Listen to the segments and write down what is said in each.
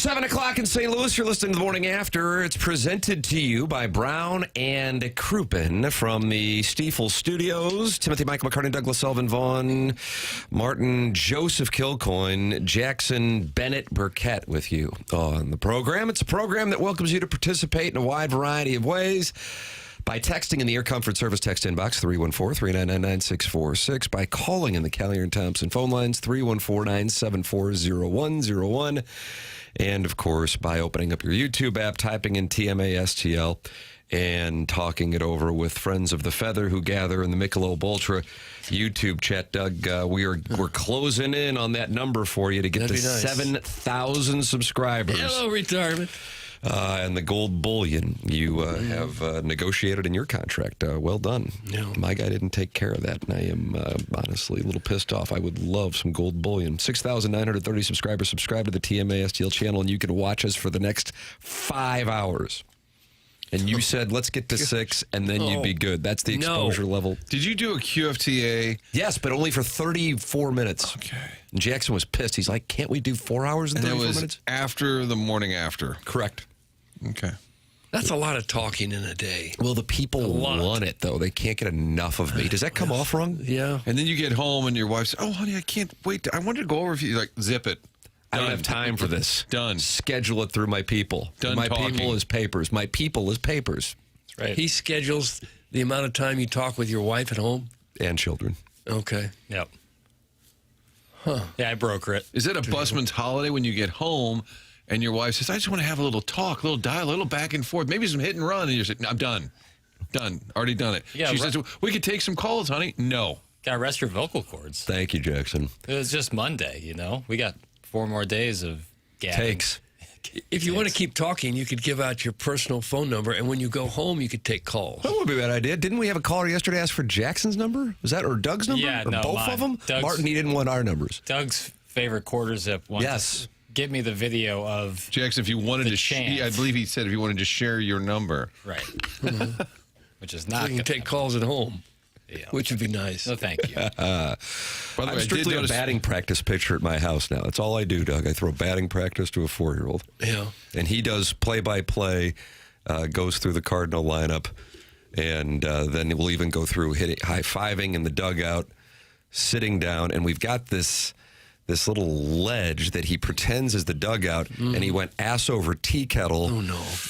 7 o'clock in St. Louis. You're listening to The Morning After. It's presented to you by Brown and Crouppen from the Stiefel Studios. Timothy, Michael, McKernan, Douglas, Sullivan, Vaughn, Martin, Joseph Kilcoyne, Jackson Burkett with you on the program. It's a program that welcomes you to participate in a wide variety of ways. By texting in the Air Comfort Service text inbox, 314-399-9646. By calling in the Callier and Thompson phone lines, 314-974-0101. And, of course, by opening up your YouTube app, typing in TMA STL, and talking it over with friends of the Feather who gather in the Michelob Ultra YouTube chat. Doug, we're closing in on that number for you to get to 7,000 subscribers. Hello, retirement. And the gold bullion you have negotiated in your contract. Well done. No. My guy didn't take care of that, and I am honestly a little pissed off. I would love some gold bullion. 6,930 subscribers. Subscribe to the TMA STL channel, and you can watch us for the next 5 hours. And you said, let's get to 6, and then you'd be good. That's the exposure level. Did you do a QFTA? Yes, but only for 34 minutes. Okay. And Jackson was pissed. He's like, can't we do 4 hours and 34 minutes? And it was after the morning after. Correct. Okay. That's a lot of talking in a day. Well, the people want it, though. They can't get enough of me. Does that come off wrong? Yeah. And then you get home and your wife says, oh, honey, I can't wait. I wanted to go over with you. Like, zip it. I don't have time for this. Done. Schedule it through my people. Done my talking. people is papers. My people is papers. That's right. He schedules the amount of time you talk with your wife at home? And children. Okay. Yep. Huh. Yeah, I broker it. Is it a busman's holiday when you get home and your wife says, I just want to have a little talk, a little dialogue, a little back and forth, maybe some hit and run, and you're saying, no, I'm done. Done. Already done it. Yeah, she says, we could take some calls, honey. No. Got to rest your vocal cords. Thank you, Jackson. It was just Monday, you know? We got 4 more days of gabbing. Takes. If you want to keep talking, you could give out your personal phone number, and when you go home, you could take calls. That would be a bad idea. Didn't we have a caller yesterday ask for Jackson's number? Was that or Doug's number? Yeah, or no, both mine. of them? Doug's- Martin, he didn't want our numbers. Doug's favorite quarter zip one. Yes. Give me the video of Jackson, if you wanted to chant. I believe he said if you wanted to share your number. right, which is So not you can good. take calls at home, Yeah. which would be nice. No, thank you. By the I'm way, I did strictly a notice batting practice pitcher at my house now. That's all I do, Doug. I throw batting practice to a 4-year-old. Yeah. And he does play-by-play, goes through the Cardinal lineup, and then we'll even go through high-fiving in the dugout, sitting down, and we've got this little ledge that he pretends is the dugout, and he went ass over tea kettle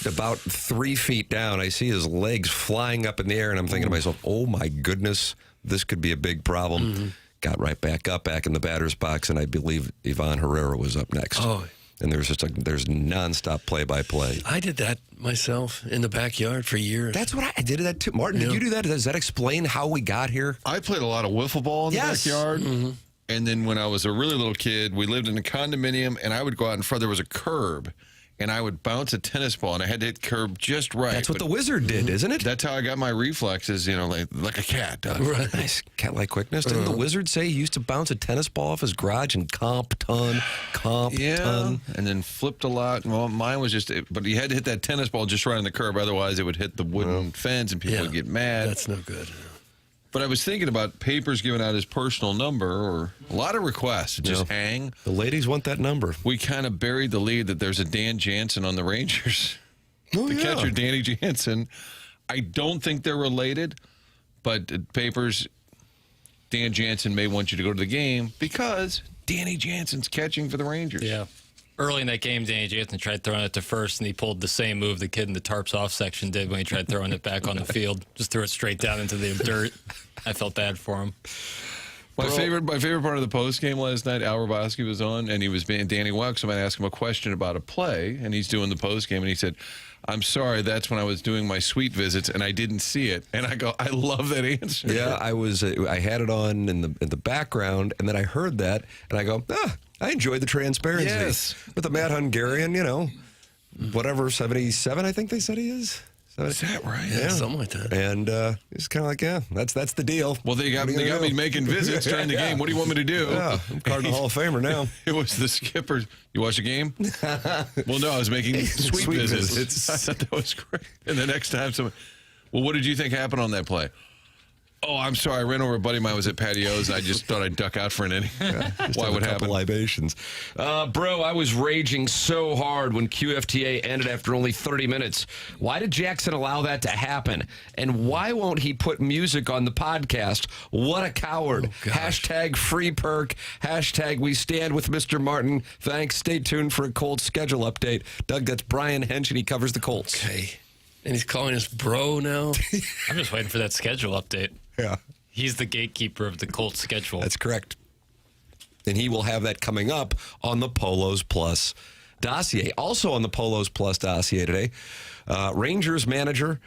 about 3 feet down. I see his legs flying up in the air, and I'm thinking to myself, oh, my goodness, this could be a big problem. Got right back up, back in the batter's box, and I believe Ivan Herrera was up next. Oh. And there's nonstop play-by-play. I did that myself in the backyard for years. That's what I did that too. Martin, did you do that? Does that explain how we got here? I played a lot of wiffle ball in the backyard. Mm-hmm. And then when I was a really little kid, we lived in a condominium, and I would go out in front. There was a curb, and I would bounce a tennis ball, and I had to hit the curb just right. That's what the Wizard did, isn't it? That's how I got my reflexes, you know, like a cat does. Right. Nice cat-like quickness. Didn't the Wizard say he used to bounce a tennis ball off his garage and comp ton? And then flipped a lot. Well, mine was just, but you had to hit that tennis ball just right on the curb, otherwise it would hit the wooden fence, and people would get mad. That's no good. But I was thinking about Papers giving out his personal number, or a lot of requests to just hang. The ladies want that number. We kind of buried the lead that there's a Dan Jansen on the Rangers. The catcher, Danny Jansen. I don't think they're related, but Papers, Dan Jansen may want you to go to the game because Danny Jansen's catching for the Rangers. Yeah. Early in that game, Danny Jansen tried throwing it to first, and he pulled the same move the kid in the tarps off section did when he tried throwing it back on the field. Just threw it straight down into the dirt. I felt bad for him. My favorite part of the post game last night, Al Roboski was on, and he was being Danny Welk. Somebody asked him a question about a play, and he's doing the post game, and he said, I'm sorry, that's when I was doing my suite visits, and I didn't see it. And I go, I love that answer. Yeah, I had it on in the background, and then I heard that, and I go, I enjoyed the transparency. Yes. With the Matt Hungarian, whatever, 77, I think they said he is. Is that right? Yeah, something like that. And it's kind of like, that's the deal. Well, they got me making visits during the game. What do you want me to do? Yeah, I'm Cardinal Hall of Famer now. It was the skipper. You watch the game? Well, no, I was making suite visits. I thought that was great. And the next time, well, what did you think happened on that play? Oh, I'm sorry. I ran over a buddy of mine was at Patio's. I just thought I'd duck out for an inning. Why would happen? Libations. Bro, I was raging so hard when QFTA ended after only 30 minutes. Why did Jackson allow that to happen? And why won't he put music on the podcast? What a coward. Hashtag free perk. Hashtag we stand with Mr. Martin. Thanks. Stay tuned for a Colts schedule update. Doug, that's Brian Hench, and he covers the Colts. Okay. And he's calling us bro now? I'm just waiting for that schedule update. Yeah. He's the gatekeeper of the Colts schedule. That's correct. And he will have that coming up on the Polos Plus dossier. Also on the Polos Plus dossier today, Rangers manager,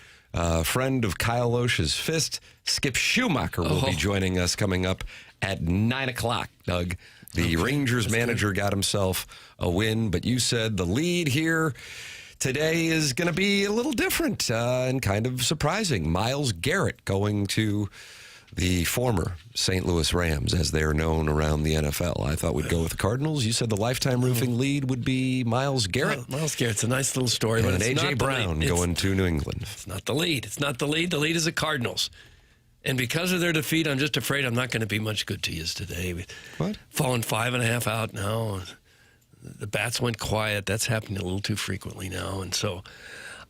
friend of Kyle Loesch's fist, Skip Schumaker will be joining us coming up at 9 o'clock, Doug. The Rangers manager got himself a win, but you said the lead here today is going to be a little different and kind of surprising. Myles Garrett going to the former St. Louis Rams, as they are known around the NFL. I thought we'd go with the Cardinals. You said the lifetime roofing lead would be Myles Garrett. Myles Garrett's a nice little story. And but it's A.J. not Brown going to New England. It's not the lead. It's not the lead. The lead is the Cardinals. And because of their defeat, I'm just afraid I'm not going to be much good to you today. What? Falling 5.5 out now. The bats went quiet. That's happening a little too frequently now. And so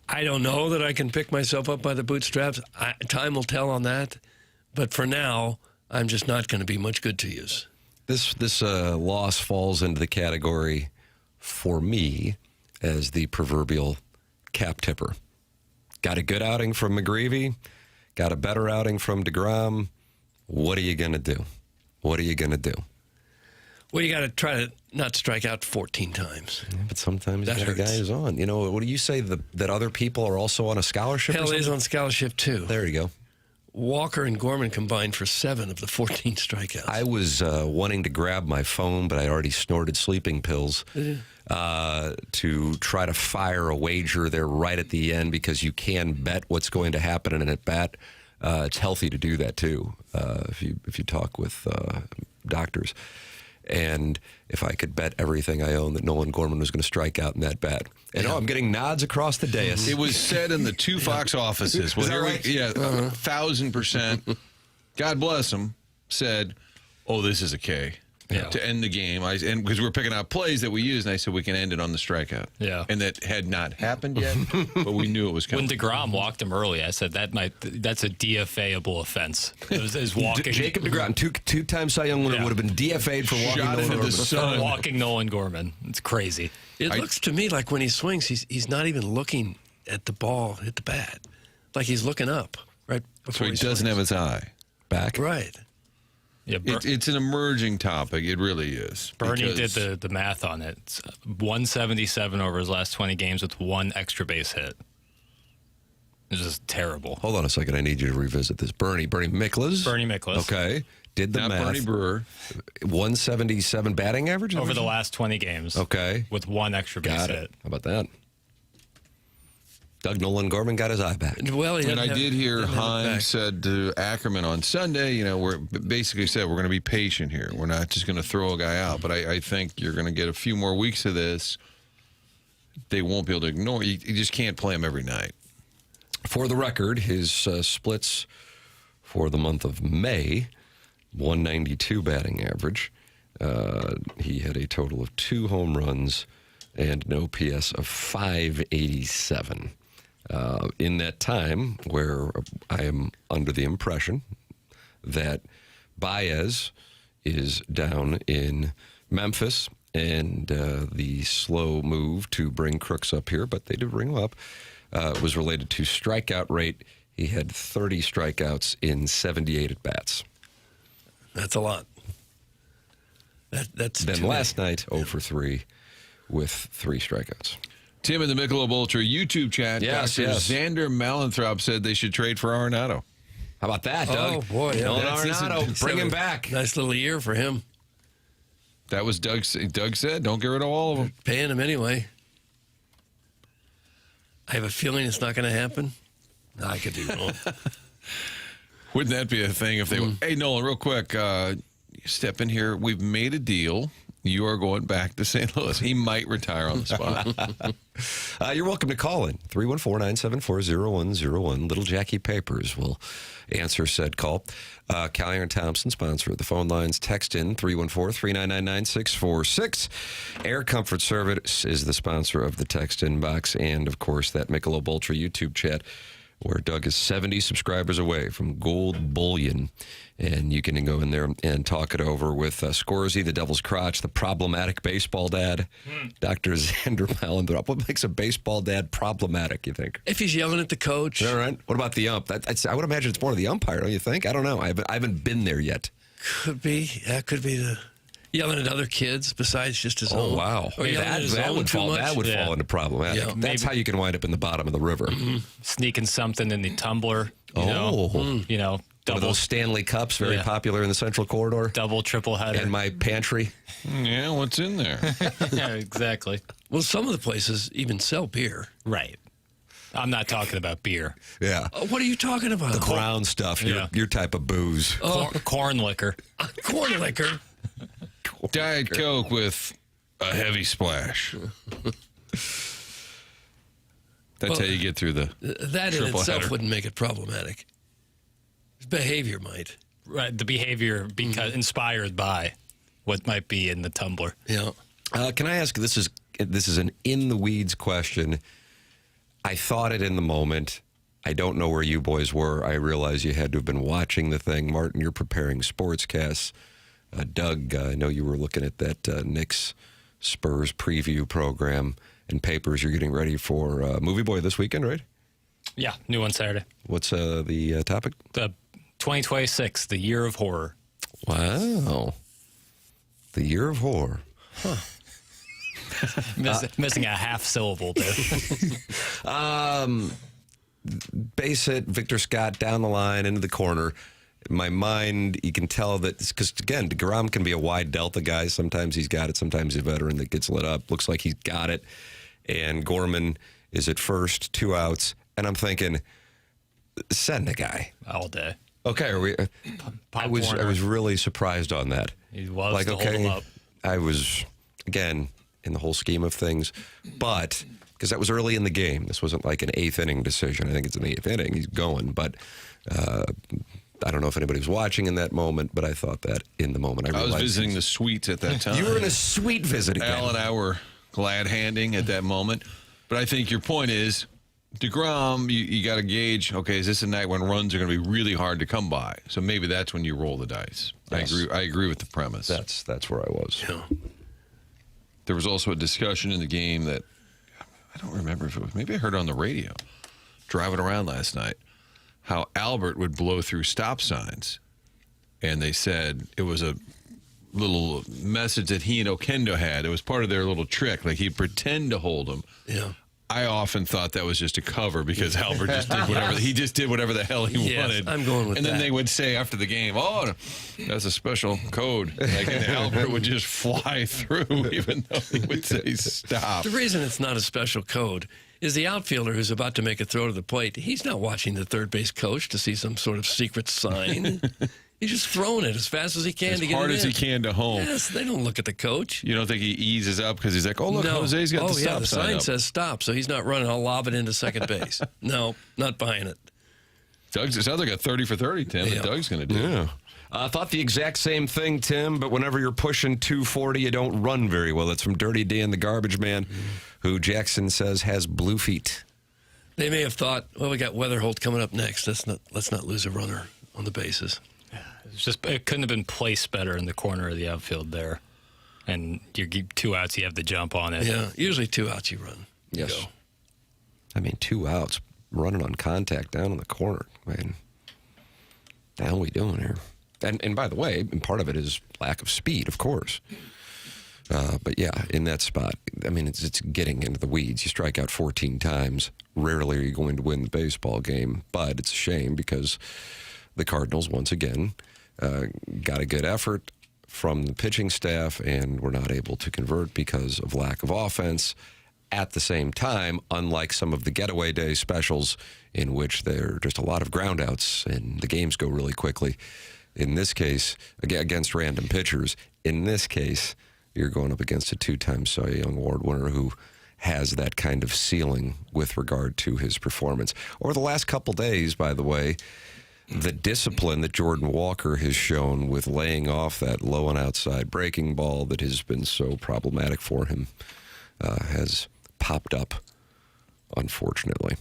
I don't know that I can pick myself up by the bootstraps. Time will tell on that. But for now, I'm just not going to be much good to use. This loss falls into the category, for me, as the proverbial cap tipper. Got a good outing from McGreevy. Got a better outing from DeGrom. What are you going to do? What are you going to do? Well, you got to try to not strike out 14 times. Yeah, but sometimes That you got a guy hurts. who's on. You know, what do you say that other people are also on a scholarship? or Hell, something? is on scholarship, too. There you go. Walker and Gorman combined for 7 of the 14 strikeouts. I was wanting to grab my phone, but I already snorted sleeping pills to try to fire a wager there right at the end because you can bet what's going to happen in an at-bat. It's healthy to do that, too, if you talk with doctors. And if I could bet everything I own that Nolan Gorman was going to strike out in that bat. And I'm getting nods across the dais. It was said in the two Fox offices. Well, Is that here right? we, 1,000%. God bless him. Said, "Oh, this is a K." Yeah. To end the game, and because we're picking out plays that we use, and I said we can end it on the strikeout. Yeah. And that had not happened yet, but we knew it was When coming. DeGrom walked him early, I said that's a DFA-able offense. It was his walking. Jacob DeGrom, two-time Cy Young winner, Yeah. would have been DFA'd for walking Shot Nolan into the Gorman. sun. walking Nolan Gorman. It's crazy. It looks to me like when he swings, he's not even looking at the ball, hit the bat. Like he's looking up right before So he doesn't have his eye Back. Right. Yeah, It's an emerging topic. It really is. Bernie because- did the math on it. It's 177 over his last 20 games with 1 extra base hit. It's just terrible. Hold on a second. I need you to revisit this. Bernie Miklas. Bernie Miklas. Okay. Did the Not math. Bernie Brewer. 177 batting average? Over the last 20 games. Okay. With 1 extra base Got hit. it. How about that? Doug Nolan Gorman got his eye back. Well, And I did hear didn't have it Heim back. said to Ackerman on Sunday, we're basically said we're going to be patient here. We're not just going to throw a guy out. But I think you're going to get a few more weeks of this. They won't be able to ignore you. You just can't play him every night. For the record, his splits for the month of May, 192 batting average. He had a total of 2 home runs and an OPS of 587. In that time where I am under the impression that Baez is down in Memphis and the slow move to bring Crooks up here, but they did bring him up, was related to strikeout rate. He had 30 strikeouts in 78 at-bats. That's a lot. That's Then too last many. night, 0 for 3 with 3 strikeouts. Tim in the Michelob Ultra YouTube chat. Yes, Dr. yes. Xander Malanthrop said they should trade for Arenado. How about that, Doug? Oh, boy, yeah. Nolan That's- Arenado, bring him back. Nice little year for him. That was Doug said. Don't get rid of all of them. Paying him anyway. I have a feeling it's not going to happen. No, I could be wrong. Wouldn't that be a thing if they Hey, Nolan, real quick, step in here. We've made a deal You are going back to St. Louis. He might retire on the spot. You're welcome to call in. 314-974-0101. Little Jackie Papers will answer said call. Callier and Thompson sponsor the phone lines. Text in 314-399-9646. Air Comfort Service is the sponsor of the text inbox. And, of course, that Michelob Ultra YouTube chat where Doug is 70 subscribers away from gold bullion. And you can go in there and talk it over with Scorsy, the Devil's Crotch, the problematic baseball dad, Dr. Xander Malindrop. What makes a baseball dad problematic, you think? If he's yelling at the coach. All right. What about the ump? I would imagine it's more of the umpire, don't you think? I don't know. I haven't been there yet. Could be. Yeah, could be the yelling at other kids besides just his own. Oh, wow. Or yelling at his That own would too fall. much. That would fall into problematic. Yeah. That's how you can wind up in the bottom of the river. Sneaking something in the tumbler. Oh. Know, One of double, those Stanley Cups, very Yeah. popular in the Central Corridor. double, triple header. In my pantry. Yeah, what's in there? Yeah, exactly. Well, some of the places even sell beer. Right. I'm not talking about beer. Yeah. What are you talking about? The brown stuff, Yeah. your type of booze. Corn liquor. Corn liquor. Diet Coke with a heavy splash. That's how you get through the That in triple itself header. wouldn't make it problematic. His behavior might. Right. The behavior inspired by what might be in the tumbler. Yeah. Can I ask? This is an in the weeds question. I thought it in the moment. I don't know where you boys were. I realize you had to have been watching the thing. Martin, you're preparing sportscasts. Doug, I know you were looking at that Knicks Spurs preview program and papers. You're getting ready for Movie Boy this weekend, right? Yeah. New one Saturday. What's the topic? The 2026, the year of horror. Wow. The year of horror. Missing a half syllable there. Base hit, Victor Scott down the line into the corner. In my mind, you can tell that, because again, DeGrom can be a wide delta guy. Sometimes he's got it, sometimes he's a veteran that gets lit up. Looks like he's got it. And Gorman is at first, 2 outs. And I'm thinking, send the guy. All day. Okay, are we? I was really surprised on that. He loves to hold him up. I was, again, in the whole scheme of things, but because that was early in the game. This wasn't like an 8th inning decision. I think it's an 8th inning. He's going, but I don't know if anybody was watching in that moment, but I thought that in the moment. I was visiting the suites at that time. You were in a suite visiting. Al and I were glad handing at that moment. But I think your point is, DeGrom, you got to gauge, okay, is this a night when runs are going to be really hard to come by? So maybe that's when you roll the dice. Yes. I agree with the premise. That's where I was. Yeah. There was also a discussion in the game that, I don't remember if it was, maybe I heard it on the radio, driving around last night, how Albert would blow through stop signs. And they said it was a little message that he and Okendo had. It was part of their little trick. Like he'd pretend to hold them. Yeah. I often thought that was just a cover because Albert just did whatever he just did whatever the hell he Yes, wanted. I'm going with and then that. they would say after the game, "Oh, that's a special code." Like, and Albert would just fly through, even though he would say stop. The reason it's not a special code is the outfielder who's about to make a throw to the plate. He's not watching the third base coach to see some sort of secret sign. He's just throwing it as fast as he can As to get hard it as in. he can to home. Yes, they don't look at the coach. You don't think he eases up because he's like, "Oh, look, No. Jose's got the stop the sign sign up." says stop, so he's not running. I'll lob it into second base. No, not buying it. It sounds like a 30 for 30, Tim, Yeah. that Doug's going to do. Yeah. I thought the exact same thing, Tim, but whenever you're pushing 240, you don't run very well. It's from Dirty Dan, the garbage man, who Jackson says has blue feet. They may have thought, well, we got Weatherholt coming up next. Let's not lose a runner on the bases. It couldn't have been placed better in the corner of the outfield there. And you get 2 outs, you have the jump on it. Yeah, usually 2 outs you run. You Yes. go. I mean, 2 outs, running on contact down in the corner. I mean, the hell are we doing here? And by the way, and part of it is lack of speed, of course. But yeah, in that spot, I mean, it's getting into the weeds. You strike out 14 times. Rarely are you going to win the baseball game. But it's a shame because the Cardinals, once again, got a good effort from the pitching staff and were not able to convert because of lack of offense. At the same time, unlike some of the getaway day specials in which there are just a lot of groundouts and the games go really quickly, in this case, against random pitchers, in this case, you're going up against a 2-time Cy Young Award winner who has that kind of ceiling with regard to his performance. Over the last couple days, by the way, the discipline that Jordan Walker has shown with laying off that low and outside breaking ball that has been so problematic for him has popped up, unfortunately.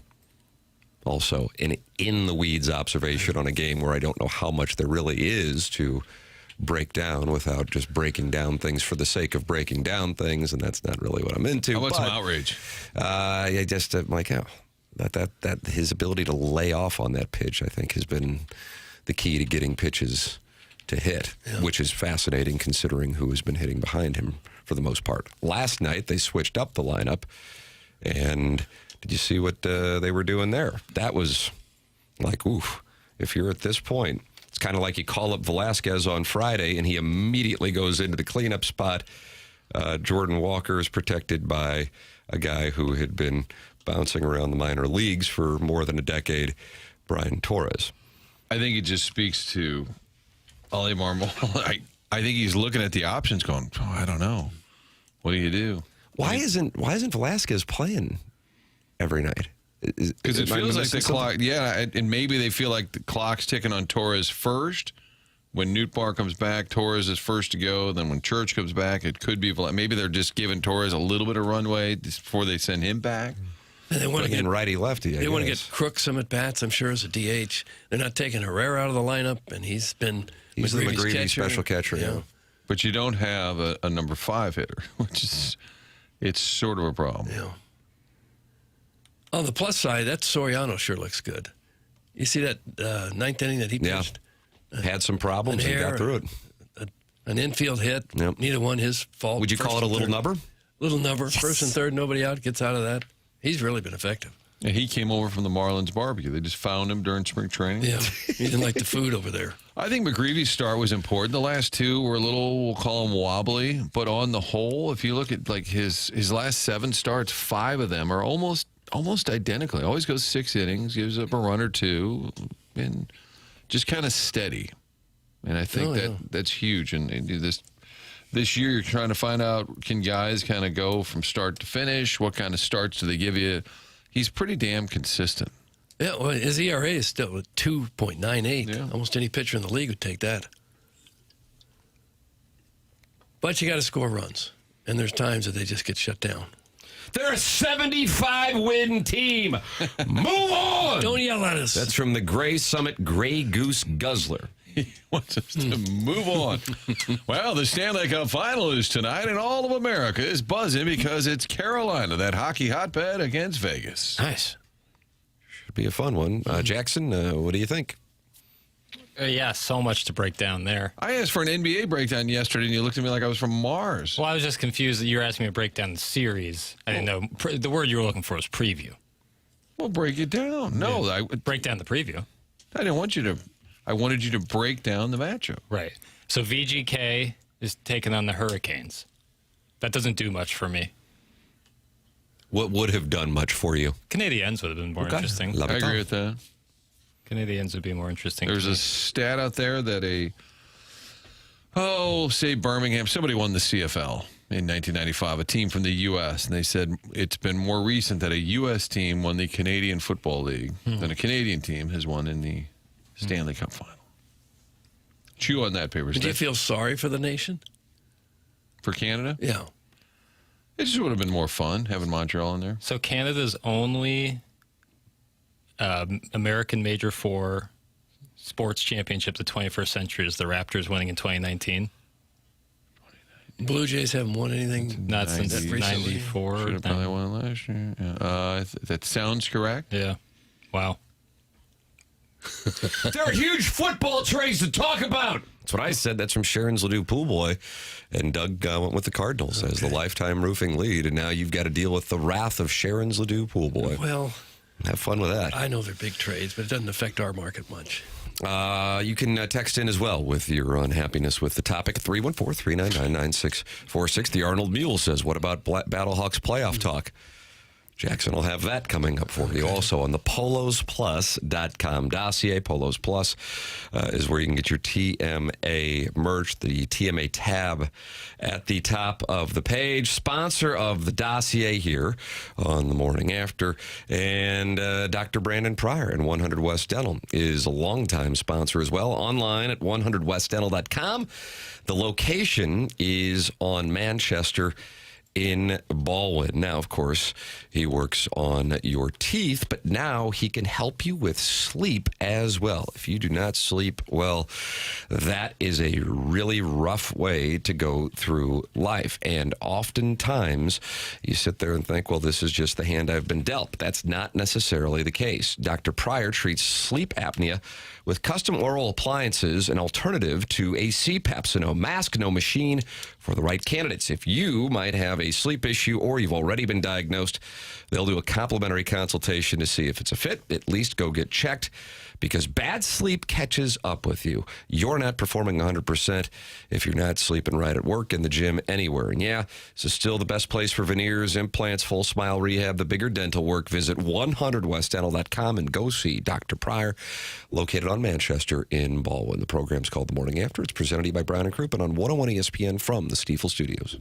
Also, an in-the-weeds observation on a game where I don't know how much there really is to break down without just breaking down things for the sake of breaking down things, and that's not really what I'm into. How about some outrage? I just like, oh, that his ability to lay off on that pitch, I think, has been the key to getting pitches to hit, which is fascinating considering who has been hitting behind him for the most part. Last night, they switched up the lineup, and did you see what they were doing there? That was like, oof, if you're at this point, it's kind of like you call up Velasquez on Friday, and he immediately goes into the cleanup spot. Jordan Walker is protected by a guy who had been bouncing around the minor leagues for more than a decade, Brian Torres. I think it just speaks to Ollie Marmol. I think he's looking at the options going, oh, I don't know. What do you do? Why isn't Velasquez playing every night? Because it feels like the clock, and maybe they feel like the clock's ticking on Torres first. When Nootbaar comes back, Torres is first to go. Then when Church comes back, it could be maybe they're just giving Torres a little bit of runway before they send him back. And they want to get righty-lefty. They want to get Crook some at-bats, I'm sure, as a DH. They're not taking Herrera out of the lineup, and he's the McGreevy special catcher. Yeah. But you don't have a number 5 hitter, which is it's sort of a problem. Yeah. On the plus side, that Soriano sure looks good. You see that ninth inning that he pitched? Had some problems and got through it. An infield hit. Yep. Neither one his fault. Would you call it a little number? Little number. Yes. First and third, nobody out, gets out of that. He's really been effective. Yeah, he came over from the Marlins barbecue. They just found him during spring training. Yeah, he didn't like the food over there. I think McGreevy's start was important. The last 2 were a little, we'll call them wobbly. But on the whole, if you look at like his last 7 starts, 5 of them are almost identical. He always goes 6 innings, gives up a run or 2, and just kind of steady. And I think that's huge. And this year, you're trying to find out, can guys kind of go from start to finish? What kind of starts do they give you? He's pretty damn consistent. Yeah, well, his ERA is still at 2.98. Yeah. Almost any pitcher in the league would take that. But you got to score runs, and there's times that they just get shut down. They're a 75-win team. Move on. Don't yell at us. That's from the Gray Summit Gray Goose Guzzler. He wants us to move on. Well, the Stanley Cup Final is tonight, and all of America is buzzing because it's Carolina, that hockey hotbed, against Vegas. Nice. Should be a fun one. Jackson, what do you think? Yeah, so much to break down there. I asked for an NBA breakdown yesterday, and you looked at me like I was from Mars. Well, I was just confused that you were asking me to break down the series. I didn't know. The word you were looking for was preview. Well, break it down. No, yeah. Break down the preview. I didn't want you to. I wanted you to break down the matchup. Right. So VGK is taking on the Hurricanes. That doesn't do much for me. What would have done much for you? Canadiens would have been more interesting. I agree with that. Canadiens would be more interesting. There's a stat out there that say Birmingham, somebody won the CFL in 1995, a team from the U.S., and they said it's been more recent that a U.S. team won the Canadian Football League than a Canadian team has won in the Stanley Cup Final. Chew on that, Papers. Did you feel sorry for the nation? For Canada? Yeah. It just would have been more fun having Montreal in there. So Canada's only American Major 4 sports championship of the 21st century is the Raptors winning in 2019. Blue Jays haven't won anything not since 94. Should have probably won last year. Yeah. That sounds correct. Yeah. Wow. There are huge football trades to talk about. That's what I said. That's from Sharon's Ladue Pool Boy. And Doug went with the Cardinals as the lifetime roofing lead. And now you've got to deal with the wrath of Sharon's Ladue Pool Boy. Well, have fun with that. I know they're big trades, but it doesn't affect our market much. You can text in as well with your unhappiness with the topic. 314-399-9646. The Arnold Mule says, what about Battlehawks playoff talk? Jackson will have that coming up for you. Also on the polosplus.com dossier. Polos Plus is where you can get your TMA merch, the TMA tab at the top of the page. Sponsor of the dossier here on the Morning After. And Dr. Brandon Pryor in 100 West Dental is a longtime sponsor as well. Online at 100westdental.com. The location is on Manchester in Baldwin. Now, of course, he works on your teeth, but now he can help you with sleep as well. If you do not sleep well, that is a really rough way to go through life. And oftentimes, you sit there and think, well, this is just the hand I've been dealt. But that's not necessarily the case. Dr. Pryor treats sleep apnea with custom oral appliances, an alternative to a CPAP. So no mask, no machine for the right candidates. If you might have a sleep issue or you've already been diagnosed, they'll do a complimentary consultation to see if it's a fit. At least go get checked, because bad sleep catches up with you. You're not performing 100% if you're not sleeping right at work, in the gym, anywhere. And yeah, this is still the best place for veneers, implants, full smile rehab, the bigger dental work. Visit 100westdental.com and go see Dr. Pryor, located on Manchester in Baldwin. The program's called The Morning After. It's presented to you by Brown and Crouppen on 101 ESPN from the Stiefel Studios.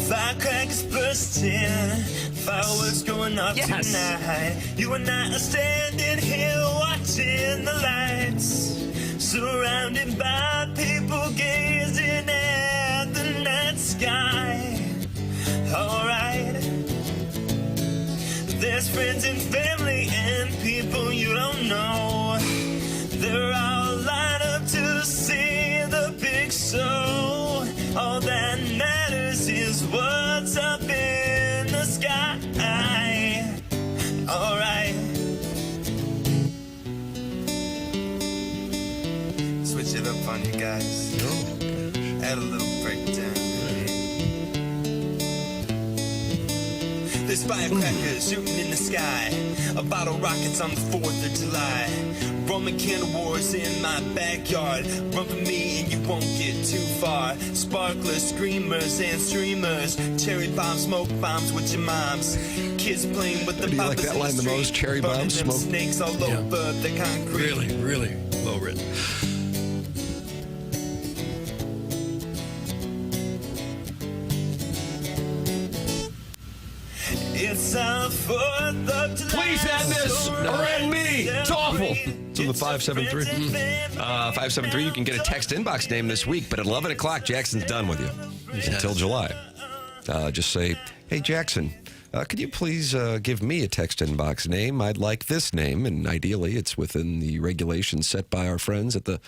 Firecrackers bursting, fireworks going off tonight. You and I are standing here watching the lights, surrounded by people gazing at the night sky. Alright, there's friends and family and people you don't know. They're all lined up to see the big show. All that matters is what's up in the sky. Alright, switch it up on you guys. Add a little breakdown. There's firecrackers shooting in the sky, a bottle rockets on the 4th of July. Roman candle wars in my backyard. Run for me and you won't get too far. Sparklers, screamers, and streamers. Cherry bombs, smoke bombs with your moms. Kids playing with the Do you like poppers that in line the street, most? Cherry burning bombs, them smoke? snakes all over the concrete. Really, really well written. It's our 4th of July. Please add this or add me. It's awful. To the 573. 573, you can get a text inbox name this week, but at 11 o'clock, Jackson's done with you until July. Just say, hey, Jackson, could you please give me a text inbox name? I'd like this name, and ideally it's within the regulations set by our friends at the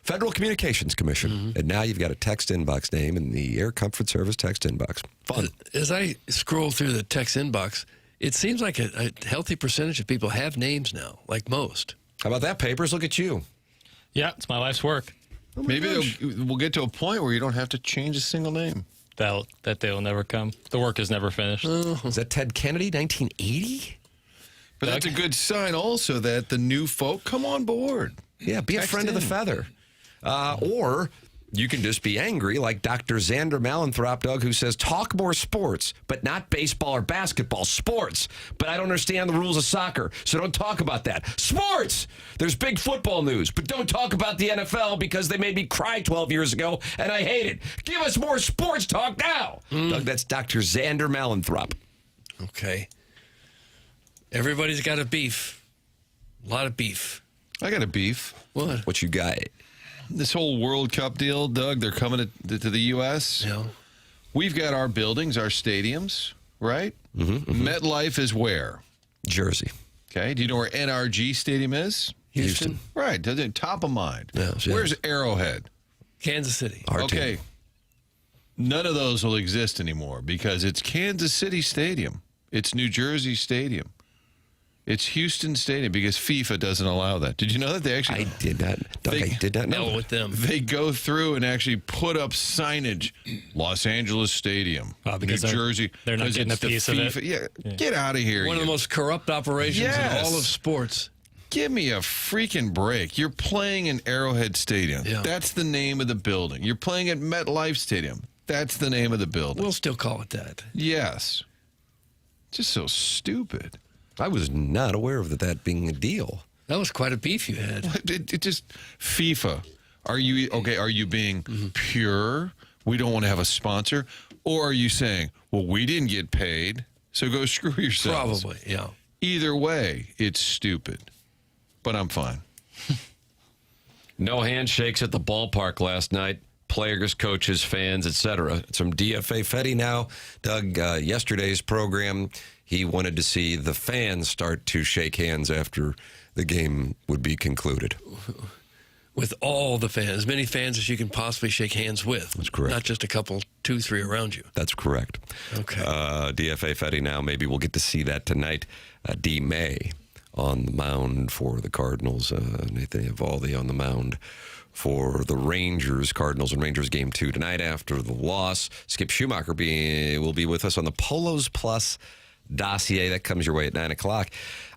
Federal Communications Commission. And now you've got a text inbox name in the Air Comfort Service text inbox. Fun. As I scroll through the text inbox, it seems like a healthy percentage of people have names now, like most. How about that, Papers? Look at you. Yeah, it's my life's work. Maybe we'll get to a point where you don't have to change a single name. That day will never come. The work is never finished. Is that Ted Kennedy, 1980? But that's a good sign also that the new folk come on board. Yeah, be a friend of the feather. Or you can just be angry like Dr. Xander Malanthrop, Doug, who says, talk more sports, but not baseball or basketball. Sports. But I don't understand the rules of soccer, so don't talk about that. Sports! There's big football news, but don't talk about the NFL because they made me cry 12 years ago, and I hate it. Give us more sports talk now. Doug, that's Dr. Xander Malanthrop. Okay. Everybody's got a beef. A lot of beef. I got a beef. What? What you got? This whole World Cup deal, Doug, they're coming to the U.S. Yeah. We've got our buildings, our stadiums, right? MetLife is where? Jersey. Okay. Do you know where NRG Stadium is? Houston. Right. Top of mind. Yeah, yeah. Where's Arrowhead? Kansas City. Our Okay. team. None of those will exist anymore because it's Kansas City Stadium. It's New Jersey Stadium. It's Houston Stadium because FIFA doesn't allow that. Did you know that they actually? I did not. Doug, I did not know. No, with them. They go through and actually put up signage. Los Angeles Stadium, because New they're- Jersey. they're not 'cause getting it's a the piece of it. FIFA Yeah, get out of here. One of the most corrupt operations Yes. in all of sports. Give me a freaking break. You're playing in Arrowhead Stadium. Yeah. That's the name of the building. You're playing at MetLife Stadium. That's the name of the building. We'll still call it that. Yes. Just so stupid. I was not aware of that being a deal. That was quite a beef you had. It just FIFA. Are you okay? Are you being pure? We don't want to have a sponsor, or are you saying, well, we didn't get paid, so go screw yourselves? Probably, yeah. Either way, it's stupid. But I'm fine. No handshakes at the ballpark last night. Players, coaches, fans, etc. It's from DFA Fetty now. Doug, yesterday's program, he wanted to see the fans start to shake hands after the game would be concluded. With all the fans, as many fans as you can possibly shake hands with. That's correct. Not just a couple, 2, 3 around you. That's correct. Okay. DFA Fetty now. Maybe we'll get to see that tonight. D. May on the mound for the Cardinals. Nathan Eovaldi on the mound for the Rangers. Cardinals and Rangers game 2 tonight after the loss. Skip Schumaker will be with us on the Polos Plus dossier. That comes your way at 9 o'clock.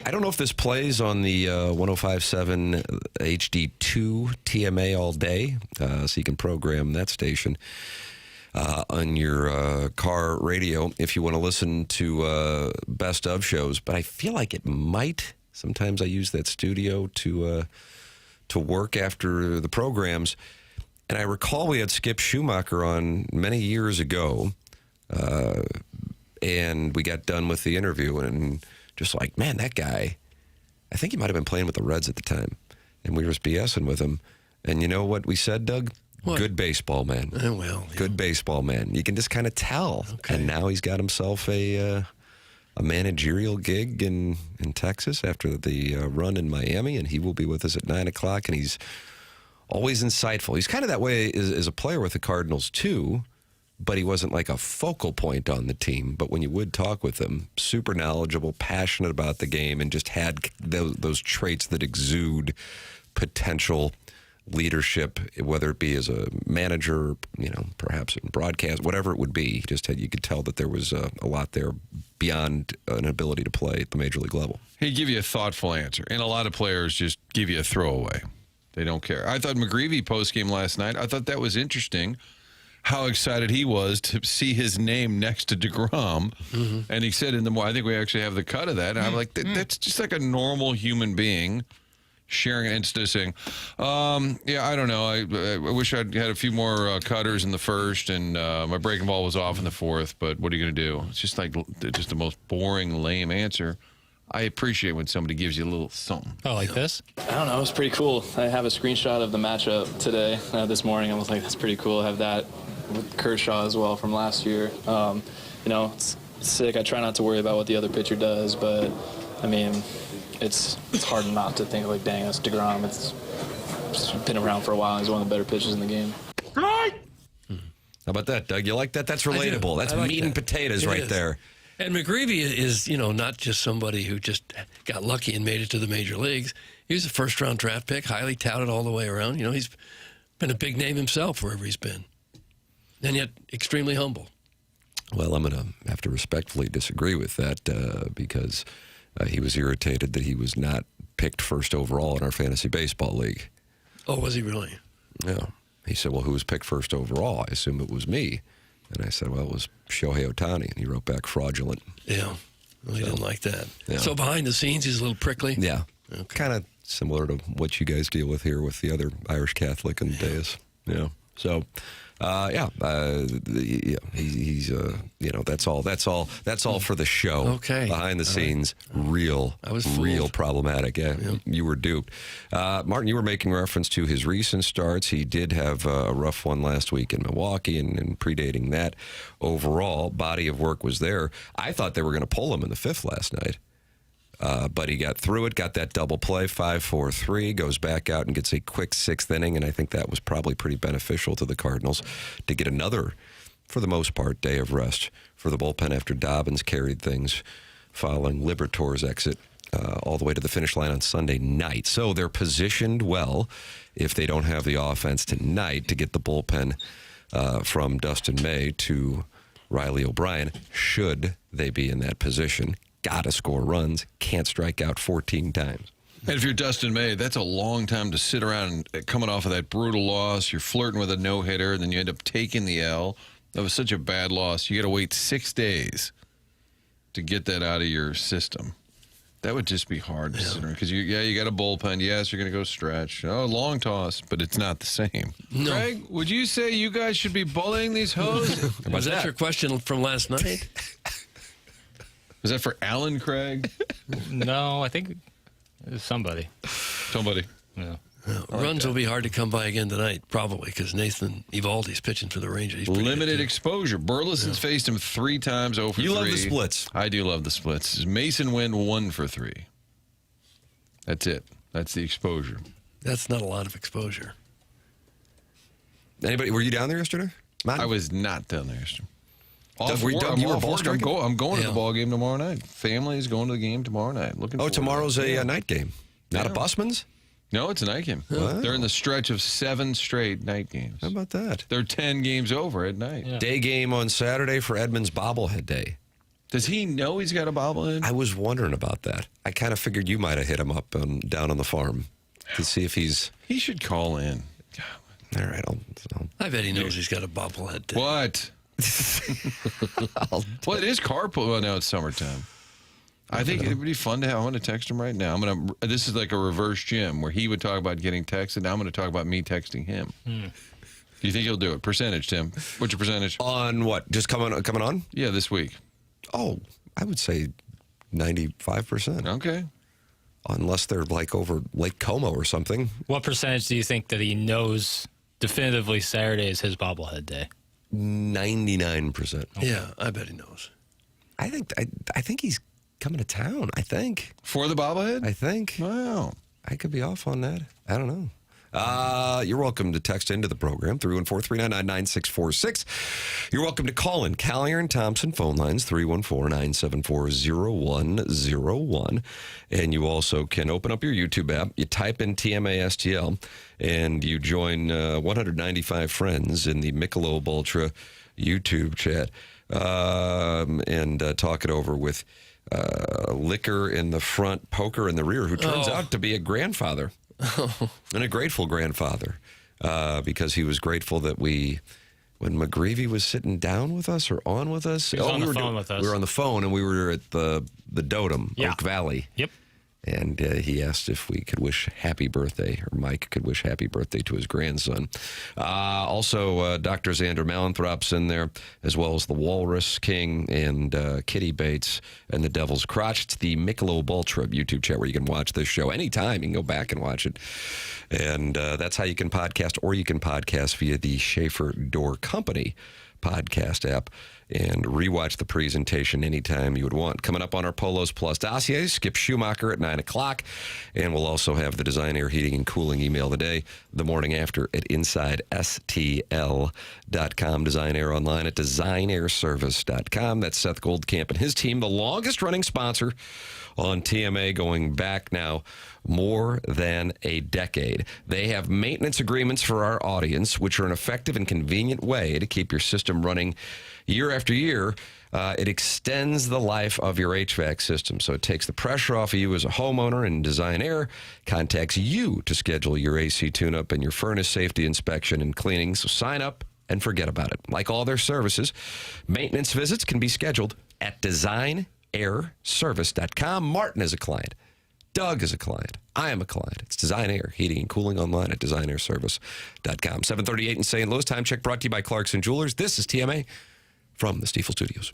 I don't know if this plays on the 105.7 HD2 TMA all day, so you can program that station on your car radio if you want to listen to best of shows. But I feel like it might. Sometimes I use that studio to work after the programs. And I recall we had Skip Schumaker on many years ago And we got done with the interview and just like, man, that guy, I think he might have been playing with the Reds at the time. And we were just BSing with him. And you know what we said, Doug? What? Good baseball man. Well, yeah. Good baseball man. You can just kind of tell. Okay. And now he's got himself a managerial gig in Texas after the run in Miami, and he will be with us at 9 o'clock, and he's always insightful. He's kind of that way as a player with the Cardinals, too, but he wasn't like a focal point on the team. But when you would talk with him, super knowledgeable, passionate about the game, and just had those traits that exude potential leadership, whether it be as a manager, perhaps in broadcast, whatever it would be. You could tell that there was a lot there beyond an ability to play at the major league level. He'd give you a thoughtful answer, and a lot of players just give you a throwaway. They don't care. I thought McGreevy postgame last night, I thought that was interesting, how excited he was to see his name next to DeGrom. Mm-hmm. And he said I think we actually have the cut of that. And I'm like, that's just like a normal human being sharing it instead of saying, I don't know. I wish I'd had a few more cutters in the first, and my breaking ball was off in the fourth, but what are you going to do? It's just just the most boring, lame answer. I appreciate when somebody gives you a little something. Oh, like this? I don't know. It was pretty cool. I have a screenshot of the matchup today, this morning. I was like, that's pretty cool. I have that with Kershaw as well from last year. It's sick. I try not to worry about what the other pitcher does, but, I mean, it's hard not to think like, dang, that's DeGrom. It's been around for a while. He's one of the better pitchers in the game. How about that, Doug? You like that? That's relatable. That's like meat that. and potatoes It right is. there. And McGreevy is, not just somebody who just got lucky and made it to the major leagues. He was a first-round draft pick, highly touted all the way around. He's been a big name himself wherever he's been, and yet extremely humble. Well, I'm going to have to respectfully disagree with that because he was irritated that he was not picked first overall in our fantasy baseball league. Oh, was he really? Yeah. He said, well, who was picked first overall? I assume it was me. And I said, well, it was Shohei Ohtani. And he wrote back fraudulent. Yeah. Well, he didn't like that. Yeah. So behind the scenes, he's a little prickly? Yeah. Okay. Kind of similar to what you guys deal with here with the other Irish Catholic and Deus. Yeah. So, he's that's all for the show. Okay. Behind the scenes, real problematic. Yeah, you were duped. Martin, you were making reference to his recent starts. He did have a rough one last week in Milwaukee, and predating that, overall body of work was there. I thought they were going to pull him in the fifth last night. But he got through it, got that double play, 5-4-3, goes back out and gets a quick sixth inning, and I think that was probably pretty beneficial to the Cardinals to get another, for the most part, day of rest for the bullpen after Dobbins carried things following Libertor's exit all the way to the finish line on Sunday night. So they're positioned well, if they don't have the offense tonight, to get the bullpen from Dustin May to Riley O'Brien, should they be in that position. Got to score runs, can't strike out 14 times. And if you're Dustin May, that's a long time to sit around and coming off of that brutal loss. You're flirting with a no-hitter, and then you end up taking the L. That was such a bad loss. You got to wait 6 days to get that out of your system. That would just be hard to sit around because you got a bullpen. Yes, you're going to go stretch. Oh, long toss, but it's not the same. No. Craig, would you say you guys should be bullying these hoes? Was that your question from last night? Was that for Alan Craig? No, I think it was somebody. Somebody. Yeah. Runs will be hard to come by again tonight, probably, because Nathan Eovaldi's pitching for the Rangers. He's pretty Limited good, too. exposure. Burleson's faced him 3 times over 3. You love the splits. I do love the splits. Mason went 1 for 3. That's it. That's the exposure. That's not a lot of exposure. Anybody? Were you down there yesterday? Matt? I was not down there yesterday. Doug, you were ball striking? I'm going to Yeah. the ball game tomorrow night. Family is going to the game tomorrow night. Looking. Oh, forward to tomorrow's it. a night game. Not a busman's? No, it's a night game. Wow. They're in the stretch of 7 straight night games. How about that? They're 10 games over at night. Yeah. Day game on Saturday for Edmonds bobblehead day. Does he know he's got a bobblehead? I was wondering about that. I kind of figured you might have hit him up down on the farm to see if he's... He should call in. All right, I'll I bet he knows he's got a bobblehead. Too. What? Well, it is carpool. Well, now it's summertime. I think it would be fun to have. I'm going to text him right now. This is like a reverse Jim where he would talk about getting texted. Now I'm going to talk about me texting him. You think he'll do it? Percentage, Tim. What's your percentage? On what? Just coming on? Yeah, this week. Oh, I would say 95%. Okay. Unless they're like over Lake Como or something. What percentage do you think that he knows definitively Saturday is his bobblehead day? 99%. Yeah, I bet he knows. I think he's coming to town. I think. For the bobblehead? I think. Wow. I could be off on that. I don't know. You're welcome to text into the program, 314-399-9646. You're welcome to call in. Callier and Thompson phone lines, 314-974-0101. And you also can open up your YouTube app. You type in TMA STL, and you join 195 friends in the Michelob Ultra YouTube chat and talk it over with liquor in the front, poker in the rear, who turns out to be a grandfather. And a grateful grandfather, because he was grateful that when McGreevy was sitting down with us or on with us. He was on the phone with us. We were on the phone, and we were at the Dotem, Yeah. Oak Valley. Yep. And he asked if we could wish happy birthday, or Mike could wish happy birthday to his grandson. Also, Dr. Xander Malantrop's in there, as well as the Walrus King and Kitty Bates and the Devil's Crotch. It's the Michelob Ultra YouTube chat where you can watch this show anytime. You can go back and watch it. And that's how you can podcast, or you can podcast via the Schaefer Door Company podcast app and rewatch the presentation anytime you would want. Coming up on our Polos Plus dossier, Skip Schumaker at 9 o'clock. And we'll also have the Design Air Heating and Cooling email today, the morning after at InsideSTL.com. Design Air online at DesignAirService.com. That's Seth Goldcamp and his team, the longest running sponsor on TMA, going back now more than a decade. They have maintenance agreements for our audience, which are an effective and convenient way to keep your system running year after year. It extends the life of your HVAC system, so it takes the pressure off of you as a homeowner, and Design Air contacts you to schedule your AC tune-up and your furnace safety inspection and cleaning. So sign up and forget about it. Like all their services, maintenance visits can be scheduled at DesignAirService.com. Martin is a client. Doug is a client. I am a client. It's Design Air Heating and Cooling online at DesignAirService.com. 7:38 in St. Louis. Time check brought to you by Clarkson Jewelers. This is TMA from the Stiefel Studios.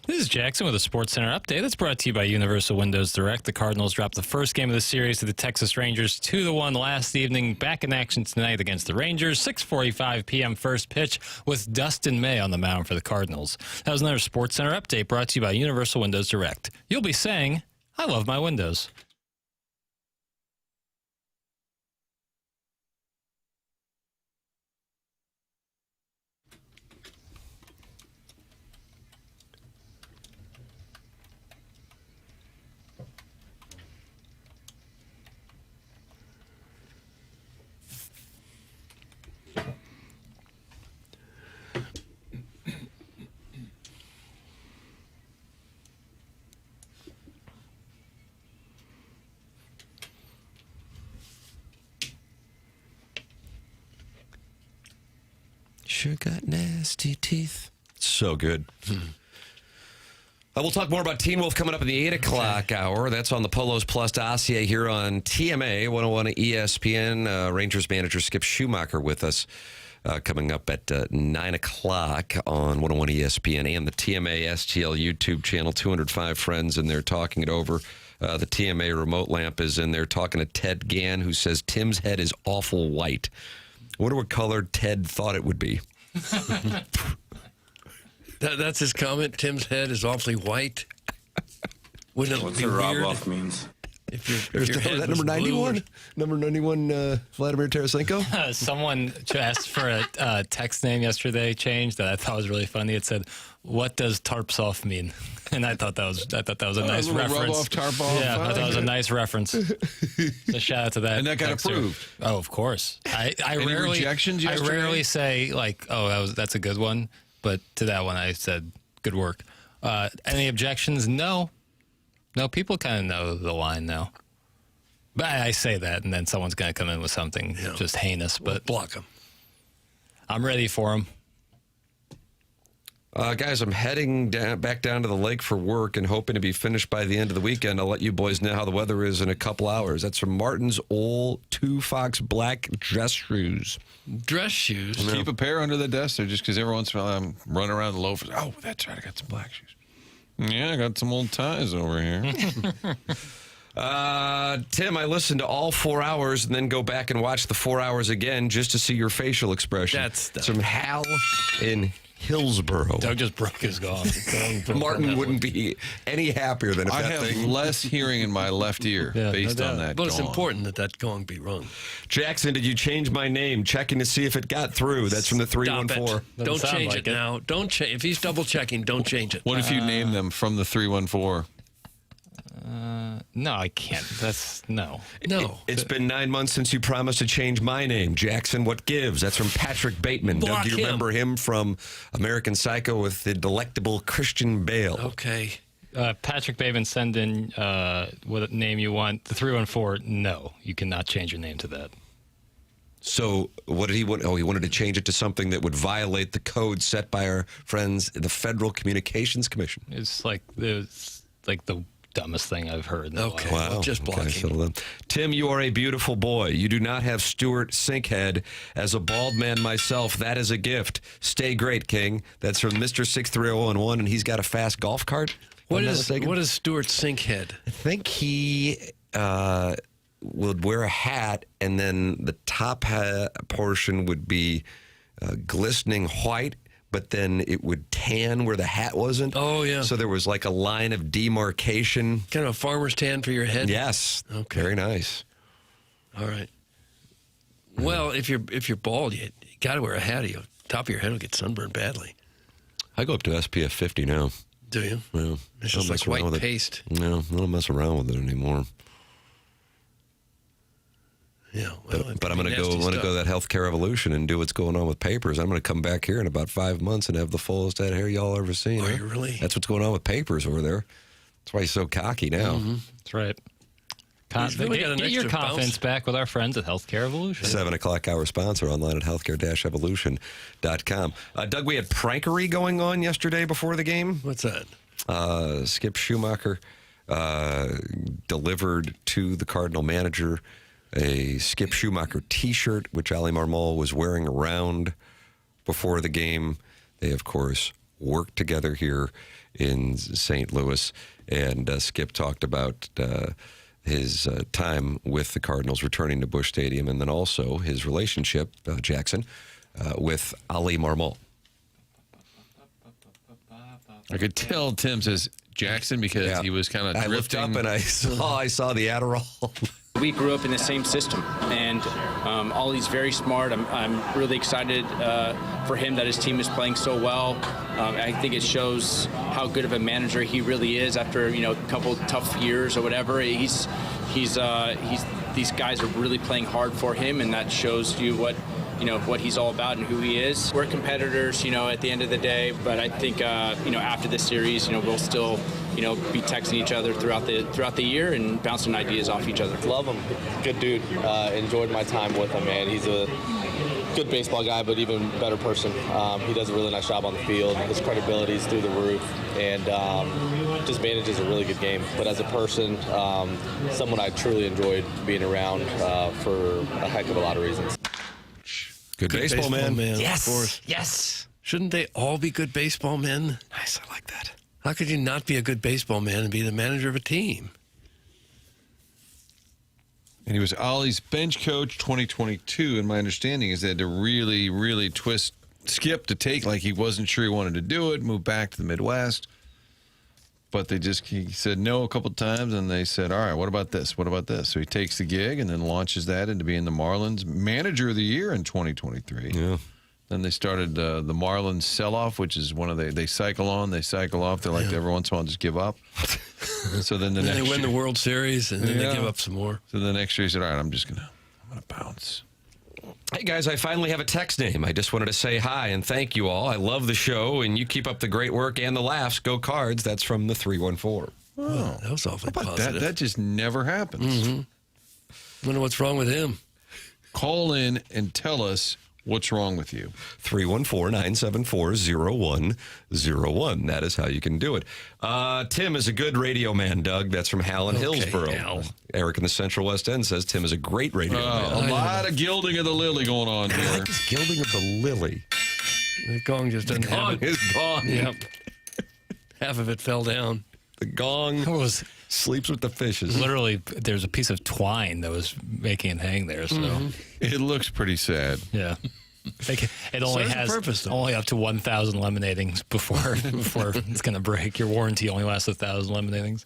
This is Jackson with a Sports Center update. That's brought to you by Universal Windows Direct. The Cardinals dropped the first game of the series to the Texas Rangers 2-1 last evening. Back in action tonight against the Rangers. 6:45 p.m. first pitch with Dustin May on the mound for the Cardinals. That was another Sports Center update brought to you by Universal Windows Direct. You'll be saying, I love my windows. Sure got nasty teeth. So good. We'll talk more about Teen Wolf coming up in the 8 o'clock hour. That's on the Polos Plus dossier here on TMA 101 ESPN. Rangers manager Skip Schumaker with us coming up at 9 o'clock on 101 ESPN and the TMA STL YouTube channel. 205 friends in there talking it over. The TMA remote lamp is in there talking to Ted Gann, who says Tim's head is awful white. I wonder what color Ted thought it would be. That's his comment. Tim's head is awfully white. Wouldn't it be weird? Rob-off means. If your Is head that was number 91? blue? Number 91, Vladimir Tarasenko? Someone asked for a text name yesterday change that I thought was really funny. It said, "What does tarps off mean?" And I thought that was a nice little reference. rub off, tarp off. Yeah, I thought that was a nice reference. So shout out to that. And that got texter. approved. Oh, of course. I Any rarely rejections yesterday? I rarely say like, "Oh, that's a good one," but to that one I said, "Good work." Any objections? No. People kind of know the line now. But I say that, and then someone's going to come in with something just heinous. But Block him. I'm ready for him. Guys, I'm heading back down to the lake for work and hoping to be finished by the end of the weekend. I'll let you boys know how the weather is in a couple hours. That's from Martin's old 2 Fox black dress shoes. Dress shoes. Keep a pair under the desk there just because every once in a while I'm running around the loafers. Oh, that's right. I got some black shoes. Yeah, I got some old ties over here. Tim, I listened to all 4 hours and then go back and watch the 4 hours again just to see your facial expression. That's from Hal in Hillsboro. Doug just broke his gauze. Martin wouldn't be any happier than if I that have thing. less hearing in my left ear based no on doubt. that. But it's gong. important that gong be wrong. Jackson, did you change my name? Checking to see if it got through. That's from the Stop 314. it. Don't sound change like it it. now. Don't change. If he's double checking, don't change it. What if you name them from the 314? No, I can't. That's no. No. It's been 9 months since you promised to change my name. Jackson, what gives? That's from Patrick Bateman. Block Doug, do you him. remember him from American Psycho with the delectable Christian Bale? Okay. Patrick Bateman, send in what name you want. The 314. No, you cannot change your name to that. So what did he want? Oh, he wanted to change it to something that would violate the code set by our friends, the Federal Communications Commission. It's like the dumbest thing I've heard. In a Okay. while. Well, just blocking. settle down. Tim, you are a beautiful boy. You do not have Stuart Sinkhead. As a bald man myself, that is a gift. Stay great, King. That's from Mr. 63011, and he's got a fast golf cart. What is Stuart Sinkhead? I think he would wear a hat, and then the top portion would be glistening white, but then it would tan where the hat wasn't. Oh, yeah. So there was like a line of demarcation. Kind of a farmer's tan for your head? Yes. Okay. Very nice. All right. Well, if you're bald, you got to wear a hat. Or top of your head will get sunburned badly. I go up to SPF 50 now. Do you? Well, It's I don't just like mess around white with it. paste. No, I don't mess around with it anymore. Yeah. Well, But I'm going to go that healthcare evolution and do what's going on with papers. I'm going to come back here in about 5 months and have the fullest head of hair y'all ever seen. Are huh? you really? That's what's going on with papers over there. That's why he's so cocky now. That's right. He's really got an Get your extra confidence bounce. back with our friends at Healthcare Evolution. 7 o'clock hour sponsor online at healthcare-evolution.com. Doug, we had prankery going on yesterday before the game. What's that? Skip Schumaker delivered to the Cardinal manager a Skip Schumaker T-shirt, which Ali Marmol was wearing around before the game. They, of course, work together here in St. Louis. And Skip talked about his time with the Cardinals returning to Busch Stadium, and then also his relationship, Jackson, with Ali Marmol. I could tell Tim says Jackson because he was kind of drifting. I looked up and I saw the Adderall. We grew up in the same system, and Ollie's very smart. I'm really excited for him that his team is playing so well. I think it shows how good of a manager he really is after a couple tough years or whatever. These guys are really playing hard for him, and that shows you what he's all about and who he is. We're competitors, at the end of the day, but I think after this series, we'll still be texting each other throughout the year and bouncing ideas off each other. Love him. Good dude. Enjoyed my time with him, man. He's a good baseball guy, but even better person. He does a really nice job on the field. His credibility is through the roof, and just manages a really good game. But as a person, someone I truly enjoyed being around for a heck of a lot of reasons. Good baseball man. Yes. Of course. Yes. Shouldn't they all be good baseball men? Nice, I like that. How could you not be a good baseball man and be the manager of a team? And he was Ollie's bench coach 2022, and my understanding is they had to really, really twist Skip to take like he wasn't sure he wanted to do it, move back to the Midwest. But he said no a couple of times, and they said, all right, what about this? What about this? So he takes the gig and then launches that into being the Marlins Manager of the Year in 2023. Yeah. Then they started the Marlins sell-off, which is one of they cycle on, they cycle off. They like to every once in a while just give up. So then They win the World Series, and then they give up some more. So the next year he said, all right, I'm gonna bounce. Hey, guys, I finally have a text name. I just wanted to say hi and thank you all. I love the show, and you keep up the great work and the laughs. Go Cards. That's from the 314. Oh, that was awfully positive. That just never happens. Mm-hmm. Wonder what's wrong with him. Call in and tell us what's wrong with you. 314-974-0101. That is how you can do it. Tim is a good radio man, Doug. That's from Howland Hillsboro. Al. Eric in the Central West End says Tim is a great radio man. A lot of gilding of the lily going on I here. like this gilding of the lily. The gong just doesn't have Gong it. is gone. Yep. Half of it fell down. The gong was sleeps with the fishes. literally, there's a piece of twine that was making it hang there. So, It looks pretty sad. yeah. It only Serves a has purpose, though. only up to 1,000 lemonadings before it's going to break. Your warranty only lasts 1,000 lemonadings.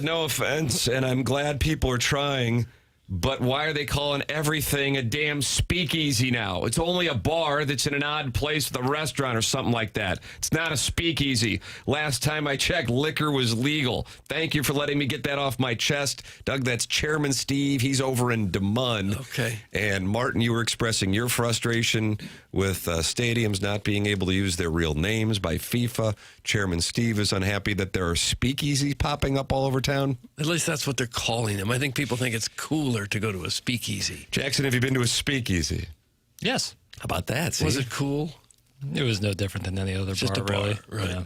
No offense, and I'm glad people are trying, but why are they calling everything a damn speakeasy now? It's only a bar that's in an odd place with a restaurant or something like that. It's not a speakeasy. Last time I checked, liquor was legal. Thank you for letting me get that off my chest. Doug, that's Chairman Steve. He's over in Des Moines. Okay. And Martin, you were expressing your frustration with stadiums not being able to use their real names by FIFA. Chairman Steve is unhappy that there are speakeasies popping up all over town. At least that's what they're calling them. I think people think it's cooler to go to a speakeasy. Jackson, have you been to a speakeasy? Yes. How about that? See? Was it cool? It was no different than any other Just bar, a bar, really. right. Yeah.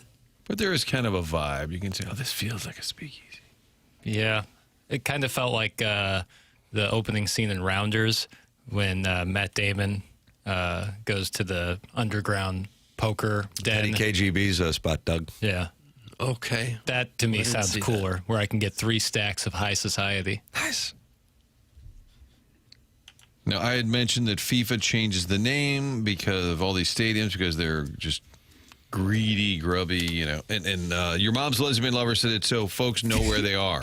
But there is kind of a vibe. You can say, oh, this feels like a speakeasy. Yeah. It kind of felt like the opening scene in Rounders when Matt Damon goes to the underground poker den. KGB's spot, Doug. Yeah. Okay. That, to me, I didn't sounds see cooler, where I can get 3 stacks of high society. Nice. Now, I had mentioned that FIFA changes the name because of all these stadiums, because they're just greedy, grubby, And your mom's lesbian lover said it so folks know where they are.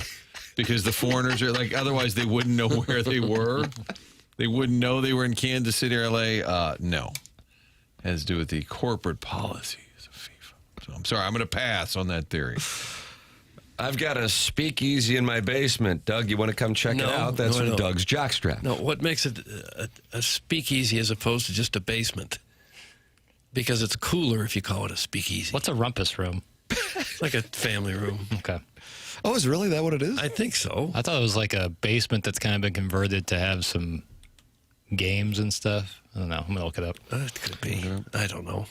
Because the foreigners are like, otherwise they wouldn't know where they were. They wouldn't know they were in Kansas City or LA. No. It has to do with the corporate policies of FIFA. So I'm sorry, I'm going to pass on that theory. I've got a speakeasy in my basement. Doug, you want to come check it out? That's no, I from don't. Doug's Jockstrap. No, what makes it a speakeasy as opposed to just a basement? Because it's cooler if you call it a speakeasy. What's a rumpus room? It's like a family room. Okay. Oh, is really that what it is? I think so. I thought it was like a basement that's kind of been converted to have some games and stuff. I don't know. I'm going to look it up. It could be. I don't know.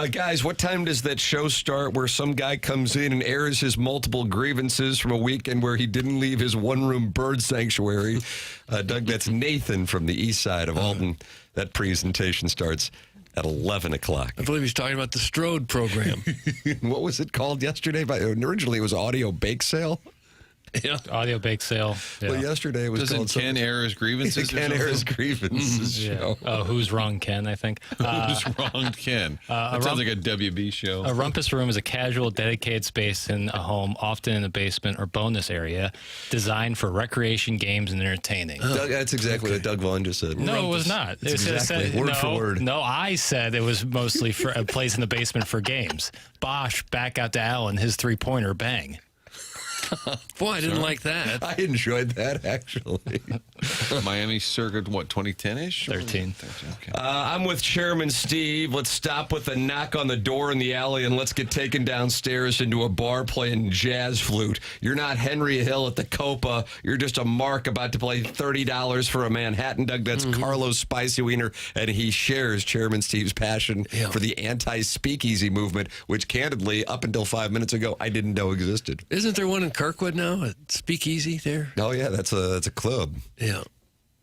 Guys, what time does that show start where some guy comes in and airs his multiple grievances from a weekend where he didn't leave his one-room bird sanctuary? Doug, that's Nathan from the east side of Alton. That presentation starts at 11 o'clock. I believe he's talking about the Strode program. What was it called yesterday? Originally, it was Audio Bake Sale. Yeah. Audio bake sale. Yeah. Well, yesterday it was Doesn't called Ken air his grievances? Ken air his grievances show. Oh, Who's Wrong, Ken, I think. Who's wrong, Ken? That sounds like a WB show. A rumpus room is a casual, dedicated space in a home, often in a basement or bonus area, designed for recreation, games, and entertaining. Doug, that's exactly what Doug Vaughn just said. No, it was not. It exactly, word for word. No, I said it was mostly for a place in the basement for games. Bosh, back out to Allen, his three-pointer, bang. Boy, I didn't like that. I enjoyed that, actually. Miami circa, what, 2010-ish? 13. Okay. I'm with Chairman Steve. Let's stop with the knock on the door in the alley and let's get taken downstairs into a bar playing jazz flute. You're not Henry Hill at the Copa. You're just a mark about to play $30 for a Manhattan Doug. That's Carlos Spicy Wiener, and he shares Chairman Steve's passion for the anti-speakeasy movement, which candidly, up until 5 minutes ago, I didn't know existed. Isn't there one in Kirkwood now? A speakeasy there? Oh, yeah, that's a club. Yeah.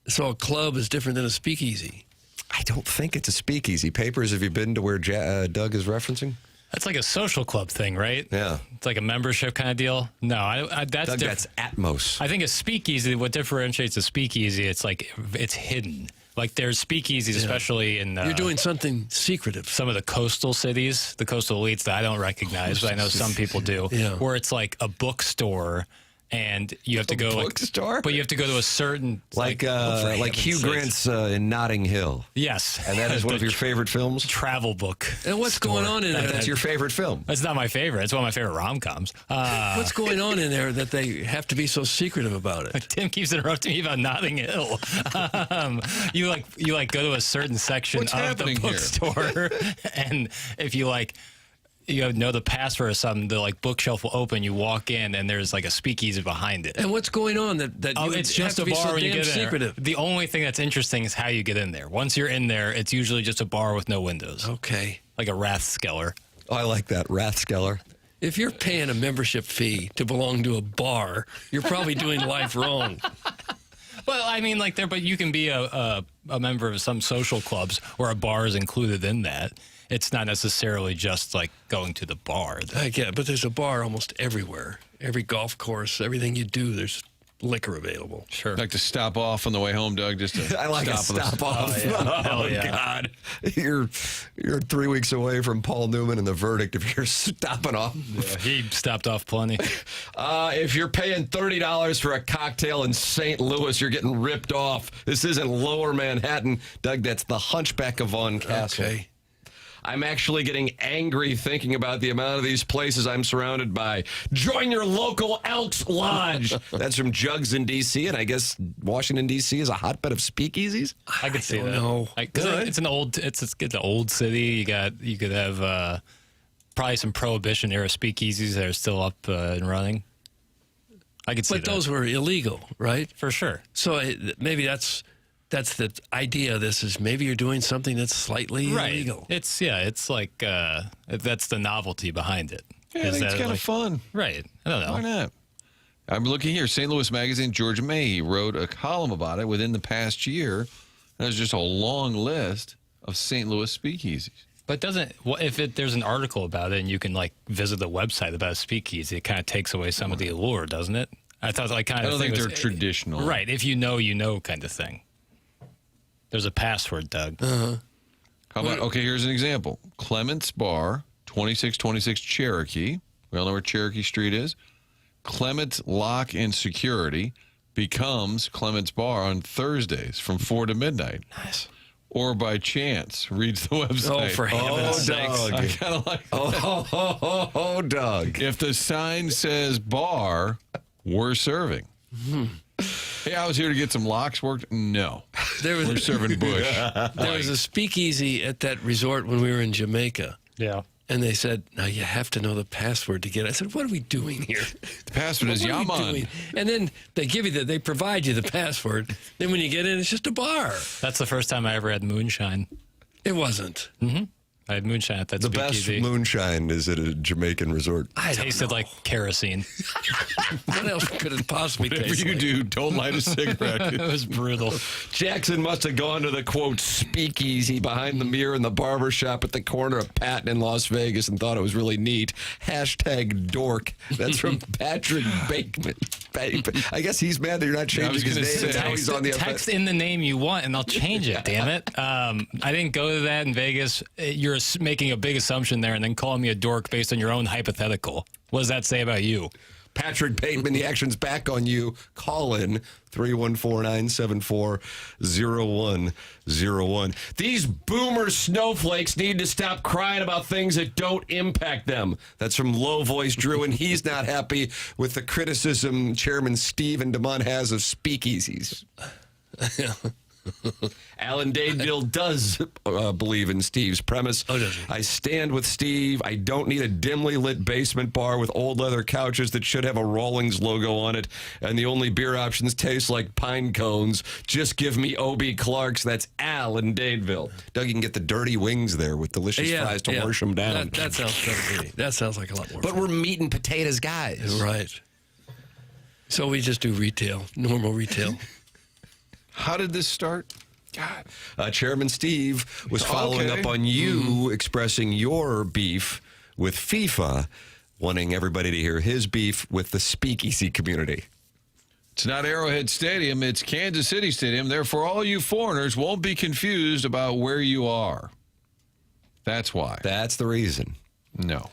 So a club is different than a speakeasy. I don't think it's a speakeasy. Papers, have you been to where Doug is referencing? That's like a social club thing, right? Yeah. It's like a membership kind of deal. No, that's Doug, different. that's Atmos. I think a speakeasy, what differentiates a speakeasy, it's like it's hidden. Like there's speakeasies, especially in You're doing something secretive. some of the coastal cities, the coastal elites that I don't recognize, but I know some people do, where it's like a bookstore. And you have to go bookstore? but you have to go to a certain Like Hugh Grant's in Notting Hill. Yes, And that is one of your favorite films? travel book. And what's going on in there? That's your favorite film. That's not my favorite. It's one of my favorite rom-coms. What's going on in there that they have to be so secretive about it? Tim keeps interrupting me about Notting Hill. You go to a certain section What's of the happening here? bookstore, and if you know the password or something, the bookshelf will open. You walk in, and there's like a speakeasy behind it. And what's going on that you It's have just to a be bar so when you damn get in secretive? there. The only thing that's interesting is how you get in there. Once you're in there, it's usually just a bar with no windows, Okay. like a Rathskeller. Oh, I like that. Rathskeller. If you're paying a membership fee to belong to a bar, you're probably doing life wrong. Well, I mean, but you can be a member of some social clubs where a bar is included in that. It's not necessarily just like going to the bar. I get it, but there's a bar almost everywhere. Every golf course, everything you do, there's liquor available. Sure. Like to stop off on the way home, Doug, just to I like stop a stop off. Hell yeah. God. You're 3 weeks away from Paul Newman and the verdict if you're stopping off. Yeah, he stopped off plenty. If you're paying $30 for a cocktail in St. Louis, you're getting ripped off. This isn't Lower Manhattan. Doug, that's the Hunchback of Vaughn Castle. Okay. I'm actually getting angry thinking about the amount of these places I'm surrounded by. Join your local Elks Lodge. That's from Jugs in D.C., and I guess Washington, D.C. is a hotbed of speakeasies. I could see that. know. It's an old city. You could have probably some Prohibition era speakeasies that are still up and running. I could see But that. those were illegal, right? For sure. So maybe that's the idea of this is maybe you're doing something that's slightly illegal. It's like that's the novelty behind it. Yeah, I think it's kind of fun. Right. I don't know. Why not? I'm looking here. St. Louis Magazine, George May wrote a column about it within the past year. There's just a long list of St. Louis speakeasies. But there's an article about it and you can visit the website about a speakeasy, it kind of takes away some of the allure, doesn't it? I thought I don't think they're traditional. Right. If you know kind of thing. There's a password, Doug. How about, okay, here's an example. Clement's Bar, 2626 Cherokee. We all know where Cherokee Street is. Clement's Lock and Security becomes Clement's Bar on Thursdays from 4 to midnight. Nice. Or by chance, reads the website. Oh, for heaven's sakes. Doug. I kind of like Oh, Doug. if the sign says bar, we're serving. Hey, I was here to get some locks worked. No, we're serving bush. There was a speakeasy at that resort when we were in Jamaica. Yeah. And they said, now you have to know the password to get it. I said, what are we doing here? The password is What are we Yaman. doing? And then they give you they provide you the password. Then when you get in, it's just a bar. That's the first time I ever had moonshine. It wasn't. I had moonshine at that The best speakeasy. moonshine is at a Jamaican resort. I don't Tasted know. like kerosene. What else could it possibly Whatever taste you like? do, don't light a cigarette. It was brutal. Jackson must have gone to the, quote, speakeasy behind the mirror in the barber shop at the corner of Patton in Las Vegas and thought it was really neat. Hashtag dork. That's from Patrick Bateman. I guess he's mad that you're not I was changing his gonna name. say, Now he's on the Text in the name you want, and I'll change it. Damn it! I didn't go to that in Vegas. You're making a big assumption there, and then calling me a dork based on your own hypothetical. What does that say about you? Patrick Bateman, the action's back on you. Call in 314-974-0101. These boomer snowflakes need to stop crying about things that don't impact them. That's from Low Voice Drew, and he's not happy with the criticism Chairman Steve and DeMont has of speakeasies. Alan Dadeville does believe in Steve's premise. Oh, does he? I stand with Steve. I don't need a dimly lit basement bar with old leather couches that should have a Rawlings logo on it, and the only beer options taste like pine cones. Just give me O.B. Clark's. That's Alan Dadeville. Doug, you can get the dirty wings there with delicious fries to wash them down. That sounds like a lot more But fun. we're meat and potatoes guys. Right. So we just do retail, normal retail. How did this start? Chairman Steve was following up on you expressing your beef with FIFA, wanting everybody to hear his beef with the speakeasy community. It's not Arrowhead Stadium, it's Kansas City Stadium. Therefore, all you foreigners won't be confused about where you are. That's why. That's the reason. No.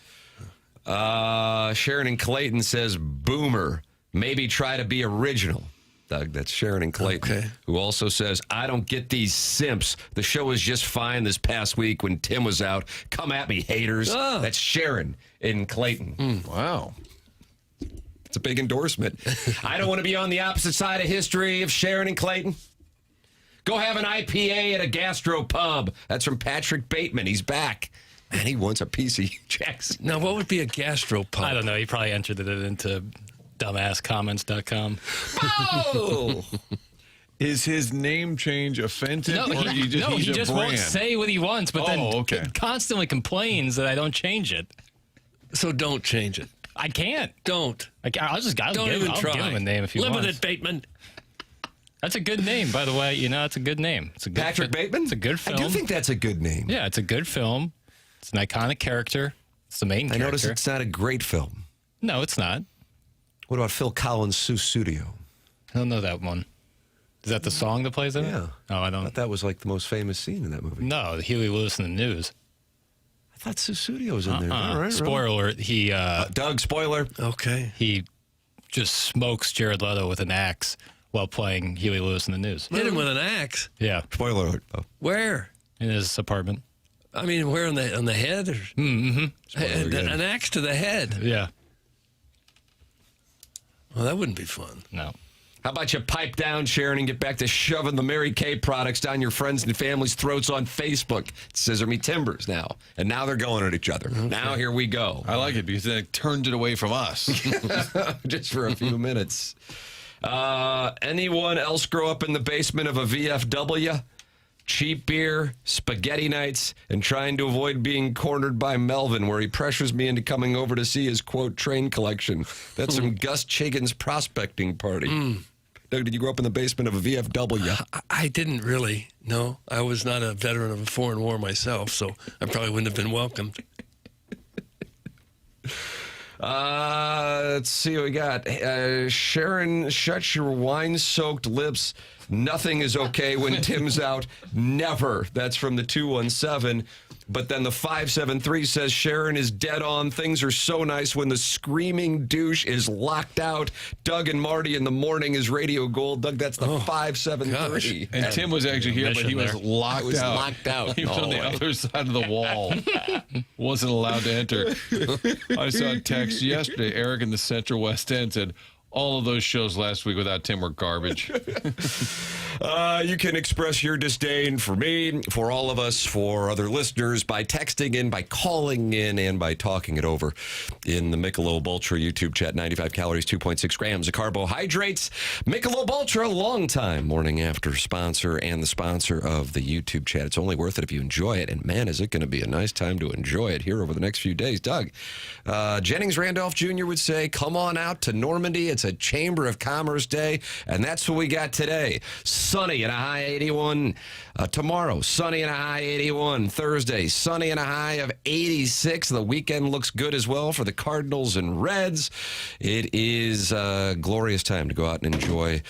Sharon and Clayton says, boomer, maybe try to be original. Doug, that's Sharon and Clayton, Okay. who also says, I don't get these simps. The show was just fine this past week when Tim was out. Come at me, haters. Oh. That's Sharon and Clayton. Wow. It's a big endorsement. I don't want to be on the opposite side of history of Sharon and Clayton. Go have an IPA at a gastro pub. That's from Patrick Bateman. He's back. Man, he wants a PC, Jackson. Now, what would be a gastropub? I don't know. He probably entered it into dumbasscomments.com. Oh! Is his name change offensive? No, or he he's a just brand? won't say what he wants, but then okay. constantly complains that I don't change it. So don't change it. I can't. Don't. I'll give try. him a name if he Live wants. with it, Bateman. That's a good name, by the way. You know, it's a good name. It's a good Patrick Bateman? It's a good film. I do think that's a good name. Yeah, it's a good film. It's an iconic character. It's the main I character. notice it's not a great film. No, it's not. What about Phil Collins' Sussudio? I don't know that one. Is that the song that plays in it? Yeah. Oh, I I don't. thought that was like the most famous scene in that movie. No, Huey Lewis in the News. I thought Sussudio was in there. All right, Spoiler alert, he Doug, spoiler. Okay. he just smokes Jared Leto with an axe while playing Huey Lewis in the News. Hit him with an axe. Yeah, Spoiler alert. Oh. Where? in his apartment. I mean, where on the head? Or, again. an axe to the head. Yeah. Well, that wouldn't be fun. No. How about you pipe down, Sharon, and get back to shoving the Mary Kay products down your friends and family's throats on Facebook? It's Scissor Me Timbers now. And now they're going at each other. Okay. Now here we go. I like it because then it turns it away from us. Just for a few minutes. Anyone else grow up in the basement of a VFW? Cheap beer, spaghetti nights, and trying to avoid being cornered by Melvin, where he pressures me into coming over to see his, quote, train collection. That's from Gus Chigan's prospecting party. Doug, did you grow up in the basement of a VFW? I didn't really. No, I was not a veteran of a foreign war myself, so I probably wouldn't have been welcomed. Let's see what we got. Sharon, shut your wine-soaked lips. Nothing is okay when Tim's out. Never. That's from the 217. But then the 573 says, Sharon is dead on. Things are so nice when the screaming douche is locked out. Doug and Marty in the morning is radio gold. Doug, that's the 573. And Tim was actually here, but he was locked out. Locked out. He was on the other side of the wall. Wasn't allowed to enter. I saw a text yesterday. Eric in the Central West End said, all of those shows last week without Tim were garbage. You can express your disdain for me, for all of us, for other listeners by texting in, by calling in, and by talking it over in the Michelob Ultra YouTube chat. 95 calories, 2.6 grams of carbohydrates. Michelob Ultra, longtime Morning After sponsor and the sponsor of the YouTube chat. It's only worth it if you enjoy it. And man, is it going to be a nice time to enjoy it here over the next few days. Doug, Jennings Randolph Jr. would say, come on out to Normandy. It's a Chamber of Commerce day. And that's what we got today. Sunny and a high 81. Tomorrow, sunny and a high 81. Thursday, sunny and a high of 86. The weekend looks good as well for the Cardinals and Reds. It is a glorious time to go out and enjoy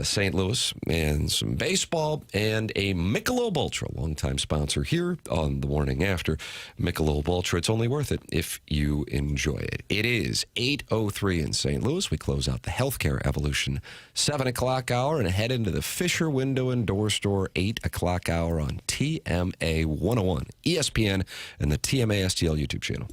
St. Louis and some baseball and a Michelob Ultra, longtime sponsor here on the Morning After. Michelob Ultra, it's only worth it if you enjoy it. It is 8:03 in St. Louis. We close out the Healthcare Evolution 7 o'clock hour and head into the Fisher Window and Door Store 8 o'clock hour on TMA 101, ESPN, and the TMA STL YouTube channel.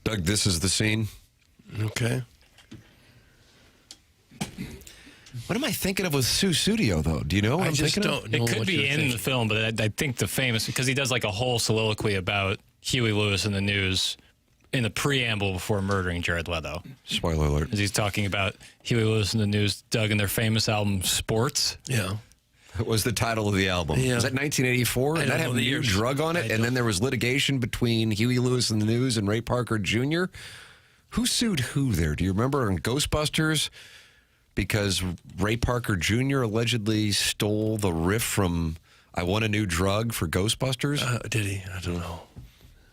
Doug, this is the scene. Okay. What am I thinking of with Sue Studio, though? Do you know what I I'm just thinking of? don't know. It could what be you're in thinking. the film, but I think the famous, because he does like a whole soliloquy about Huey Lewis in the news in the preamble before murdering Jared Leto. Spoiler alert. As he's talking about Huey Lewis in the news, Doug, and their famous album Sports. Yeah. What was the title of the album? Yeah. Was that 1984? I Did that don't have know the the new years. drug on it? And then there was litigation between Huey Lewis in the News and Ray Parker Jr. Who sued who there? Do you remember in Ghostbusters? Because Ray Parker Jr. allegedly stole the riff from I Want a New Drug for Ghostbusters. Did he? I don't know.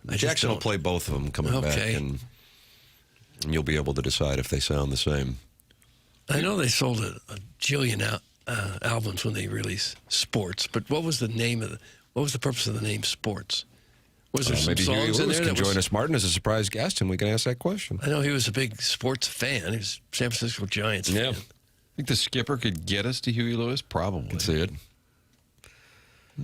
I just Jackson will don't- play both of them coming back, Okay. and you'll be able to decide if they sound the same. I know they sold a jillion albums when they released Sports, but what was the name of what was the purpose of the name Sports? Was there some Maybe Huey songs in Lewis there can that was, join us, Martin, as a surprise guest, and we can ask that question. I know he was a big sports fan. He was a San Francisco Giants Yeah. fan. Think the skipper could get us to Huey Lewis? Probably. Can see it.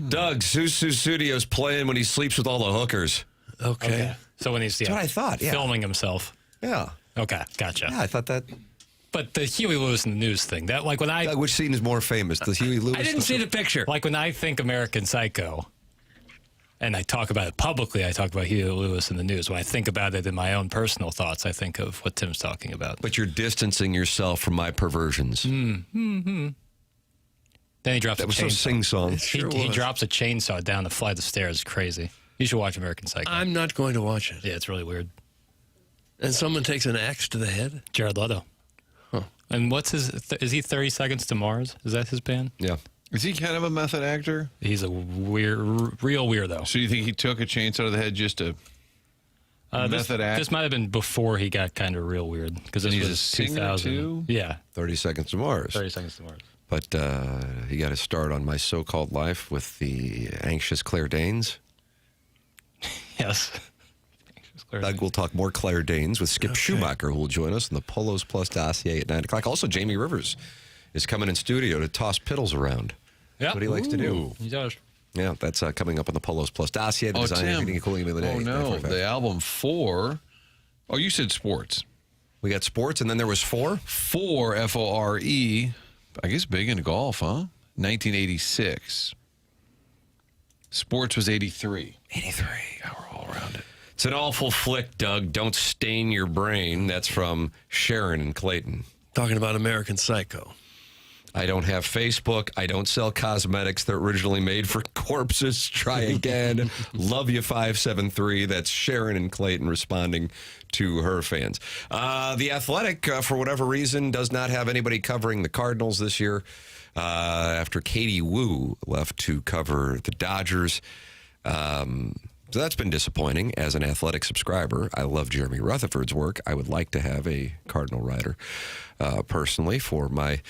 Doug, Sue Studio's playing when he sleeps with all the hookers. Okay. So when he's That's what I thought, yeah. filming himself. Yeah. Okay, gotcha. Yeah, I thought that. But the Huey Lewis in the news thing, that like when Doug, which scene is more famous? The Huey Lewis? I didn't see the picture. like when I think American Psycho, and I talk about it publicly, I talk about Huey Lewis in the news. When I think about it in my own personal thoughts, I think of what Tim's talking about. But you're distancing yourself from my perversions. Then he drops That a was so chainsaw. sing-song. He drops a chainsaw down the flight of stairs. It's crazy. You should watch American Psycho. I'm not going to watch it. Yeah, it's really weird. And someone takes an axe to the head? Jared Leto. Huh. And what's his? Is he 30 Seconds to Mars? Is that his band? Yeah. Is he kind of a method actor? He's a real weirdo. So you think he took a chainsaw to the head just to method act? This might have been before he got kind of real weird because this And he's was a singer, 2000. too? Yeah, 30 Seconds to Mars. 30 Seconds to Mars. But he got his start on My So-Called Life with the anxious Claire Danes. Yes. Doug will talk more Claire Danes with Skip Schumaker, who will join us in the Polos Plus dossier at 9 o'clock. Also, Jamie Rivers is coming in studio to toss piddles around. Yeah. That's what he likes to do. He does. Yeah, that's coming up on the Polos Plus dossier. The Oh, design Tim. meeting and cooling of the day. Oh, no. 9:45. The album 4. Oh, you said sports. We got sports, and then there was 4. 4, F-O-R-E. I guess big into golf, huh? 1986. Sports was 83. 83. Yeah, we're all around it. It's an awful flick, Doug. Don't stain your brain. That's from Sharon and Clayton. Talking about American Psycho. I don't have Facebook. I don't sell cosmetics. They're originally made for corpses. Try again. Love you 573. That's Sharon and Clayton responding to her fans. The Athletic, for whatever reason, does not have anybody covering the Cardinals this year after Katie Wu left to cover the Dodgers. So that's been disappointing as an Athletic subscriber. I love Jeremy Rutherford's work. I would like to have a Cardinal writer personally for my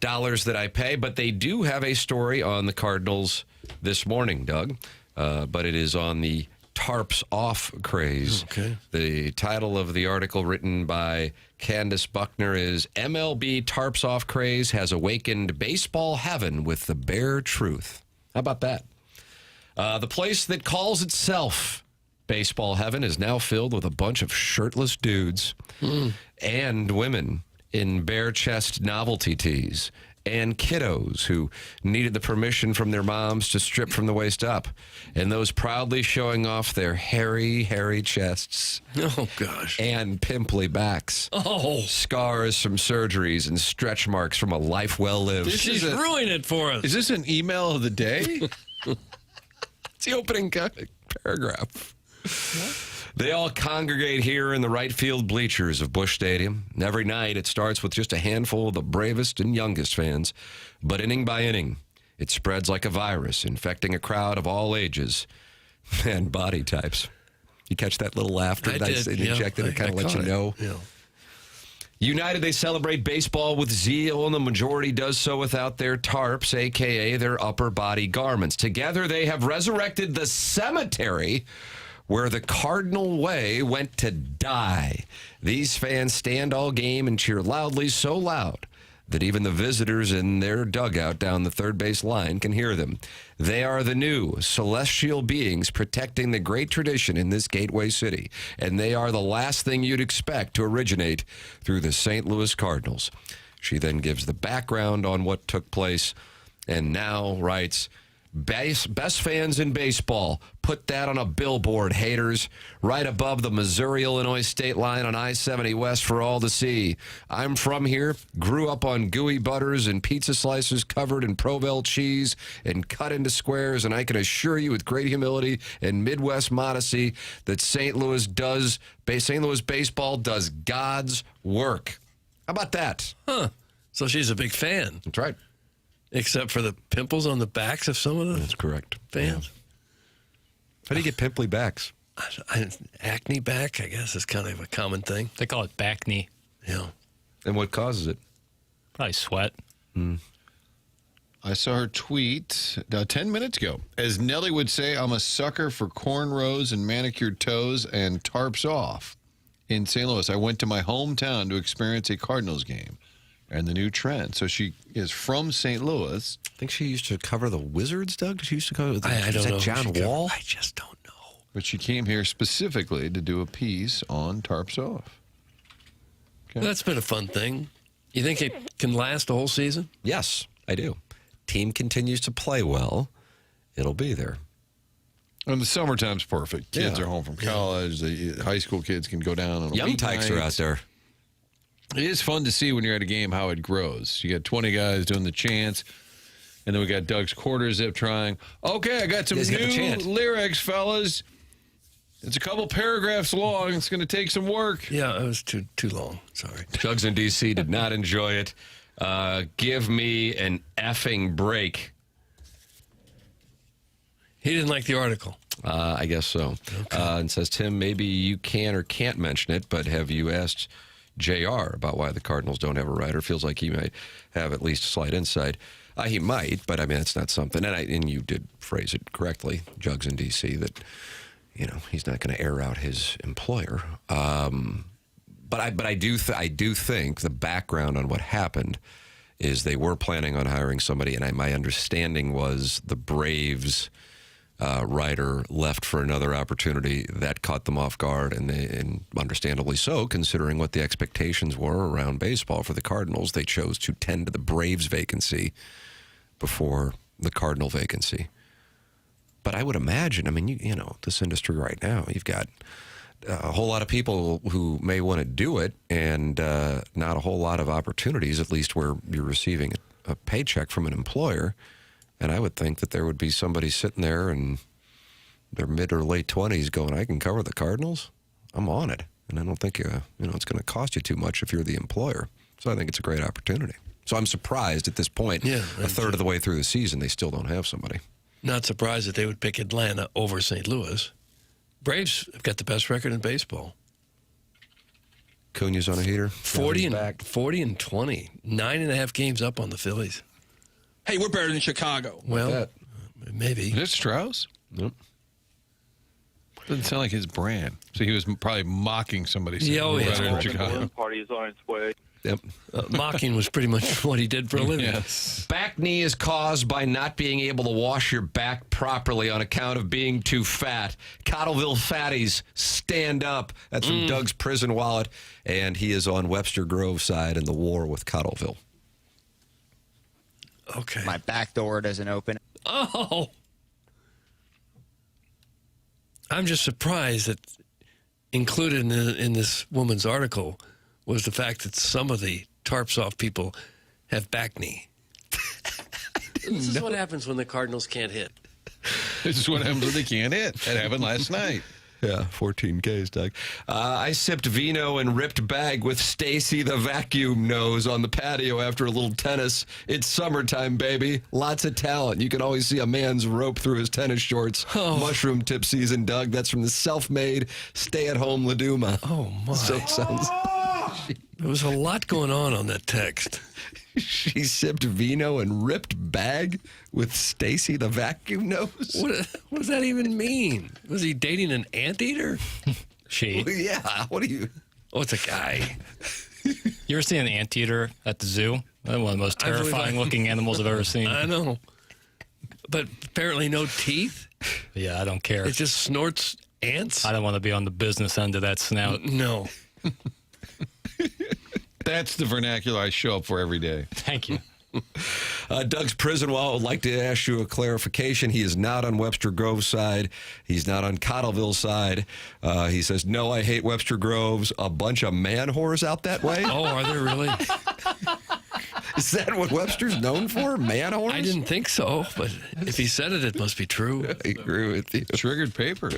dollars that I pay. But they do have a story on the Cardinals this morning, Doug. But it is on the tarps off craze. Okay. The title of the article written by Candace Buckner is MLB tarps off craze has awakened baseball heaven with the bare truth. How about that? The place that calls itself baseball heaven is now filled with a bunch of shirtless dudes and women in bare chest novelty tees and kiddos who needed the permission from their moms to strip from the waist up, and those proudly showing off their hairy, hairy chests Oh, gosh. and pimply backs. Oh, Scars from surgeries and stretch marks from a life well lived. she's ruining it for us. Is this an email of the day? It's the opening paragraph. They all congregate here in the right field bleachers of Busch Stadium. Every night it starts with just a handful of the bravest and youngest fans. But inning by inning, it spreads like a virus, infecting a crowd of all ages and body types. You catch that little laughter I that's did, yeah. injected to kind I of let caught you it. know? Yeah. United, they celebrate baseball with zeal, and the majority does so without their tarps, a.k.a. their upper body garments. Together, they have resurrected the cemetery where the Cardinal way went to die. These fans stand all game and cheer loudly, so loud that even the visitors in their dugout down the third base line can hear them. They are the new celestial beings protecting the great tradition in this gateway city, and they are the last thing you'd expect to originate through the St. Louis Cardinals. She then gives the background on what took place and now writes, best fans in baseball. Put that on a billboard, haters. Right above the Missouri-Illinois state line on I-70 West for all to see. I'm from here, grew up on gooey butters and pizza slices covered in Provel cheese and cut into squares, and I can assure you with great humility and Midwest modesty that St. Louis baseball does God's work. How about that? Huh. So she's a big fan. That's right. Except for the pimples on the backs of some of the That's correct. fans. How do you get pimply backs? Acne back, I guess, is kind of a common thing. They call it back knee. Yeah. And what causes it? Probably sweat. I saw her tweet 10 minutes ago. As Nelly would say, I'm a sucker for cornrows and manicured toes and tarps off. In St. Louis, I went to my hometown to experience a Cardinals game and the new trend. So she is from St. Louis. I think she used to cover the Wizards, Doug. She used to cover I don't know. John Wall? I just don't know. But she came here specifically to do a piece on tarps off. Okay. That's been a fun thing. You think it can last the whole season? Yes, I do. Team continues to play well. It'll be there. And the summertime's perfect. Kids Yeah. are home from college. The high school kids can go down on a Young tykes are out there. It is fun to see when you're at a game how it grows. You got 20 guys doing the chants, and then we got Doug's quarter zip trying. Okay, I got some He's got the new chant. lyrics, fellas. It's a couple paragraphs long. It's going to take some work. Yeah, it was too long. Sorry. Jugs in D.C. did not enjoy it. Give me an effing break. He didn't like the article. I guess so. And says, Tim, maybe you can or can't mention it, but have you asked JR about why the Cardinals don't have a writer? Feels like he might have at least a slight insight. He might, but I mean, it's not something. And you did phrase it correctly, Jugs in D.C., that, he's not going to air out his employer. But I do think the background on what happened is they were planning on hiring somebody, and my understanding was the Braves writer left for another opportunity that caught them off guard, and understandably so, considering what the expectations were around baseball for the Cardinals. They chose to tend to the Braves vacancy before the Cardinal vacancy. But I would imagine, this industry right now, you've got a whole lot of people who may want to do it, and not a whole lot of opportunities, at least where you're receiving a paycheck from an employer. And I would think that there would be somebody sitting there in their mid or late 20s going, I can cover the Cardinals. I'm on it. And I don't think it's going to cost you too much if you're the employer. So I think it's a great opportunity. So I'm surprised at this point, a third of the way through the season, they still don't have somebody. Not surprised that they would pick Atlanta over St. Louis. Braves have got the best record in baseball. Cuna's on a heater. 40 and 20. 9.5 games up on the Phillies. Hey, we're better than Chicago. Well, maybe. Is it Strauss? Nope. Doesn't sound like his brand. So he was probably mocking somebody. Yeah, we're yeah. better than Chicago. Party is on its way. Yep. Mocking was pretty much what he did for a living. Yes. Back knee is caused by not being able to wash your back properly on account of being too fat. Cottleville fatties, stand up. That's from Doug's prison wallet, and he is on Webster Grove side in the war with Cottleville. Okay. My back door doesn't open. Oh. I'm just surprised that included in this woman's article was the fact that some of the tarps off people have back knee. This is what happens when the Cardinals can't hit. This is what happens when they can't hit. That happened last night. Yeah, 14 Ks, Doug. I sipped vino and ripped bag with Stacy the vacuum nose on the patio after a little tennis. It's summertime, baby. Lots of talent. You can always see a man's rope through his tennis shorts. Mushroom tip season, Doug. That's from the self-made, stay-at-home Laduma. Oh, my. So it sounds... There was a lot going on that text. She sipped vino and ripped bag with Stacy the vacuum nose? What does that even mean? Was he dating an anteater? She. Well, yeah. What do you... Oh, it's a guy. You ever seen an anteater at the zoo? One of the most I believe terrifying looking animals I've ever seen. I know. But apparently no teeth. Yeah, I don't care. It just snorts ants. I don't want to be on the business end of that snout. No. That's the vernacular I show up for every day. Thank you. Doug's prison wall would like to ask you a clarification. He is not on Webster Grove's side. He's not on Cottleville's side. He says, no, I hate Webster Grove's. A bunch of man whores out that way. Oh, are there really? Is that what Webster's known for? Man whores? I didn't think so, but if he said it, it must be true. I agree with you. Triggered papers.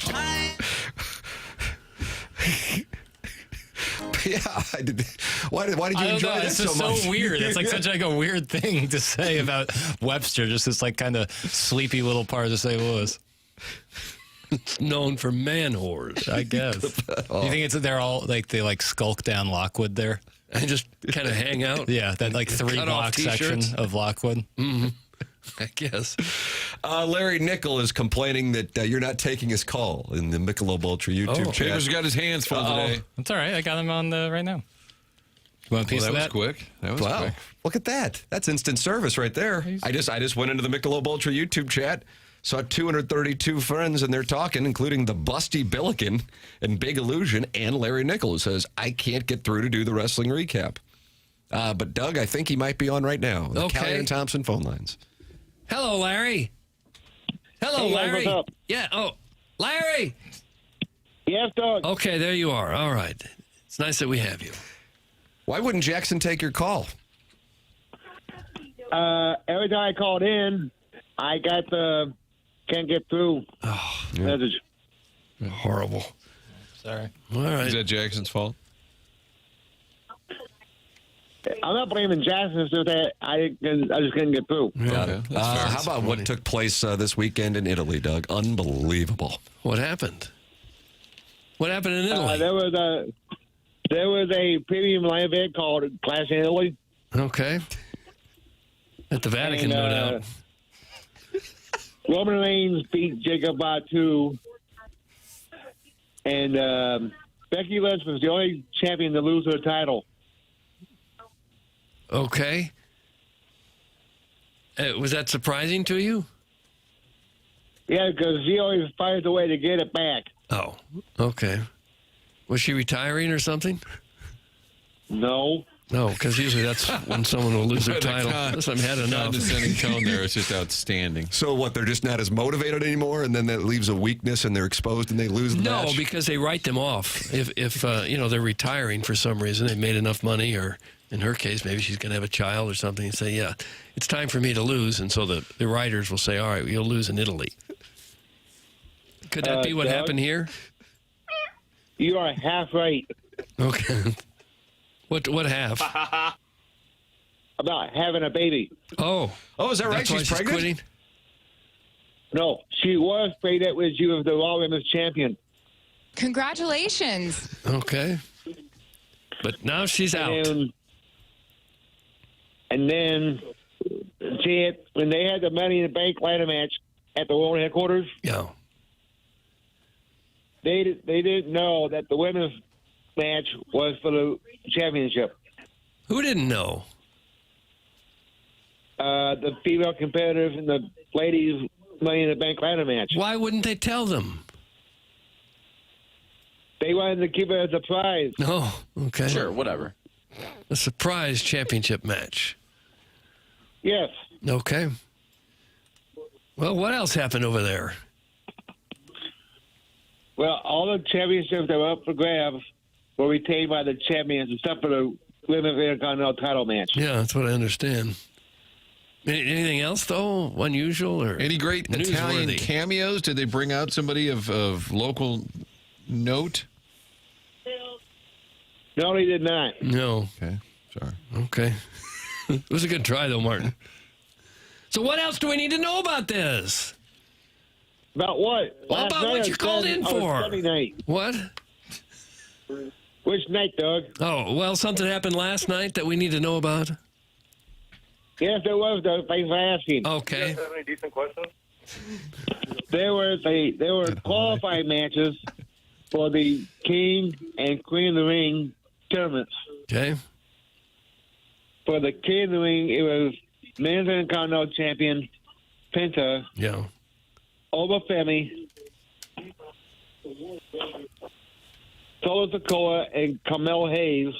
Yeah, I did. Why did you enjoy that It's so just much? so weird. It's like such like a weird thing to say about Webster. Just this like kind of sleepy little part of St. Louis. It's known for man whores. I guess. You think they're all like they like skulk down Lockwood there? And just kind of hang out. Yeah, that like 3-block section of Lockwood. Mm-hmm. I guess. Larry Nickel is complaining that you're not taking his call in the Michelob Ultra YouTube chat. Chambers got his hands full today. That's all right. I got him on right now. You want a piece Well, of that that? was quick. That was Wow, quick. look at that. That's instant service right there. I just went into the Michelob Ultra YouTube chat, saw 232 friends, and they're talking, including the Busty Billiken and Big Illusion and Larry Nickel, who says, I can't get through to do the wrestling recap. But Doug, I think he might be on right now. The Okay. Callie and Thompson phone lines. Hello, Larry. Hello, Hey, guys, Larry. what's up? Yeah. Oh, Larry. Yes, Doug. Okay, there you are. All right. It's nice that we have you. Why wouldn't Jackson take your call? Every time I called in, I got the can't get through message. Horrible. Sorry. All right. Is that Jackson's fault? I'm not blaming Jackson. It's just that I just couldn't get through. Okay, that's fair. How about what took place this weekend in Italy, Doug? Unbelievable. What happened? What happened in Italy? There was a premium live event called Clash in Italy. Okay. At the Vatican, no doubt. Roman Reigns beat Jacob Batu, and Becky Lynch was the only champion to lose her title. Okay. Was that surprising to you? Yeah, because she always finds a way to get it back. Oh, okay. Was she retiring or something? No. No, because usually that's when someone will lose their title. That's I've had enough. Condescending tone there is just outstanding. So what, they're just not as motivated anymore, and then that leaves a weakness, and they're exposed, and they lose the No, match? because they write them off. If they're retiring for some reason, they've made enough money, or in her case, maybe she's going to have a child or something, and say, yeah, it's time for me to lose. And so the writers will say, all right, you'll lose in Italy. Could that be what Doug? happened here? You are half right Okay. What half? about having a baby. Oh, Oh, is that right? that's why She's pregnant? quitting? No, she was pregnant when she was the Raw Women's Champion. Congratulations. Okay. But now she's out. And then when they had the Money in the Bank ladder match at the World Headquarters, Yeah. they didn't know that the women's match was for the championship. Who didn't know? The female competitors in the ladies' Money in the Bank ladder match. Why wouldn't they tell them? They wanted to keep it as a prize. Oh, okay. Sure, whatever. A surprise championship match. Yes. Okay. Well, what else happened over there? Well, all the championships that were up for grabs were retained by the champions, except for the women's Intercontinental title match. Yeah, that's what I understand. Anything else, though, unusual or Any great Italian newsworthy? cameos? Did they bring out somebody of local note? No, they did not. No. Okay, sorry. Okay. It was a good try, though, Martin. So what else do we need to know about this? About what? Well, Last about night what I you called said in I was for. Sunday night. What? Which night, Doug? Oh, well, something happened last night that we need to know about. Yes, there was, Doug. Thanks for asking. Okay. Have any decent questions? There were qualifying matches for the King and Queen of the Ring tournaments. Okay. For the King of the Ring, it was men's Intercontinental champion Penta, Yeah. Obafemi, Solo Sikoa, and Carmelo Hayes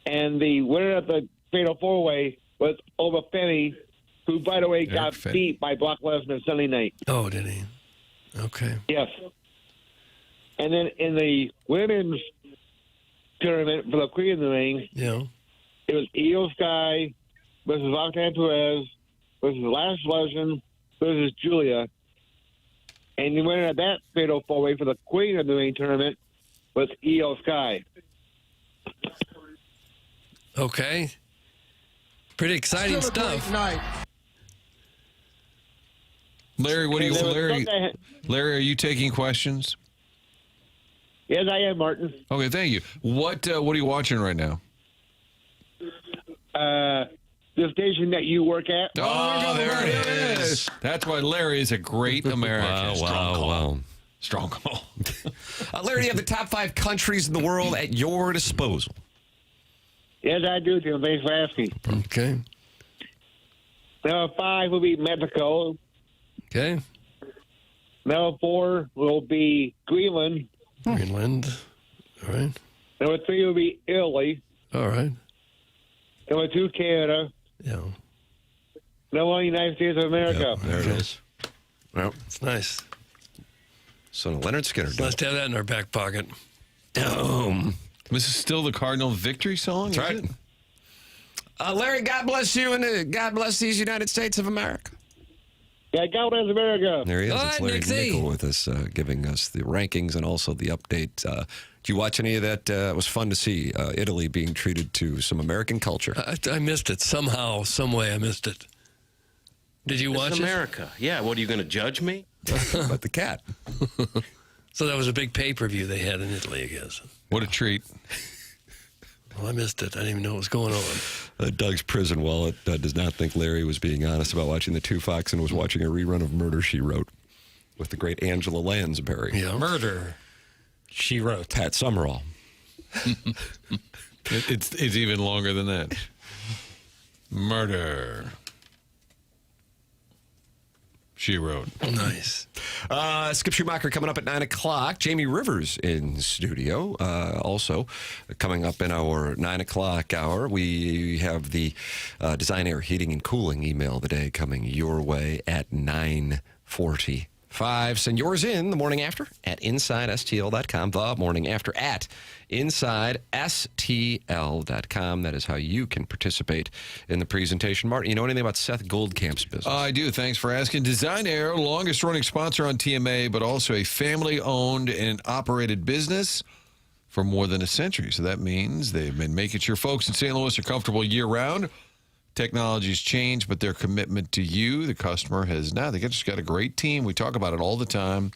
And the winner of the Fatal 4-Way was Over Fenny, who, by the way, got beat by Brock Lesnar Sunday night. Oh, did he? Okay. Yes. And then in the women's tournament for the Queen of the Ring, Yeah. it was Io Sky versus Roxanne Perez versus Lash Legend versus Julia. And the winner of that Fatal 4-Way for the Queen of the Ring tournament was Io Sky. Okay. Pretty exciting stuff. Larry, what do you, And there was Larry? something- Larry, are you taking questions? Yes, I am, Martin. Okay, thank you. What are you watching right now? The station that you work at. Oh, there it is. That's why Larry is a great American. Wow. Strong call. Larry, you have the top 5 countries in the world at your disposal. Yes, I do, Tim. Thanks for asking. Okay. Number 5 will be Mexico. Okay. Number 4 will be Greenland. Greenland. All right. Number 3 will be Italy. All right. Number 2, Canada. Yeah. Number 1, United States of America. There it is. Well, It's nice. so Leonard Skinner. It's nice to have that in our back pocket. This is still the Cardinal victory song? That's is right. it? Larry, God bless you and God bless these United States of America. Yeah, God bless America. There he is. All It's right, Larry Nixie. Nickel with us, giving us the rankings and also the update. Did you watch any of that? It was fun to see Italy being treated to some American culture. I missed it somehow, some way. I missed it. Did you watch It's it? America. Yeah, what are you going to judge me? But the cat. So that was a big pay-per-view they had in Italy, I guess. What a treat. Well, I missed it. I didn't even know what was going on. Doug's prison wallet does not think Larry was being honest about watching the 2 Fox and was watching a rerun of Murder, She Wrote with the great Angela Lansbury. Yeah. Murder, she wrote. Pat Summerall. It's even longer than that. Murder. She wrote. Nice. Skip Schumaker coming up at 9 o'clock. Jamie Rivers in studio. Also coming up in our 9 o'clock hour, we have the Design Air Heating and Cooling email of the day coming your way at 9:45. Send yours in the morning after at InsideSTL.com. The morning after at InsideSTL.com. That is how you can participate in the presentation. Martin, you know anything about Seth Goldcamp's business? I do. Thanks for asking. Design Air, longest running sponsor on TMA, but also a family-owned and operated business for more than a century. So that means they've been making sure folks in St. Louis are comfortable year-round. Technology's changed, but their commitment to you, the customer, has not. They just got a great team. We talk about it all the time.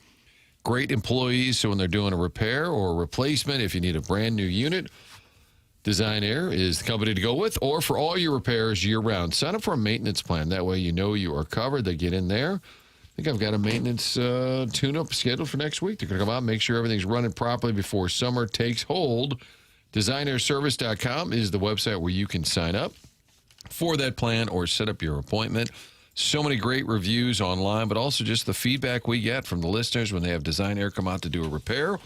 Great employees, so when they're doing a repair or a replacement, if you need a brand new unit, Design Air is the company to go with, or for all your repairs year-round. Sign up for a maintenance plan. That way you know you are covered. They get in there. I think I've got a maintenance tune-up scheduled for next week. They're going to come out and make sure everything's running properly before summer takes hold. DesignairService.com is the website where you can sign up for that plan or set up your appointment. So many great reviews online, but also just the feedback we get from the listeners when they have Design Air come out to do a repair.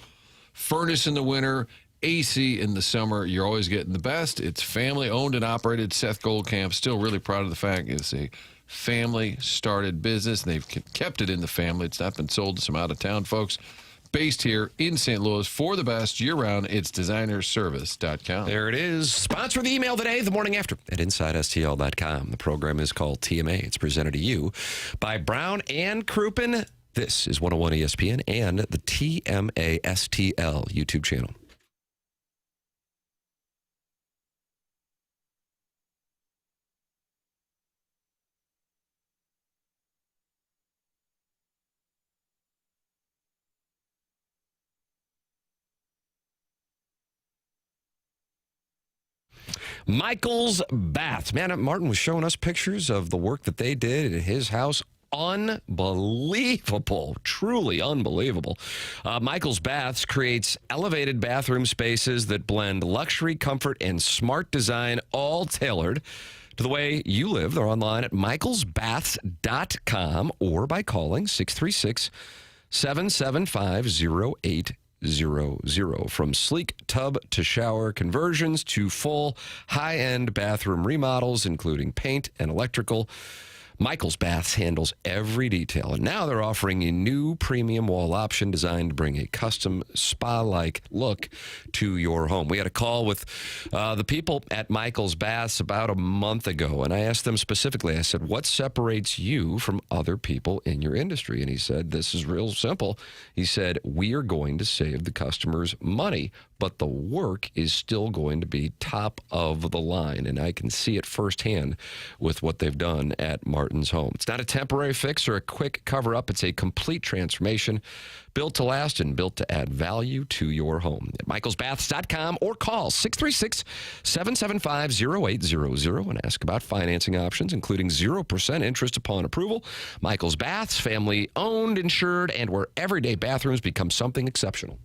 Furnace in the winter, AC in the summer, you're always getting the best. It's family-owned and operated. Seth Goldcamp, still really proud of the fact it's a family-started business, and they've kept it in the family. It's not been sold to some out-of-town folks. Based here in St. Louis for the best year-round, it's designerservice.com. There it is. Sponsor of the email today, the morning after at InsideSTL.com. The program is called TMA. It's presented to you by Brown and Crouppen. This is 101 ESPN and the TMA STL YouTube channel. Michael's Baths. Man, Martin was showing us pictures of the work that they did at his house. Unbelievable. Truly unbelievable. Michael's Baths creates elevated bathroom spaces that blend luxury, comfort, and smart design, all tailored to the way you live. They're online at michaelsbaths.com or by calling 636-775-0800. From sleek tub to shower conversions to full high-end bathroom remodels, including paint and electrical, Michael's Baths handles every detail, and now they're offering a new premium wall option designed to bring a custom spa-like look to your home. We had a call with the people at Michael's Baths about a month ago, and I asked them specifically, I said, what separates you from other people in your industry? And he said, this is real simple. He said, we are going to save the customers money, but the work is still going to be top of the line, and I can see it firsthand with what they've done at Martin's home. It's not a temporary fix or a quick cover-up. It's a complete transformation, built to last and built to add value to your home. At michaelsbaths.com or call 636-775-0800 and ask about financing options, including 0% interest upon approval. Michael's Baths, family-owned, insured, and where everyday bathrooms become something exceptional.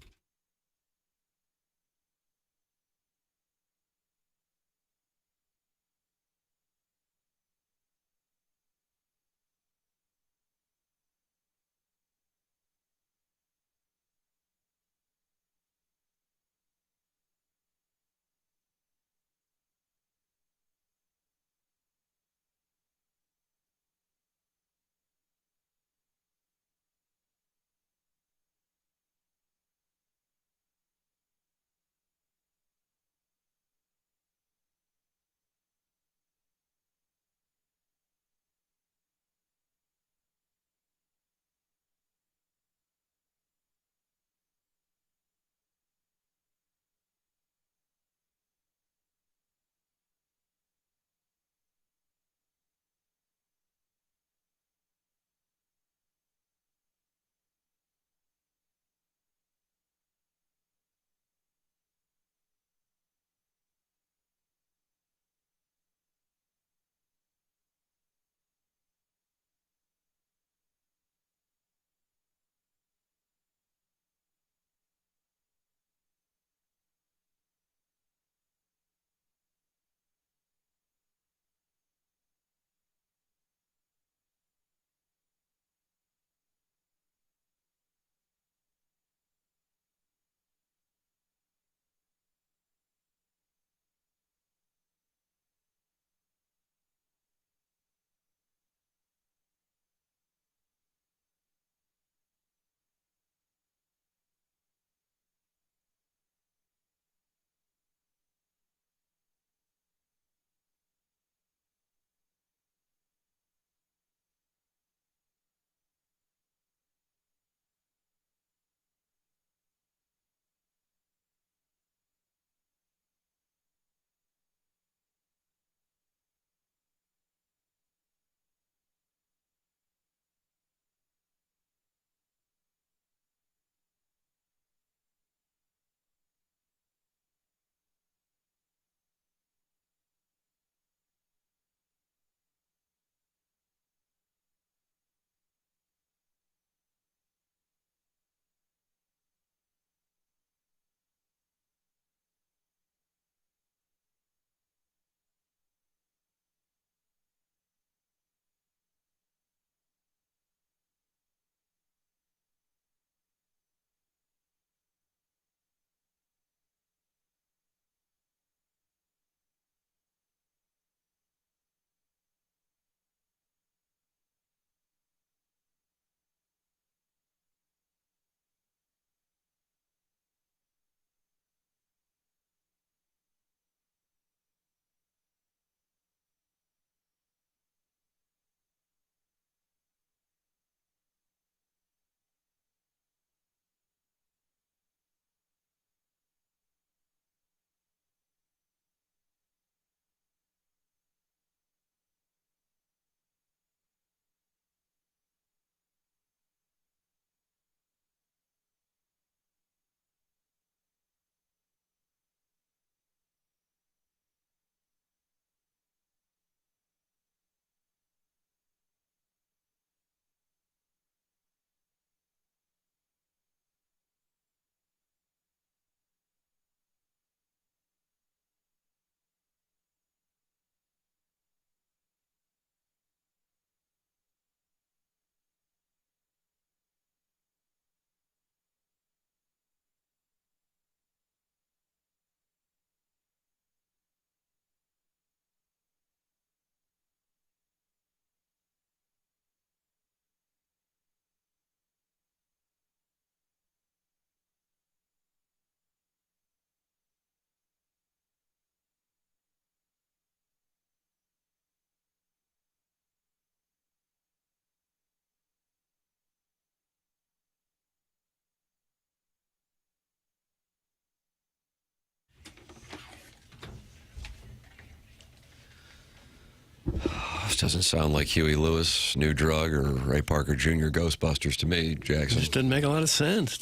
This doesn't sound like Huey Lewis, New Drug, or Ray Parker Jr. Ghostbusters to me, Jackson. It just didn't make a lot of sense.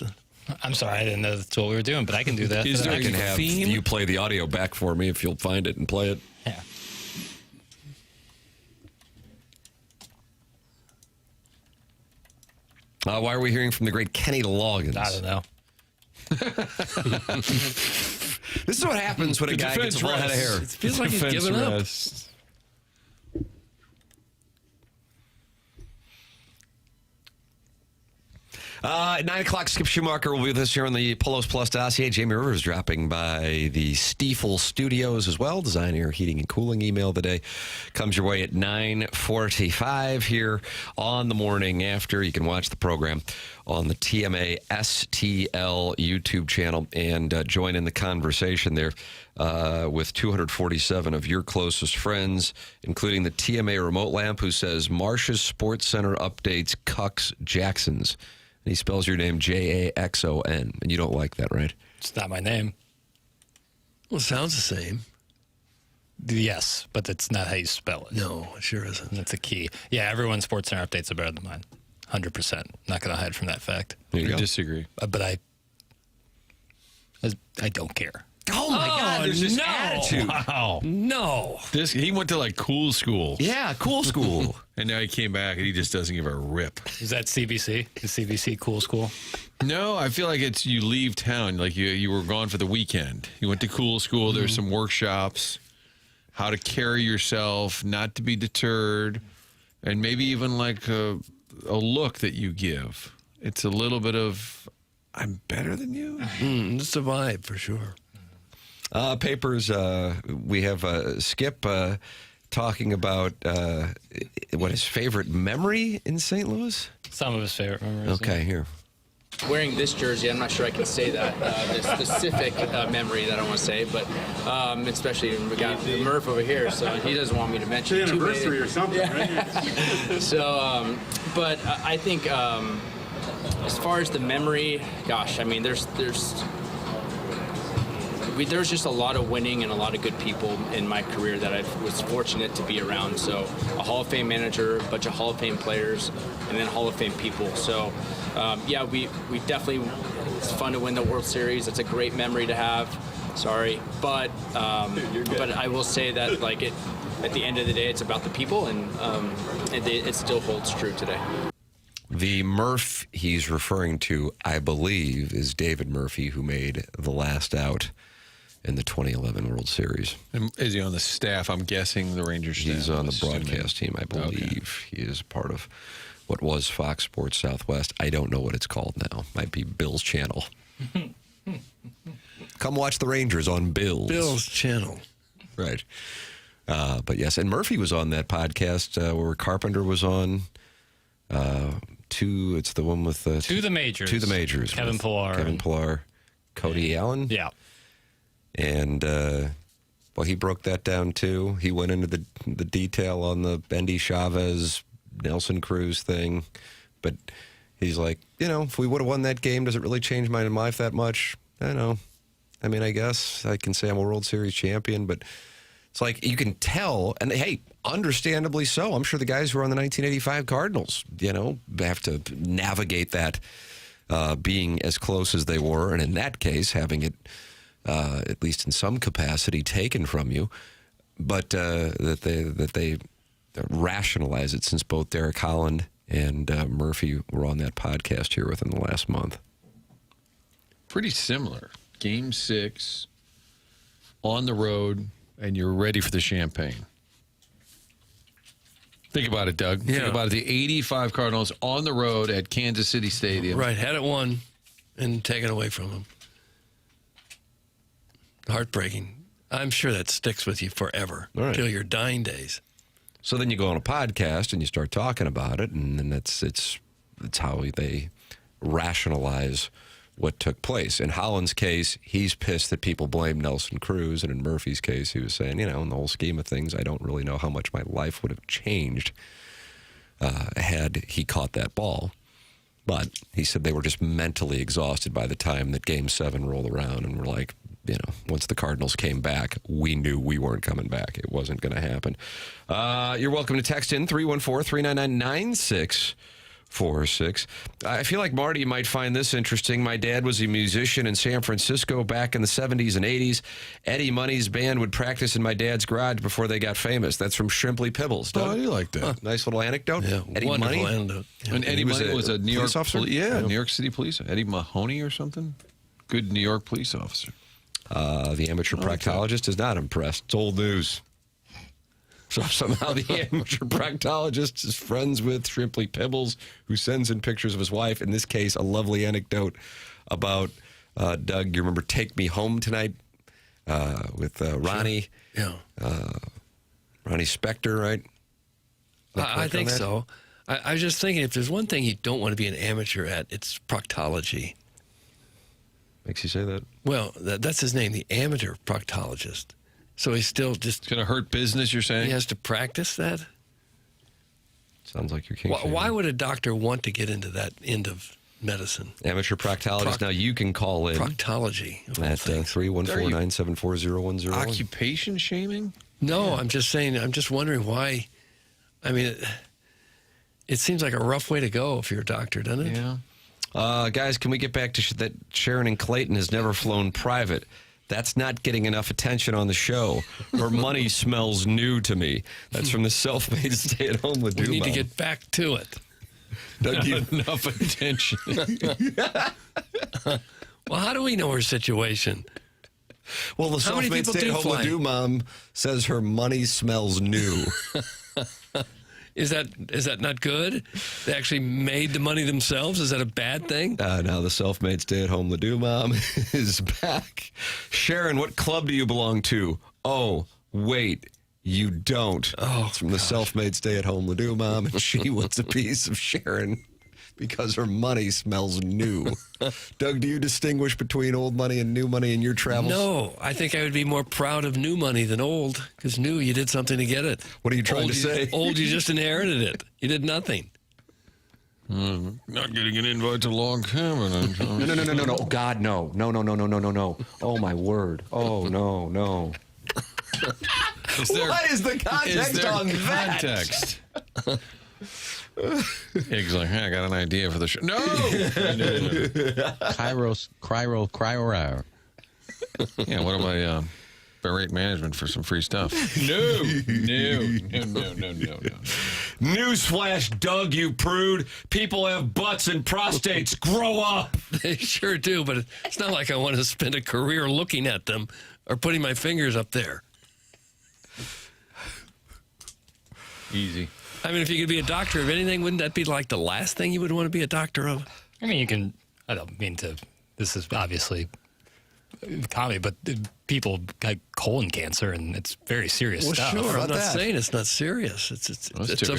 I'm sorry, I didn't know that's what we were doing, but I can do that. I can have theme? you play the audio back for me if you'll find it and play it. Yeah. Why are we hearing from the great Kenny Loggins? I don't know. This is what happens when a guy gets a full head of hair. It feels like he's giving up. At 9 o'clock, Skip Schumaker will be with us here on the Polos Plus dossier. Jamie Rivers dropping by the Stiefel Studios as well. Design, Air, Heating, and Cooling email today comes your way at 9:45 here on the Morning After. You can watch the program on the TMA STL YouTube channel and join in the conversation there with 247 of your closest friends, including the TMA remote lamp, who says Marsh's Sports Center updates cucks Jackson's. And he spells your name Jaxon. And you don't like that, right? It's not my name. Well, it sounds the same. Yes, but that's not how you spell it. No, it sure isn't. That's a key. Yeah, everyone's Sports Center updates are better than mine. 100%. Not going to hide from that fact. There you I go. disagree. But I don't care. Oh, my God, there's this attitude. Wow. No. He went to like cool school. Yeah, cool school. And now he came back and he just doesn't give a rip. Is that CBC? Is CBC cool school? No, I feel like it's you leave town, like you were gone for the weekend. You went to cool school. There's some workshops, how to carry yourself, not to be deterred, and maybe even like a look that you give. It's a little bit of, I'm better than you. It's a vibe for sure. Papers, we have Skip talking about what his favorite memory in St. Louis? Some of his favorite memories. Okay, here. Wearing this jersey, I'm not sure I can say that, the specific memory that I want to say, but especially we got Murph over here, so he doesn't want me to mention It's too an many. anniversary or something, right? So, but I think as far as the memory, gosh, I mean, there's just a lot of winning and a lot of good people in my career that I was fortunate to be around. So a Hall of Fame manager, a bunch of Hall of Fame players, and then Hall of Fame people. So yeah, we definitely, it's fun to win the World Series. It's a great memory to have. Sorry, but I will say that like at the end of the day, it's about the people, and it still holds true today. The Murph he's referring to, I believe, is David Murphy, who made the last out in the 2011 World Series. And is he on the staff? I'm guessing the Rangers staff. He's on the broadcast team, I believe. Okay. He is part of what was Fox Sports Southwest. I don't know what it's called now. Might be Bill's channel. Come watch the Rangers on Bill's. Bill's channel. Right. But yes, and Murphy was on that podcast where Carpenter was on. It's the one with To the Majors. To the Majors. Kevin Pillar. Cody Allen. Yeah. And, well, he broke that down, too. He went into the detail on the Bendy Chavez, Nelson Cruz thing. But he's like, if we would have won that game, does it really change my life that much? I don't know. I mean, I guess I can say I'm a World Series champion, but it's like you can tell, and hey, understandably so. I'm sure the guys who are on the 1985 Cardinals, have to navigate that being as close as they were, and in that case, having it at least in some capacity taken from you, but that they rationalize it, since both Derek Holland and Murphy were on that podcast here within the last month. Pretty similar. Game 6, on the road, and you're ready for the champagne. Think about it, Doug. Yeah. Think about it. The 85 Cardinals on the road at Kansas City Stadium. Right, had it won and taken away from them. Heartbreaking. I'm sure that sticks with you forever, till your dying days. So then you go on a podcast and you start talking about it, and then it's how they rationalize what took place. In Holland's case, he's pissed that people blame Nelson Cruz, and in Murphy's case, he was saying, in the whole scheme of things, I don't really know how much my life would have changed had he caught that ball. But he said they were just mentally exhausted by the time that Game 7 rolled around, and were like, once the Cardinals came back, we knew we weren't coming back. It wasn't going to happen. You're welcome to text in 314-399-9646. I feel like Marty might find this interesting. My dad was a musician in San Francisco back in the 70s and 80s. Eddie Money's band would practice in my dad's garage before they got famous. That's from Shrimply Pibbles. Oh, I do like that. Nice little anecdote. Yeah, Eddie wonderful Money. anecdote. Yeah. And Eddie Money was a New York police officer? New York City police. Eddie Mahoney or something. Good New York police officer. The amateur proctologist is not impressed. It's old news. So somehow the amateur proctologist is friends with Shrimply Pibbles, who sends in pictures of his wife. In this case, a lovely anecdote about Doug. You remember "Take Me Home Tonight" with Ronnie? Yeah. Ronnie Spector, right? I think so. I was just thinking, if there's one thing you don't want to be an amateur at, it's proctology. Makes you say that? Well, that's his name, the amateur proctologist. So he's still just... It's going to hurt business, you're saying? He has to practice that? Sounds like you're king. Why would a doctor want to get into that end of medicine? Amateur proctologist. Now you can call in. Proctology. At 314-974-0101. Occupation shaming? No, I'm just saying, I'm just wondering why. I mean, it seems like a rough way to go if you're a doctor, doesn't it? Yeah. Guys, can we get back to that Sharon and Clayton has never flown private? That's not getting enough attention on the show. Her money smells new to me. That's from the self-made stay-at-home Ledoux. We need to get back to it. Not enough attention. Well, how do we know her situation? Well, the self-made stay-at-home Ledoux mom says her money smells new. Is that not good? They actually made the money themselves? Is that a bad thing? Now the self-made stay-at-home Ledoux mom is back. Sharon, what club do you belong to? Oh, wait, you don't. Oh, it's from the self-made stay-at-home Ledoux mom, and she wants a piece of Sharon because her money smells new. Doug, do you distinguish between old money and new money in your travels? No, I think I would be more proud of new money than old, because new, you did something to get it. What are you trying to say? Old, you just inherited it. You did nothing. Not getting an invite to Long Cabin. No. Oh, God, no. No. Oh, my word. Oh, no. What is the context on context? Higgs like, hey, I got an idea for the show. No! Cryo. Yeah, what am I, berate management for some free stuff? No. Newsflash, Doug, you prude. People have butts and prostates. Grow up. They sure do, but it's not like I want to spend a career looking at them or putting my fingers up there. Easy. I mean, if you could be a doctor of anything, wouldn't that be like the last thing you would want to be a doctor of? I mean, you can, I don't mean to, this is obviously comedy, but people got colon cancer, and it's very serious stuff. Sure, I'm not saying it's not serious. It's a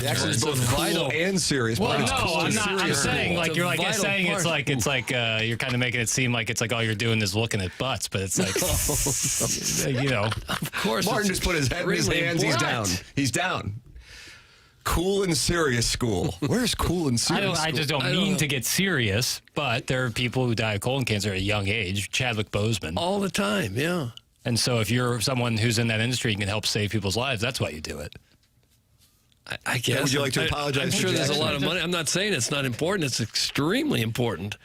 vital and serious. Well, no, I'm not. I'm saying like you're like saying it's like you're kind of making it seem like it's like all you're doing is looking at butts, but it's like of course. Martin just put his head in his hands. He's down. He's down. Cool and serious school. Where's cool and serious? I just don't mean to get serious, but there are people who die of colon cancer at a young age. Chadwick Boseman. All the time, yeah. And so if you're someone who's in that industry and can help save people's lives, that's why you do it. I guess. Would you like to apologize? I'm to sure there's Jackson? a lot of money. I'm not saying it's not important. It's extremely important.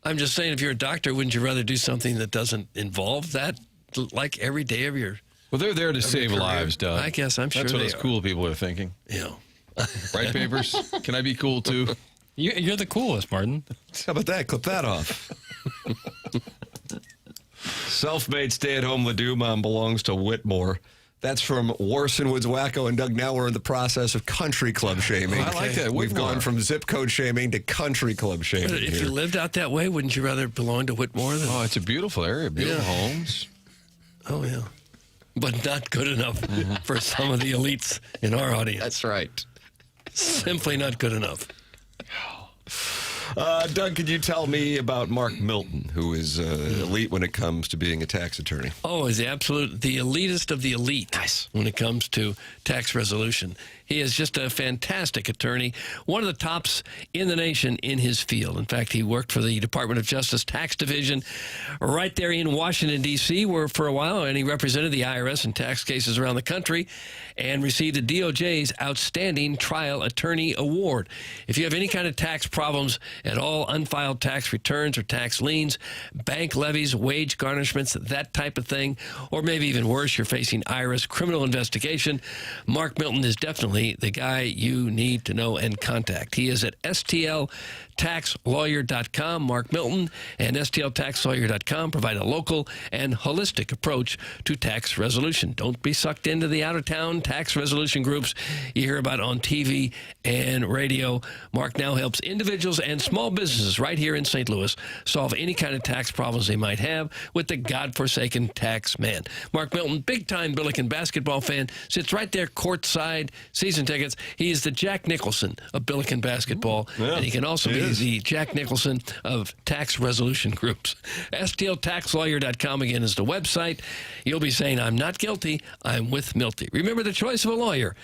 I'm just saying if you're a doctor, wouldn't you rather do something that doesn't involve that, like every day of your... Well, they're there to save lives, Doug. I guess I'm sure that's what they us are. cool people are thinking. Yeah. Right, Papers? Can I be cool, too? You're the coolest, Martin. How about that? Clip that off. Self-made stay-at-home Ledoux mom belongs to Whitmore. That's from Warson Woods Wacko and Doug. Now we're in the process of country club shaming. I like that. We've Whitmore. gone from zip code shaming to country club shaming. But if you lived out that way, wouldn't you rather belong to Whitmore than... Oh, it's a beautiful area. Beautiful homes. Oh, yeah. But not good enough for some of the elites in our audience. That's right. Simply not good enough. Doug, could you tell me about Mark Milton, who is elite when it comes to being a tax attorney? Oh, is the elitist of the elite. Nice. When it comes to tax resolution. He is just a fantastic attorney, one of the tops in the nation in his field. In fact, he worked for the Department of Justice Tax Division right there in Washington, D.C., where for a while, and he represented the IRS in tax cases around the country and received the DOJ's Outstanding Trial Attorney Award. If you have any kind of tax problems at all, unfiled tax returns or tax liens, bank levies, wage garnishments, that type of thing, or maybe even worse, you're facing IRS criminal investigation, Mark Milton is definitely the guy you need to know and contact. He is at stltaxlawyer.com. Mark Milton and stltaxlawyer.com provide a local and holistic approach to tax resolution. Don't be sucked into the out-of-town tax resolution groups you hear about on TV and radio. Mark now helps individuals and small businesses right here in St. Louis solve any kind of tax problems they might have with the godforsaken tax man. Mark Milton, big-time Billiken basketball fan, sits right there courtside, season tickets. He is the Jack Nicholson of Billiken basketball, and he can also be the Jack Nicholson of tax resolution groups. STLtaxlawyer.com again is the website. You'll be saying, I'm not guilty, I'm with Milty. Remember, the choice of a lawyer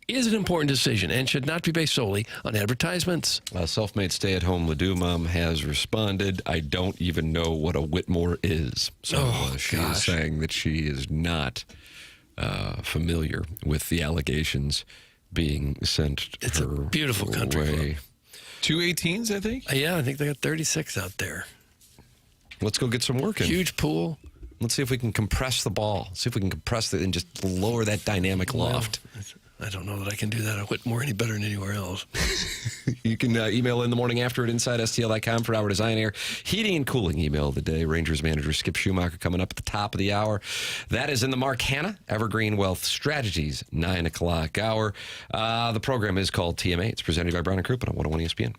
is an important decision and should not be based solely on advertisements. Self-made stay-at-home Ledoux mom has responded, I don't even know what a Whitmore is. So she is saying that she is not familiar with the allegations being sent It's her a beautiful country way. club. 2 18s, I think? Yeah, I think they got 36 out there. Let's go get some work in. Huge pool. Let's see if we can compress the ball. See if we can compress it and just lower that dynamic loft. I don't know that I can do that at Whitmore any better than anywhere else. You can email in the morning after at InsideSTL.com for our Design Air Heating and Cooling email of the day. Rangers manager Skip Schumaker coming up at the top of the hour. That is in the Mark Hanna Evergreen Wealth Strategies 9 o'clock hour. The program is called TMA. It's presented by Brown and Crouppen on 101 ESPN.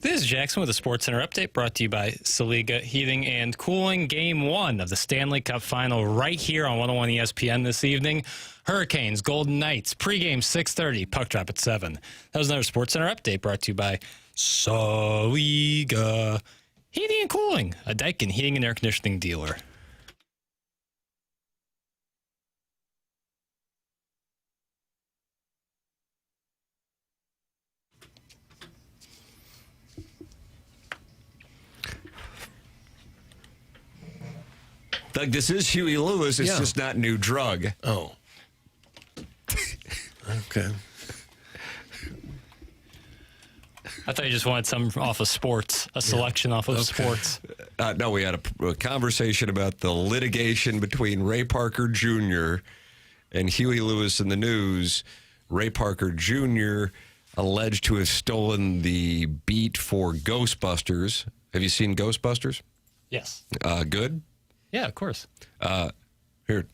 This is Jackson with a Sports Center update brought to you by Saliga Heating and Cooling. Game 1 of the Stanley Cup Final right here on 101 ESPN this evening. Hurricanes, Golden Knights, pregame 6:30, puck drop at 7. That was another Sports Center update brought to you by Saliga Heating and Cooling, a Daikin heating and air conditioning dealer. Doug, this is Huey Lewis. It's just not new drug. Oh. Okay. I thought you just wanted some off of sports, a selection off of sports. No, we had a conversation about the litigation between Ray Parker Jr. and Huey Lewis in the news. Ray Parker Jr. alleged to have stolen the beat for Ghostbusters. Have you seen Ghostbusters? Yes. Good? Yeah, of course. Here.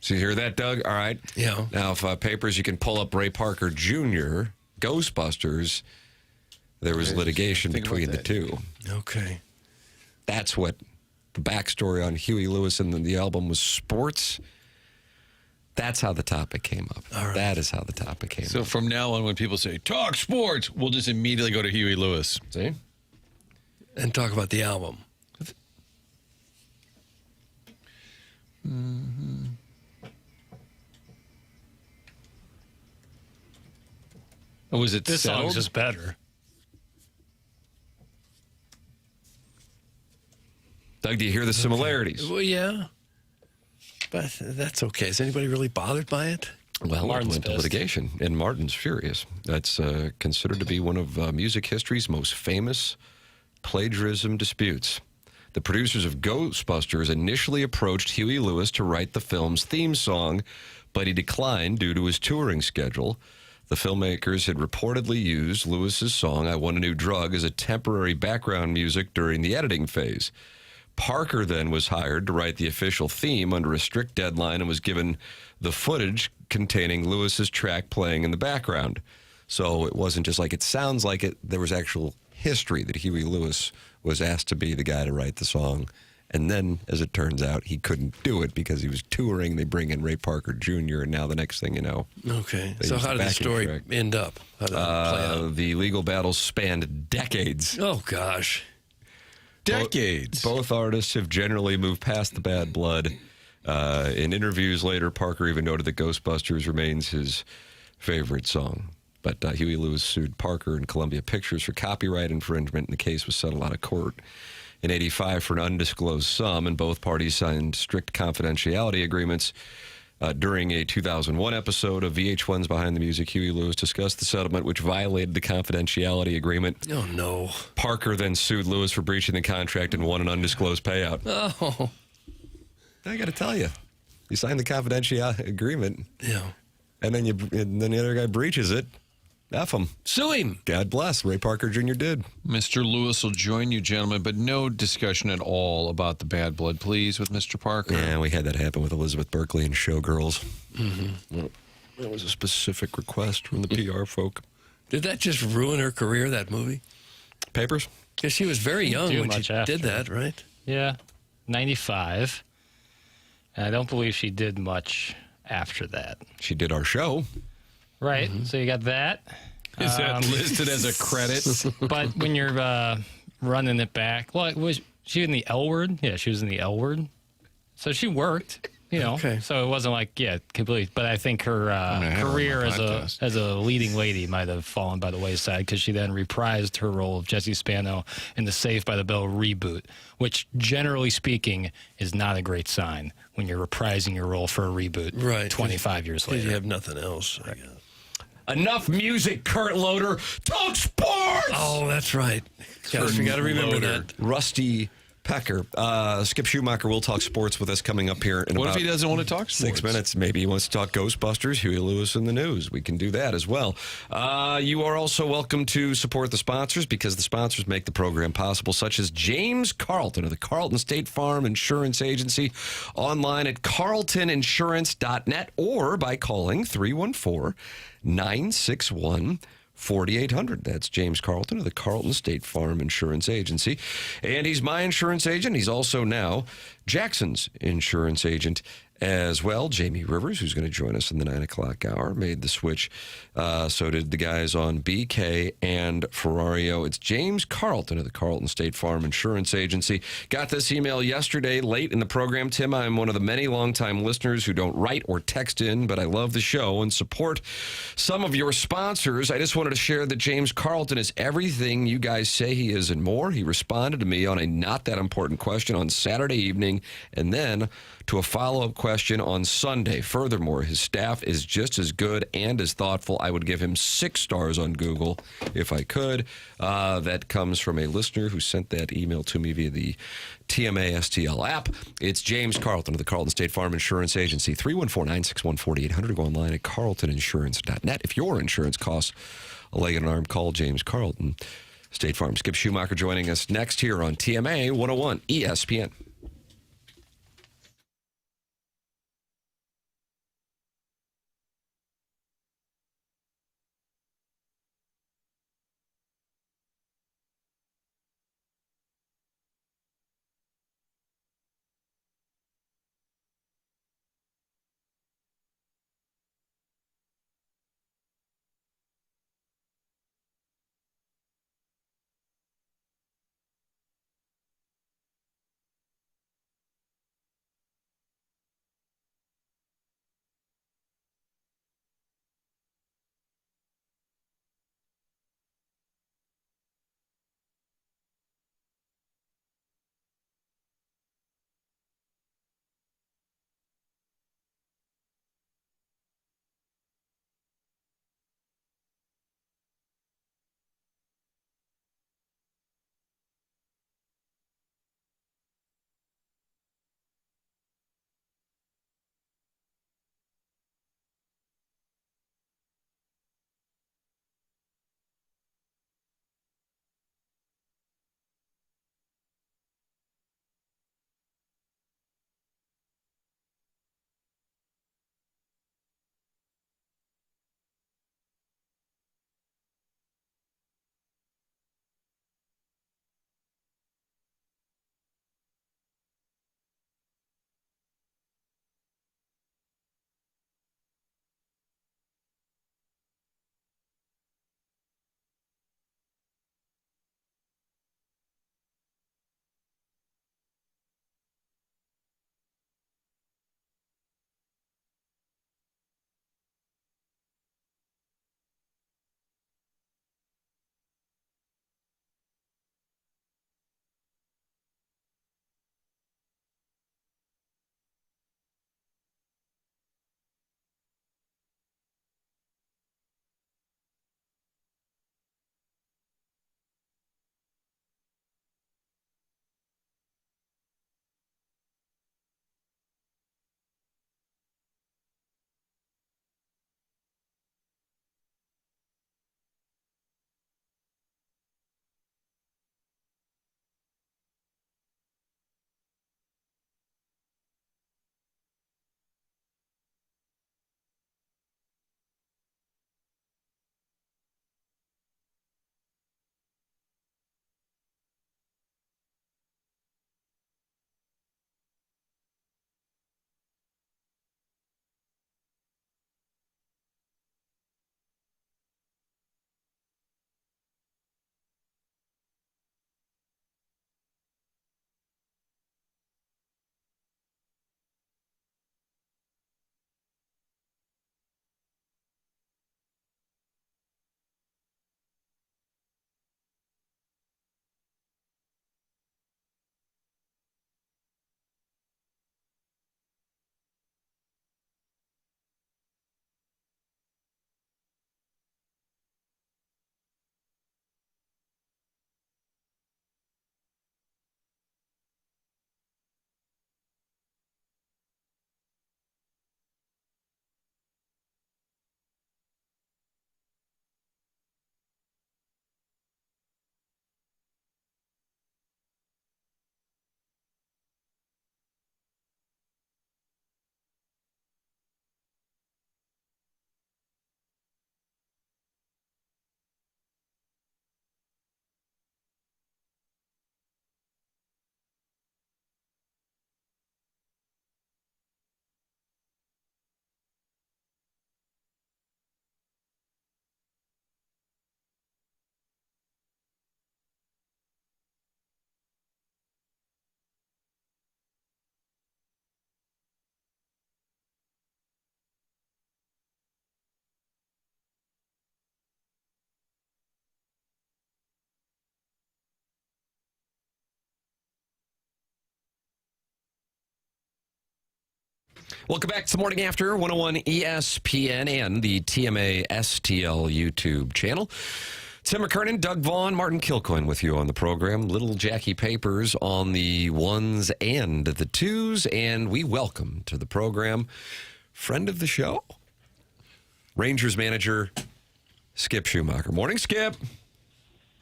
So you hear that, Doug? All right. Yeah. Now, if papers, you can pull up Ray Parker Jr., Ghostbusters. There was litigation between the two. Okay. That's what the backstory on Huey Lewis and the album was sports. That's how the topic came up. All right. That is how the topic came up. So from now on, when people say, talk sports, we'll just immediately go to Huey Lewis. See? And talk about the album. Mm-hmm. Oh, was it This settled? song's just better. Doug, do you hear the similarities? Well, yeah. But that's okay. Is anybody really bothered by it? Well, Martin's it went to pissed. litigation, and Martin's furious. That's considered to be one of music history's most famous plagiarism disputes. The producers of Ghostbusters initially approached Huey Lewis to write the film's theme song, but he declined due to his touring schedule. The filmmakers had reportedly used Lewis's song, I Want a New Drug, as a temporary background music during the editing phase. Parker then was hired to write the official theme under a strict deadline and was given the footage containing Lewis's track playing in the background. So it wasn't just like it sounds like it. There was actual history that Huey Lewis was asked to be the guy to write the song. And then, as it turns out, he couldn't do it because he was touring. They bring in Ray Parker Jr., and now the next thing you know. Okay. they So use how did the backing story track. end up? How did it play out? The legal battles spanned decades. Oh, gosh. Decades. Both artists have generally moved past the bad blood. In interviews later, Parker even noted that Ghostbusters remains his favorite song. But Huey Lewis sued Parker and Columbia Pictures for copyright infringement, and the case was settled out of court in '85 for an undisclosed sum, and both parties signed strict confidentiality agreements. During a 2001 episode of VH1's Behind the Music, Huey Lewis discussed the settlement, which violated the confidentiality agreement. Oh, no. Parker then sued Lewis for breaching the contract and won an undisclosed payout. Oh. I got to tell you, you signed the confidentiality agreement, Yeah. and then the other guy breaches it. F him. Sue him. God bless. Ray Parker Jr. did. Mr. Lewis will join you, gentlemen, but no discussion at all about the bad blood, please, with Mr. Parker. Yeah, we had that happen with Elizabeth Berkley and Showgirls. Mm-hmm. That was a specific request from the PR folk. Did that just ruin her career, that movie? Papers? Because she was very young do when much she after. did that, right? Yeah, 95. And I don't believe she did much after that. She did our show. Right, so you got that. Is that listed as a credit? But when you're running it back, well, was she in the L Word? Yeah, she was in the L Word. So she worked, you know. Okay. So it wasn't like, yeah, completely. But I think her have her on career my as podcast. a leading lady might have fallen by the wayside because she then reprised her role of Jessie Spano in the Saved by the Bell reboot, which, generally speaking, is not a great sign when you're reprising your role for a reboot Right. 25 years Because you later. have nothing else, I guess. Enough music, Kurt Loder. Talk sports! Oh, that's right. We got to remember Loader. that. Rusty Pecker. Skip Schumaker will talk sports with us coming up here in What about if he doesn't want to talk 6 sports? minutes. Maybe he wants to talk Ghostbusters, Huey Lewis in the news. We can do that as well. You are also welcome to support the sponsors because the sponsors make the program possible, such as James Carlton of the Carlton State Farm Insurance Agency, online at carltoninsurance.net or by calling 314-961-4800. That's James Carlton of the Carlton State Farm Insurance Agency. And he's my insurance agent. He's also now Jackson's insurance agent as well. Jamie Rivers, who's going to join us in the 9 o'clock hour, made the switch. So did the guys on BK and Ferrario. It's James Carlton of the Carlton State Farm Insurance Agency. Got this email yesterday late in the program. Tim, I'm one of the many longtime listeners who don't write or text in, but I love the show and support some of your sponsors. I just wanted to share that James Carlton is everything you guys say he is and more. He responded to me on a not that important question on Saturday evening and then to a follow-up question on Sunday. Furthermore, his staff is just as good and as thoughtful. I would give him 6 stars on Google if I could. That comes from a listener who sent that email to me via the TMA STL app. It's James Carlton of the Carlton State Farm Insurance Agency. 314-961-4800. Go online at carltoninsurance.net. If your insurance costs a leg and an arm, call James Carlton. State Farm. Skip Schumaker joining us next here on TMA 101 ESPN. Welcome back to the Morning After 101 ESPN and the TMA STL YouTube channel. Tim McKernan, Doug Vaughn, Martin Kilcoyne with you on the program. Little Jackie Papers on the ones and the twos. And we welcome to the program friend of the show, Rangers manager Skip Schumaker. Morning, Skip.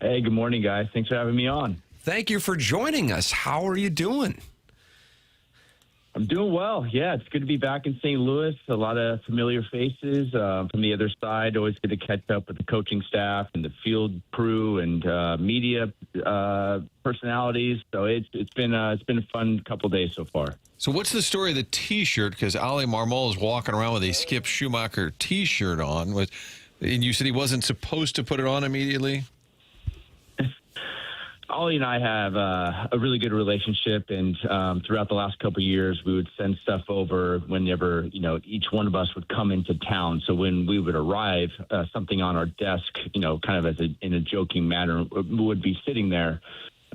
Hey, good morning, guys. Thanks for having me on. Thank you for joining us. How are you doing? I'm doing well. Yeah, it's good to be back in St. Louis. A lot of familiar faces from the other side. Always good to catch up with the coaching staff and the field crew and media personalities. So it's been a fun couple days so far. So what's the story of the T-shirt? Because Ali Marmol is walking around with a Skip Schumaker T-shirt on. And you said he wasn't supposed to put it on immediately? Ollie and I have a really good relationship, and throughout the last couple of years, we would send stuff over whenever, each one of us would come into town. So when we would arrive, something on our desk, kind of in a joking manner, would be sitting there.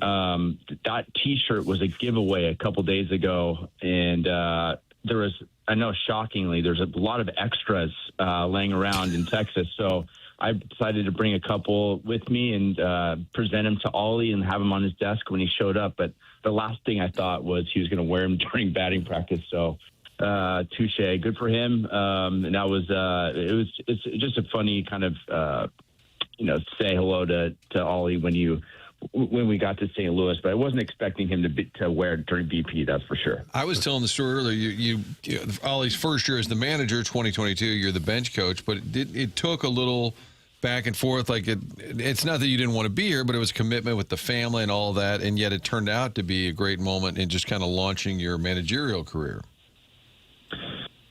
That T-shirt was a giveaway a couple days ago, and there was, I know shockingly, there's a lot of extras laying around in Texas. So I decided to bring a couple with me and present them to Ollie and have him on his desk when he showed up. But the last thing I thought was he was going to wear them during batting practice. So touche, good for him. And that was it's just a funny kind of say hello to Ollie when we got to St. Louis, but I wasn't expecting him to wear it during BP, that's for sure. I was telling the story earlier, you Ollie's first year as the manager, 2022, you're the bench coach, but it took a little back and forth. Like it's not that you didn't want to be here, but it was a commitment with the family and all that, and yet it turned out to be a great moment in just kind of launching your managerial career.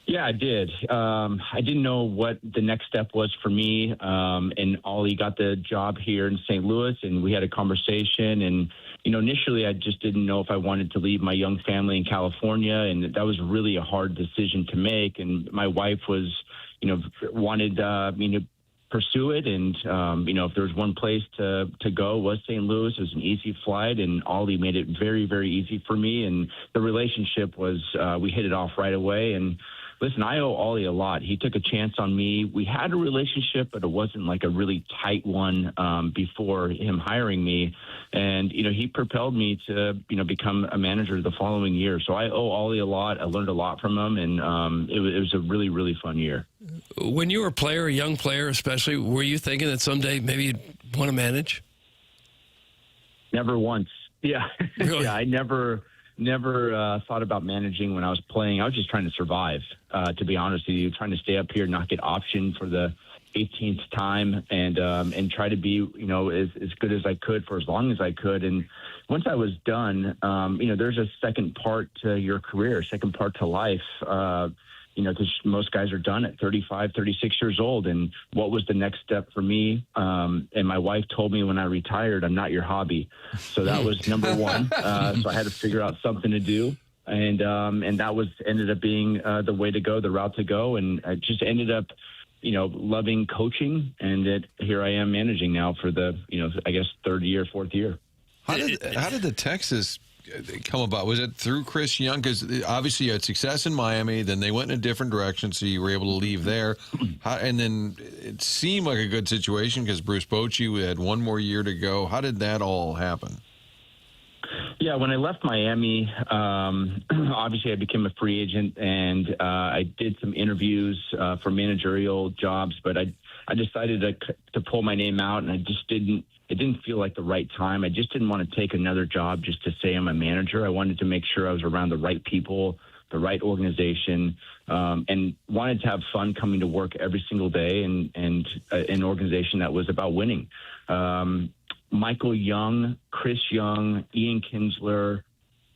Yeah, I did. I didn't know what the next step was for me. And Ollie got the job here in St. Louis, and we had a conversation. And, initially I just didn't know if I wanted to leave my young family in California. And that was really a hard decision to make. And my wife was, wanted me to pursue it. And, if there was one place to go, was St. Louis. It was an easy flight, and Ollie made it very, very easy for me. And the relationship was, we hit it off right away. And listen, I owe Ollie a lot. He took a chance on me. We had a relationship, but it wasn't like a really tight one before him hiring me. And, he propelled me to, become a manager the following year. So I owe Ollie a lot. I learned a lot from him, and it was a really, really fun year. When you were a player, a young player especially, were you thinking that someday maybe you'd want to manage? Never once. Yeah. Really? Yeah, I never thought about managing when I was playing. I was just trying to survive, to be honest with you, trying to stay up here, not get optioned for the 18th time, and try to be, as good as I could for as long as I could. And once I was done, there's a second part to your career, second part to life, because most guys are done at 35, 36 years old. And what was the next step for me? And my wife told me when I retired, I'm not your hobby. So that was number one. So I had to figure out something to do. And that ended up being the way to go, the route to go. And I just ended up, loving coaching. And here I am managing now for the, I guess, third year, fourth year. How did the Texas come about? Was it through Chris Young? Because obviously you had success in Miami, then they went in a different direction, so you were able to leave there. And then it seemed like a good situation because Bruce Bochy had one more year to go. How did that all happen? Yeah, when I left Miami, obviously I became a free agent, and I did some interviews for managerial jobs, but I decided to pull my name out, and it didn't feel like the right time. I just didn't want to take another job just to say I'm a manager. I wanted to make sure I was around the right people, the right organization, and wanted to have fun coming to work every single day and an organization that was about winning. Michael Young, Chris Young, Ian Kinsler,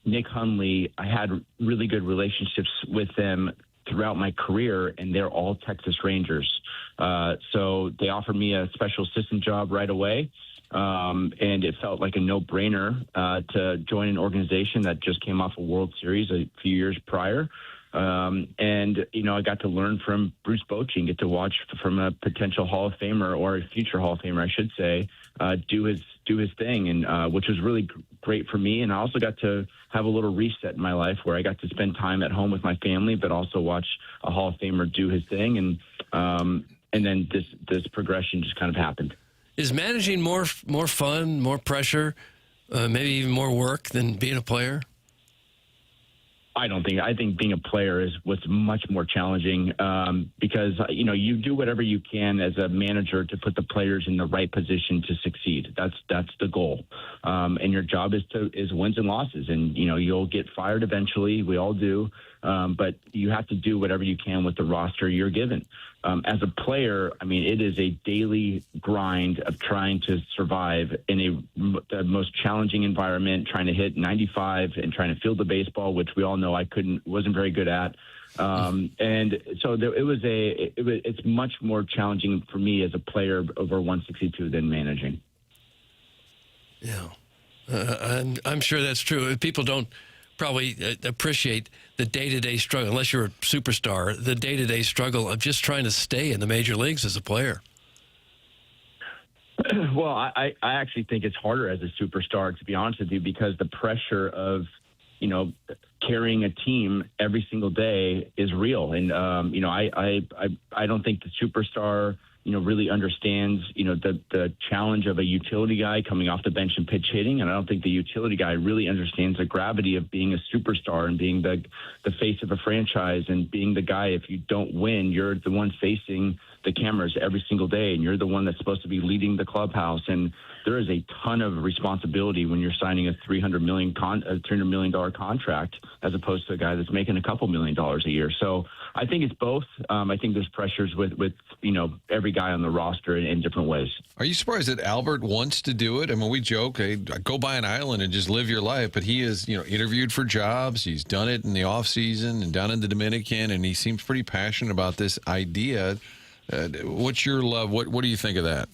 Nick Hundley, I had really good relationships with them throughout my career, and they're all Texas Rangers. So they offered me a special assistant job right away. And it felt like a no-brainer to join an organization that just came off a World Series a few years prior. And, I got to learn from Bruce Bochy and get to watch from a potential Hall of Famer, or a future Hall of Famer, I should say, do his thing, and which was really great for me. And I also got to have a little reset in my life where I got to spend time at home with my family, but also watch a Hall of Famer do his thing. And then this progression just kind of happened. Is managing more fun, more pressure, maybe even more work than being a player? I think being a player is what's much more challenging because, you do whatever you can as a manager to put the players in the right position to succeed. That's the goal. And your job is wins and losses. And, you'll get fired eventually. We all do. But you have to do whatever you can with the roster you're given. As a player, it is a daily grind of trying to survive in the most challenging environment, trying to hit 95 and trying to field the baseball, which we all know wasn't very good at. And so it's much more challenging for me as a player over 162 than managing. Yeah, I'm sure that's true. People don't probably appreciate the day-to-day struggle, unless you're a superstar, the day-to-day struggle of just trying to stay in the major leagues as a player. Well, I actually think it's harder as a superstar, to be honest with you, because the pressure of, carrying a team every single day is real. And, I don't think the superstar, really understands, the challenge of a utility guy coming off the bench and pitch hitting. And I don't think the utility guy really understands the gravity of being a superstar and being the face of a franchise and being the guy. If you don't win, you're the one facing the cameras every single day, and you're the one that's supposed to be leading the clubhouse. And there is a ton of responsibility when you're signing a $300 million contract, as opposed to a guy that's making a couple $1 million a year. So I think it's both. I think there's pressures with every guy on the roster in different ways. Are you surprised that Albert wants to do it? We joke, hey, go buy an island and just live your life. But he is, interviewed for jobs. He's done it in the off season and down in the Dominican, and he seems pretty passionate about this idea. What's your love? What do you think of that?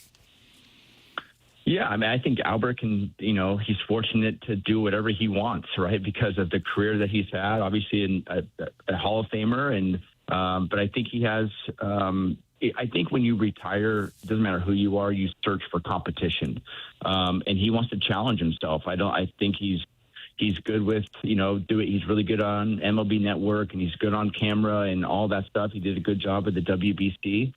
Yeah, I think Albert can, he's fortunate to do whatever he wants, right? Because of the career that he's had, obviously a Hall of Famer. And, but I think he has, I think when you retire, it doesn't matter who you are, you search for competition. And he wants to challenge himself. I think he's good with, he's really good on MLB Network, and he's good on camera and all that stuff. He did a good job at the WBC.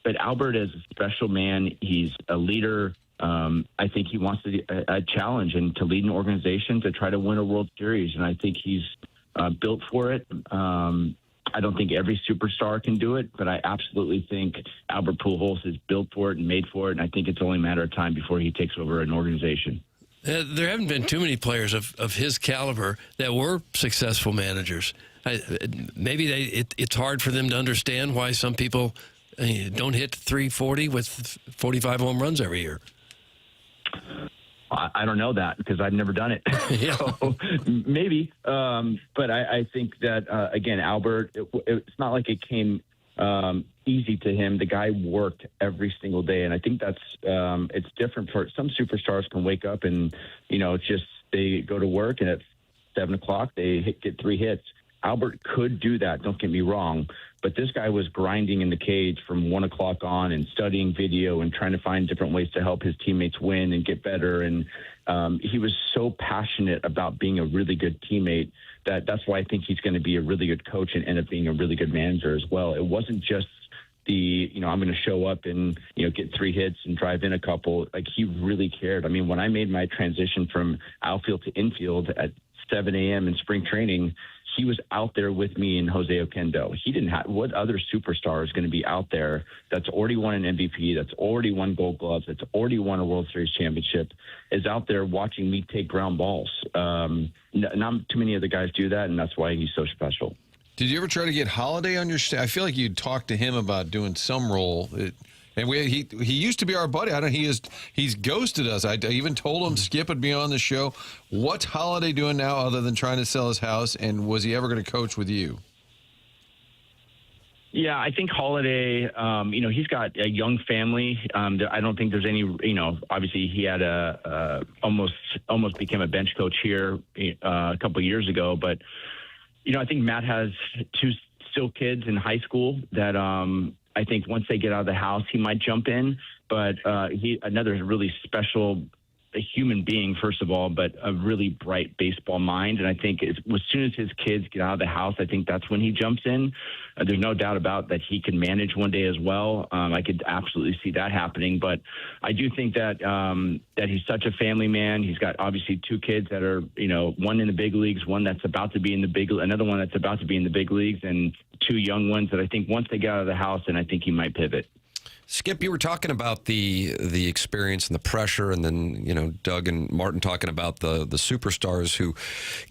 But Albert is a special man. He's a leader. I think he wants a challenge and to lead an organization to try to win a World Series. And I think he's built for it. I don't think every superstar can do it, but I absolutely think Albert Pujols is built for it and made for it. And I think it's only a matter of time before he takes over an organization. There haven't been too many players of his caliber that were successful managers. Maybe it's hard for them to understand why some people don't hit 340 with 45 home runs every year. I don't know that because I've never done it. Yeah. So maybe. But I think that, again, Albert, it's not like it came easy to him. The guy worked every single day. And I think that's it's different for some superstars can wake up and, it's just they go to work and at 7 o'clock they get 3 hits. Albert could do that. Don't get me wrong. But this guy was grinding in the cage from 1 o'clock on and studying video and trying to find different ways to help his teammates win and get better. And he was so passionate about being a really good teammate that's why I think he's going to be a really good coach and end up being a really good manager as well. It wasn't just I'm going to show up and, get 3 hits and drive in a couple. Like, he really cared. When I made my transition from outfield to infield at 7 a.m. in spring training, he was out there with me and Jose Oquendo. He didn't have what other superstar is going to be out there that's already won an MVP, that's already won Gold Gloves, that's already won a World Series championship, is out there watching me take ground balls. Not too many other guys do that, and that's why he's so special. Did you ever try to get Holiday on your staff? I feel like you talked to him about doing some role. And he used to be our buddy. He's ghosted us. I even told him Skip would be on the show. What's Holiday doing now other than trying to sell his house? And was he ever going to coach with you? Yeah, I think Holiday, he's got a young family. I don't think there's any, obviously he had almost became a bench coach here a couple of years ago, but I think Matt has two still kids in high school that I think once they get out of the house, he might jump in. But another really special human being, first of all, but a really bright baseball mind. And I think as soon as his kids get out of the house, I think that's when he jumps in. There's no doubt about that he can manage one day as well. I could absolutely see that happening. But I do think that that he's such a family man. He's got obviously two kids that are, one in the big leagues, one that's about to be in the another one that's about to be in the big leagues, and two young ones that I think once they get out of the house, then I think he might pivot. Skip, you were talking about the experience and the pressure, and then, Doug and Martin talking about the superstars who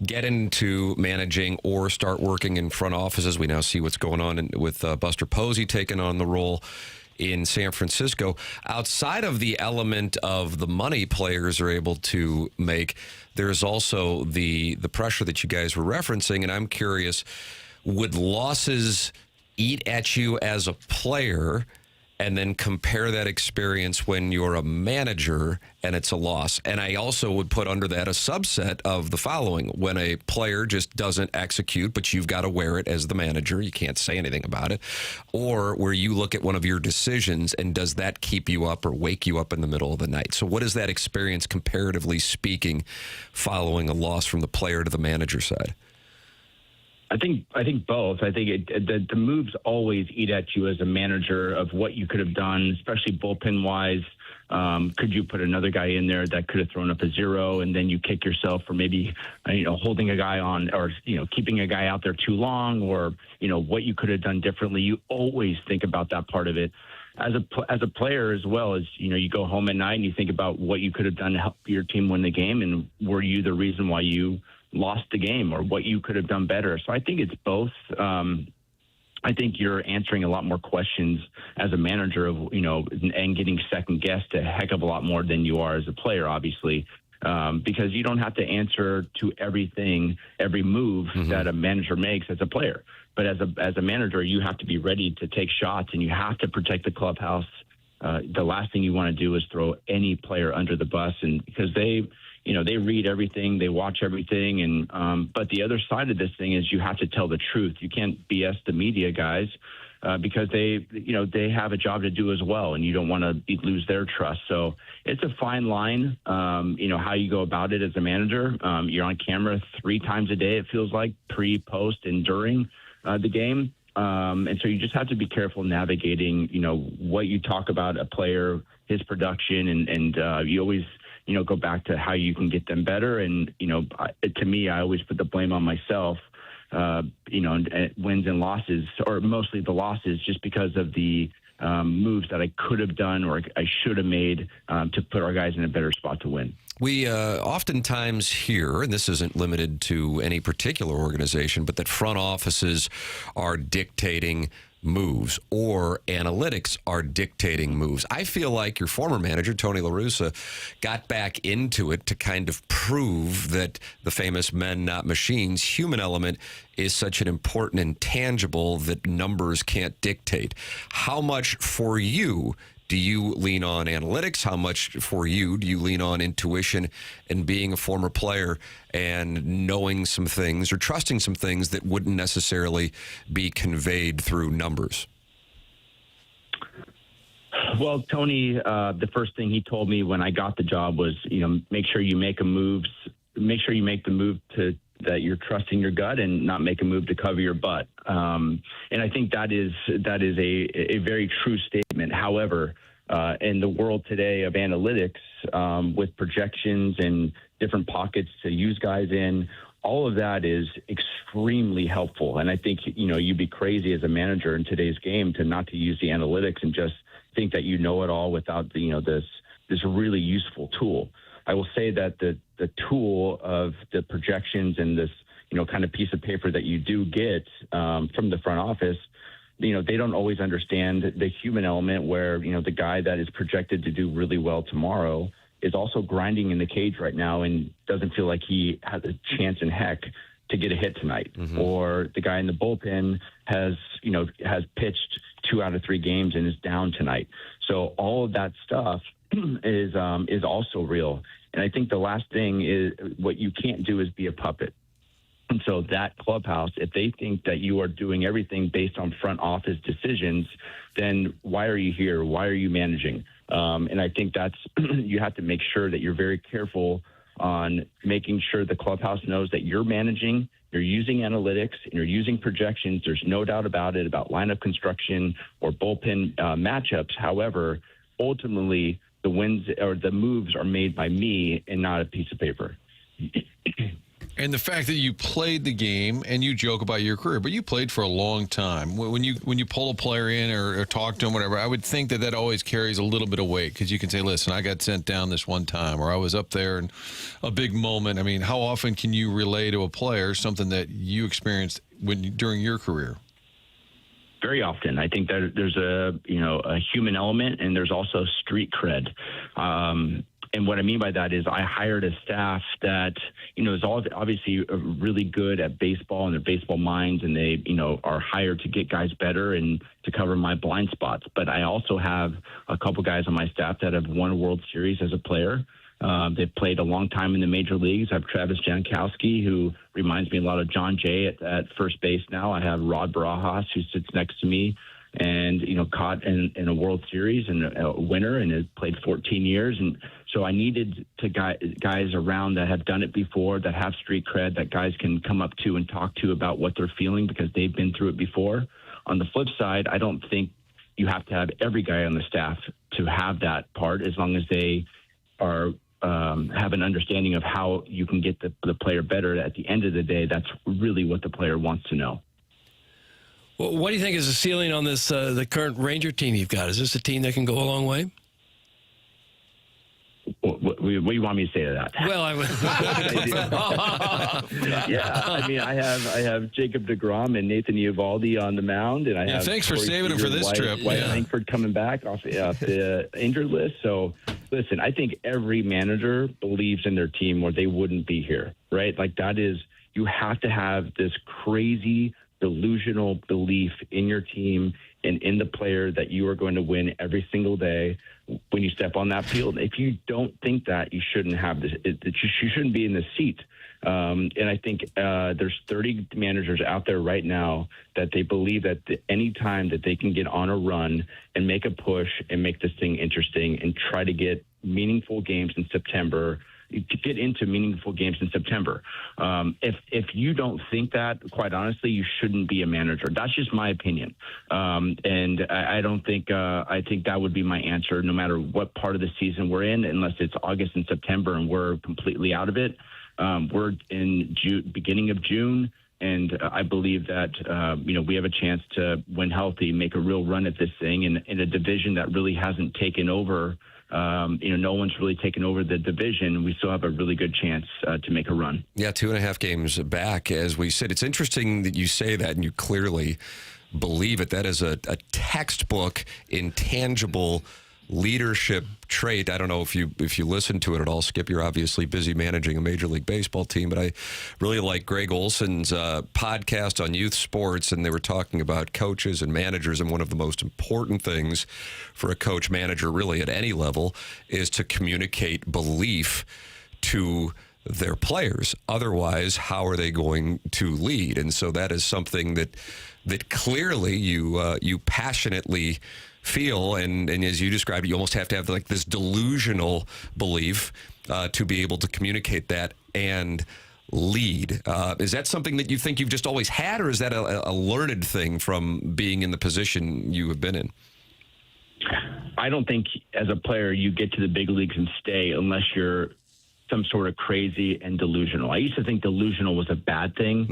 get into managing or start working in front offices. We now see what's going on with Buster Posey taking on the role in San Francisco. Outside of the element of the money players are able to make, there's also the pressure that you guys were referencing, and I'm curious, would losses eat at you as a player, and then compare that experience when you're a manager and it's a loss? And I also would put under that a subset of the following. When a player just doesn't execute, but you've got to wear it as the manager, you can't say anything about it. Or where you look at one of your decisions, and does that keep you up or wake you up in the middle of the night? So what is that experience, comparatively speaking, following a loss from the player to the manager side? I think both. I think the moves always eat at you as a manager of what you could have done, especially bullpen wise. Could you put another guy in there that could have thrown up a zero, and then you kick yourself for maybe holding a guy on, or keeping a guy out there too long, or what you could have done differently. You always think about that part of it. As a player as well, as you go home at night and you think about what you could have done to help your team win the game, and were you the reason why you lost the game, or what you could have done better. So I think it's both. I think you're answering a lot more questions as a manager of, and getting second guessed a heck of a lot more than you are as a player, obviously, because you don't have to answer to everything, every move that a manager makes as a player. But as a manager, you have to be ready to take shots, and you have to protect the clubhouse. The last thing you want to do is throw any player under the bus, and because they read everything, they watch everything, and but the other side of this thing is you have to tell the truth. You can't BS the media guys because they have a job to do as well, and you don't want to lose their trust. So it's a fine line, how you go about it as a manager. You're on camera 3 times a day, it feels like, pre, post, and during the game. And so you just have to be careful navigating, what you talk about a player, his production, and you always go back to how you can get them better. And, to me, I always put the blame on myself, and wins and losses, or mostly the losses, just because of the moves that I could have done or I should have made to put our guys in a better spot to win. We oftentimes hear, and this isn't limited to any particular organization, but that front offices are dictating moves, or analytics are dictating moves. I feel like your former manager, Tony La Russa, got back into it to kind of prove that the famous men, not machines, human element is such an important intangible that numbers can't dictate. How much for you do you lean on analytics? How much for you do you lean on intuition and being a former player and knowing some things or trusting some things that wouldn't necessarily be conveyed through numbers? Well, Tony, the first thing he told me when I got the job was, make sure you make the move that you're trusting your gut, and not make a move to cover your butt. And I think that is a very true statement. However, in the world today of analytics, with projections and different pockets to use guys in, all of that is extremely helpful. And I think, you'd be crazy as a manager in today's game to not to use the analytics and just think that you know it all without this really useful tool. I will say that the tool of the projections and this, kind of piece of paper that you do get from the front office, they don't always understand the human element where, the guy that is projected to do really well tomorrow is also grinding in the cage right now and doesn't feel like he has a chance in heck to get a hit tonight. Mm-hmm. Or the guy in the bullpen has pitched 2 out of 3 games and is down tonight. So all of that stuff is also real. And I think the last thing is, what you can't do is be a puppet. And so that clubhouse, if they think that you are doing everything based on front office decisions, then why are you here? Why are you managing? And I think that's you have to make sure that you're very careful on making sure the clubhouse knows that you're managing, you're using analytics, and you're using projections. There's no doubt about it, about lineup construction or bullpen matchups. However, ultimately, the wins or the moves are made by me and not a piece of paper. And the fact that you played the game, and you joke about your career, but you played for a long time. When you pull a player in or talk to him, whatever, I would think that always carries a little bit of weight, because you can say, listen, I got sent down this one time, or I was up there in a big moment. I mean, how often can you relay to a player something that you experienced during your career? Very often. I think that there's a human element, and there's also street cred. And what I mean by that is I hired a staff that, is obviously really good at baseball and their baseball minds, and they, are hired to get guys better and to cover my blind spots. But I also have a couple guys on my staff that have won a World Series as a player. They've played a long time in the major leagues. I have Travis Jankowski, who reminds me a lot of John Jay at first base now. I have Rod Barajas, who sits next to me, and caught in a World Series and a winner, and has played 14 years. And so I needed to guys around that have done it before, that have street cred, that guys can come up to and talk to about what they're feeling, because they've been through it before. On the flip side, I don't think you have to have every guy on the staff to have that part, as long as they are have an understanding of how you can get the player better. At the end of the day, that's really what the player wants to know. Well, what do you think is the ceiling on this, the current Ranger team you've got? Is this a team that can go a long way? What do you want me to say to that? Well, I mean, I have Jacob deGrom and Nathan Eovaldi on the mound, and I have thanks for saving him for this trip. Wyatt Langford coming back off the injured list. So, listen, I think every manager believes in their team, or they wouldn't be here, right? Like, that is, you have to have this crazy delusional belief in your team and in the player that you are going to win every single day when you step on that field. If you don't think that, you shouldn't have this. You shouldn't be in this seat. And I think there's 30 managers out there right now that they believe that any time that they can get on a run and make a push and make this thing interesting and try to get meaningful games in September, to get into meaningful games in September. If you don't think that, quite honestly, you shouldn't be a manager. That's just my opinion. And I don't think, I think that would be my answer, no matter what part of the season we're in, unless it's August and September and we're completely out of it. We're in beginning of June. And I believe that, we have a chance to, when healthy, make a real run at this thing in a division that really hasn't taken over. No one's really taken over the division. We still have a really good chance to make a run. Yeah, 2.5 games back, as we said. It's interesting that you say that, and you clearly believe it. That is a textbook, intangible leadership trait. I don't know if you listen to it at all, Skip. You're obviously busy managing a Major League Baseball team, but I really like Greg Olson's podcast on youth sports, and they were talking about coaches and managers, and one of the most important things for a coach manager really at any level is to communicate belief to their players. Otherwise, how are they going to lead? And so that is something that clearly you passionately feel, and as you described, you almost have to have like this delusional belief to be able to communicate that and lead. Is that something that you think you've just always had, or is that a learned thing from being in the position you have been in? I don't think as a player you get to the big leagues and stay unless you're some sort of crazy and delusional. I used to think delusional was a bad thing.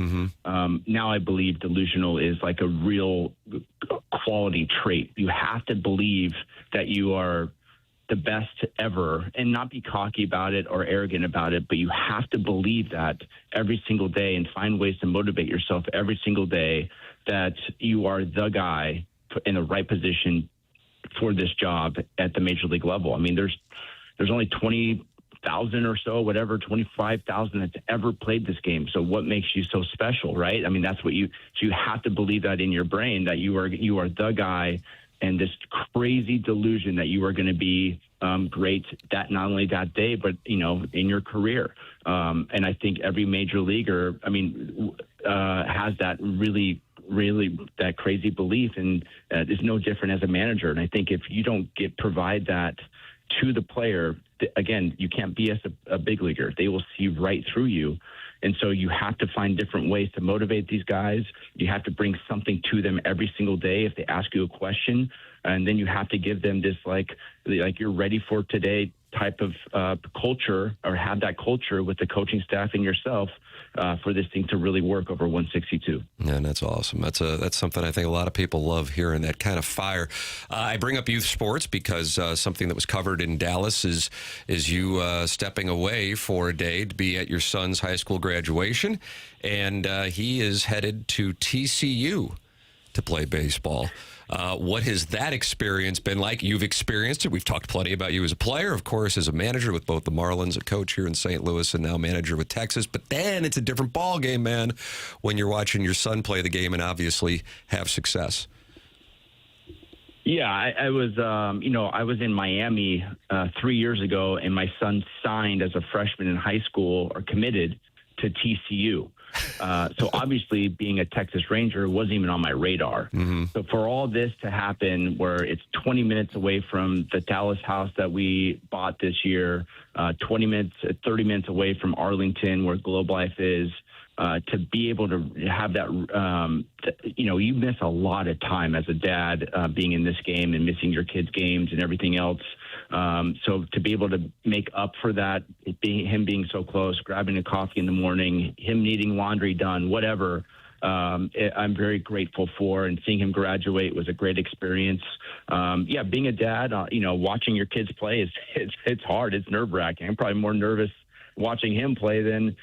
Mm-hmm. Now I believe delusional is like a real quality trait. You have to believe that you are the best ever and not be cocky about it or arrogant about it, but you have to believe that every single day and find ways to motivate yourself every single day that you are the guy in the right position for this job at the major league level. I mean, there's only 20,000 or so, whatever, 25,000 that's ever played this game. So what makes you so special, right? I mean, that's what so you have to believe that in your brain, that you are the guy and this crazy delusion that you are going to be great, that not only that day, but, in your career. And I think every major leaguer, has that really that crazy belief, and is no different as a manager. And I think if you don't provide that to the player, again, you can't be a big leaguer. They will see right through you. And so you have to find different ways to motivate these guys. You have to bring something to them every single day if they ask you a question. And then you have to give them this like you're ready for today type of culture, or have that culture with the coaching staff and yourself for this thing to really work over 162. Yeah, and that's awesome. That's something I think a lot of people love hearing, that kind of fire. I bring up youth sports because something that was covered in Dallas is you stepping away for a day to be at your son's high school graduation, and he is headed to TCU to play baseball. What has that experience been like? You've experienced it. We've talked plenty about you as a player, of course, as a manager with both the Marlins, a coach here in St. Louis, and now manager with Texas. But then it's a different ball game, man, when you're watching your son play the game and obviously have success. Yeah, I was, I was in Miami 3 years ago, and my son signed as a freshman in high school, or committed to TCU. So obviously being a Texas Ranger wasn't even on my radar. Mm-hmm. So for all this to happen, where it's 20 minutes away from the Dallas house that we bought this year, 30 minutes away from Arlington, where Globe Life is, to be able to have that, you miss a lot of time as a dad being in this game and missing your kids' games and everything else. So to be able to make up for that, him being so close, grabbing a coffee in the morning, him needing laundry done, whatever, I'm very grateful for. And seeing him graduate was a great experience. Being a dad, watching your kids play it's hard. It's nerve-wracking. I'm probably more nervous watching him play than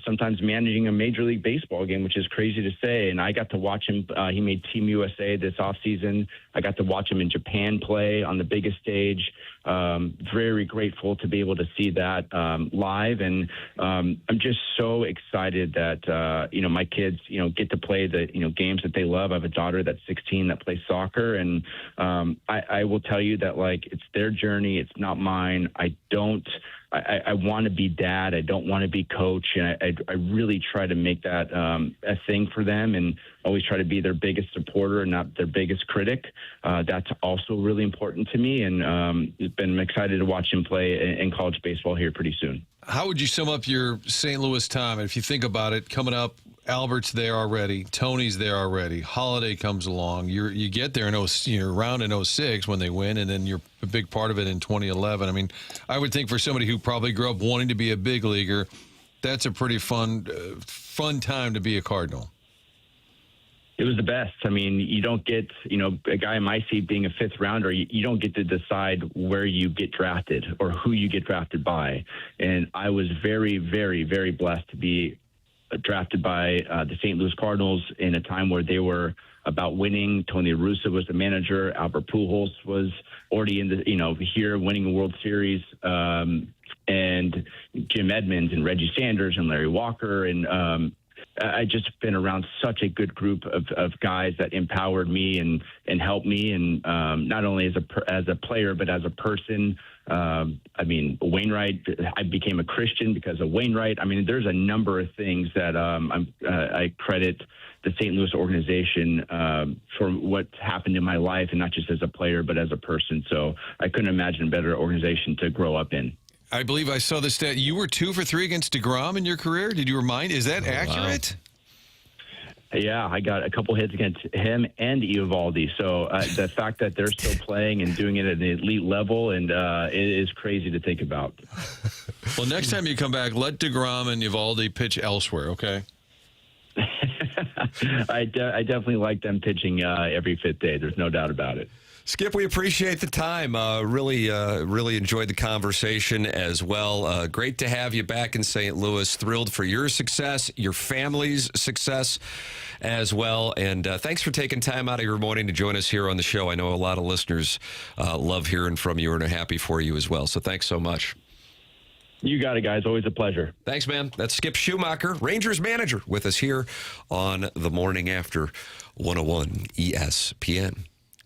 sometimes managing a Major League Baseball game, which is crazy to say. And I got to watch him. He made Team USA this offseason. I got to watch him in Japan play on the biggest stage. Very grateful to be able to see that live. And I'm just so excited that, my kids, get to play the, games that they love. I have a daughter that's 16 that plays soccer. And I will tell you that, it's their journey. It's not mine. I want to be dad. I don't want to be coach. And I really try to make that a thing for them, and always try to be their biggest supporter and not their biggest critic. That's also really important to me. And I've been excited to watch him play in college baseball here pretty soon. How would you sum up your St. Louis time? If you think about it, coming up, Albert's there already, Tony's there already, Holiday comes along. You get there you're around in 06 when they win, and then you're a big part of it in 2011. I mean, I would think for somebody who probably grew up wanting to be a big leaguer, that's a pretty fun time to be a Cardinal. It was the best. I mean, you don't get, a guy in my seat being a fifth rounder, you don't get to decide where you get drafted or who you get drafted by. And I was very, very, very blessed to be drafted by the St. Louis Cardinals in a time where they were about winning. Tony La Russa was the manager. Albert Pujols was already in the, here winning a World Series. And Jim Edmonds and Reggie Sanders and Larry Walker. And I just been around such a good group of guys that empowered me and helped me. And not only as a player, but as a person. Wainwright, I became a Christian because of Wainwright. I mean, there's a number of things that I credit the St. Louis organization for what's happened in my life, and not just as a player, but as a person. So I couldn't imagine a better organization to grow up in. I believe I saw the stat. You were 2 for 3 against DeGrom in your career. Did you remind? Is that accurate? Wow. Yeah, I got a couple hits against him and Eovaldi. So the fact that they're still playing and doing it at an elite level, and it is crazy to think about. Well, next time you come back, let DeGrom and Eovaldi pitch elsewhere, okay? I definitely like them pitching every fifth day. There's no doubt about it. Skip, we appreciate the time. Really enjoyed the conversation as well. Great to have you back in St. Louis. Thrilled for your success, your family's success as well. And thanks for taking time out of your morning to join us here on the show. I know a lot of listeners love hearing from you and are happy for you as well. So thanks so much. You got it, guys. Always a pleasure. Thanks, man. That's Skip Schumaker, Rangers manager, with us here on the Morning After 101 ESPN.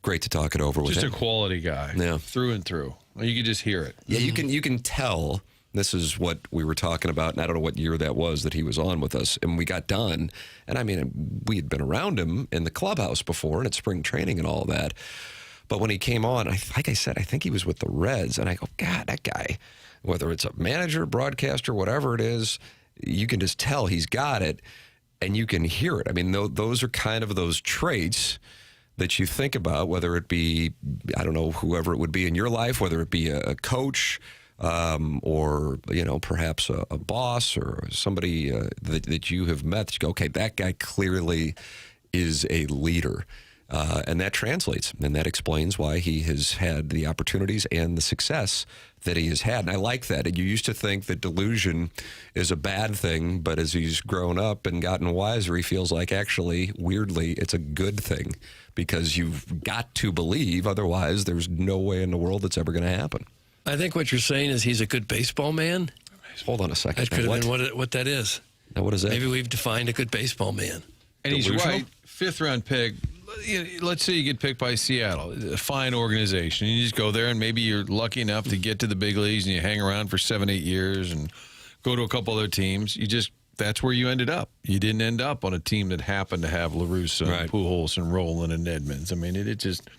great to talk it over with Just him. a quality guy, through and through. You can just hear it. Yeah, you can tell. This is what we were talking about, and I don't know what year that was that he was on with us. And we got done, and I mean, we had been around him in the clubhouse before and at spring training and all that. But when he came on, like I said, I think he was with the Reds, and I go, God, that guy, whether it's a manager, broadcaster, whatever it is, you can just tell he's got it, and you can hear it. I mean, those are kind of those traits that you think about, whether it be, I don't know, whoever it would be in your life, whether it be a coach, or, perhaps a boss or somebody that you have met. You go, okay, that guy clearly is a leader. And that translates, and that explains why he has had the opportunities and the success that he has had. And I like that. And you used to think that delusion is a bad thing, but as he's grown up and gotten wiser, he feels like actually, weirdly, it's a good thing because you've got to believe. Otherwise, there's no way in the world it's ever going to happen. I think what you're saying is he's a good baseball man. Hold on a second. That could have been what that is. Now, what is that? Maybe we've defined a good baseball man. And he's right. 5th-round pick. Let's say you get picked by Seattle, a fine organization. You just go there, and maybe you're lucky enough to get to the big leagues, and you hang around for 7-8 years and go to a couple other teams. That's where you ended up. You didn't end up on a team that happened to have La Russa, and Pujols, and Roland, and Edmonds. I mean, it just,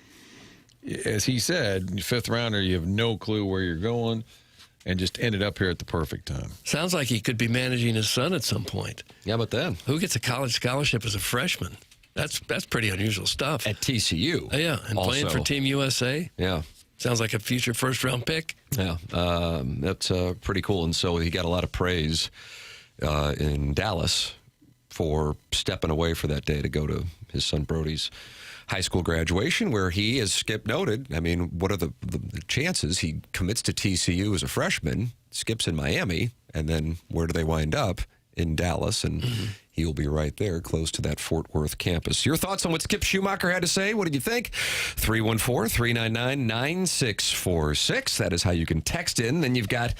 as he said, 5th rounder, you have no clue where you're going, and just ended up here at the perfect time. Sounds like he could be managing his son at some point. Yeah, but then who gets a college scholarship as a freshman? That's pretty unusual stuff. At TCU. Yeah, and also playing for Team USA. Yeah. Sounds like a future first-round pick. Yeah, that's pretty cool. And so he got a lot of praise in Dallas for stepping away for that day to go to his son Brody's high school graduation, where he, as Skip noted, I mean, what are the chances he commits to TCU as a freshman, Skip's in Miami, and then where do they wind up? In Dallas, and he'll be right there close to that Fort Worth campus. Your thoughts on what Skip Schumaker had to say? What did you think? 314-399-9646. That is how you can text in. Then you've got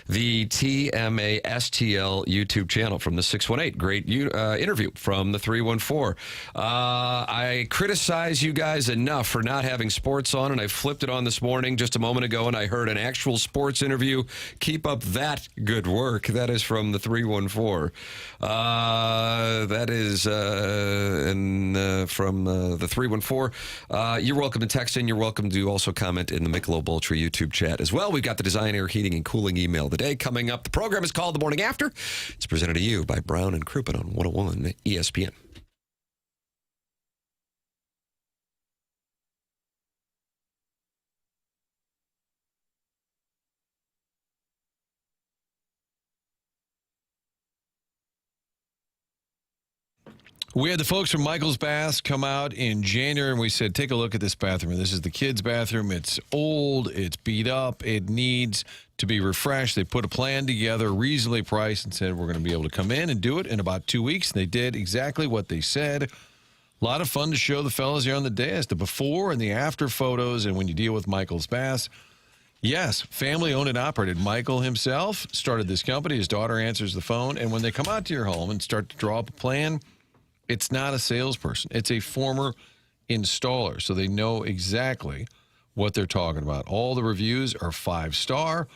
the TMA STL YouTube channel from the 618. Great interview from the 314. I criticize you guys enough for not having sports on, and I flipped it on this morning just a moment ago, and I heard an actual sports interview. Keep up that good work. That is from the 314. That is from the 314. You're welcome to text in. You're welcome to also comment in the Michelob Ultra YouTube chat as well. We've got the Design, Air, Heating, and Cooling email today coming up. The program is called The Morning After. It's presented to you by Brown and Crouppen on 101 ESPN. We had the folks from Michael's Baths come out in January, and we said, take a look at this bathroom. This is the kids' bathroom. It's old. It's beat up. It needs to be refreshed. They put a plan together, reasonably priced, and said, we're going to be able to come in and do it in about 2 weeks. And they did exactly what they said. A lot of fun to show the fellas here on the dais, the before and the after photos. And when you deal with Michael's Baths, yes, family owned and operated. Michael himself started this company. His daughter answers the phone. And when they come out to your home and start to draw up a plan, it's not a salesperson. It's a former installer, so they know exactly what they're talking about. All the reviews are 5-star.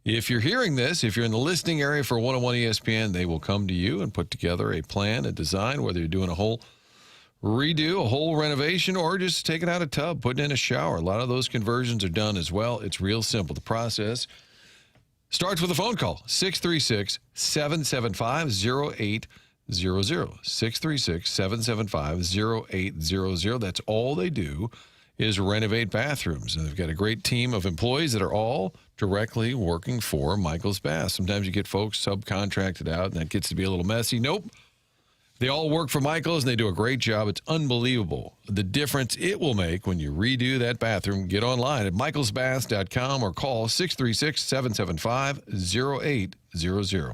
If you're hearing this, if you're in the listening area for 101 ESPN, they will come to you and put together a plan, a design, whether you're doing a whole redo, a whole renovation, or just taking out a tub, putting in a shower. A lot of those conversions are done as well. It's real simple. The process starts with a phone call, 636-775-0800. 636-775-0800. That's all they do is renovate bathrooms. And they've got a great team of employees that are all directly working for Michael's Baths. Sometimes you get folks subcontracted out, and that gets to be a little messy. Nope. They all work for Michael's, and they do a great job. It's unbelievable the difference it will make when you redo that bathroom. Get online at michaelsbaths.com or call 636-775-0800.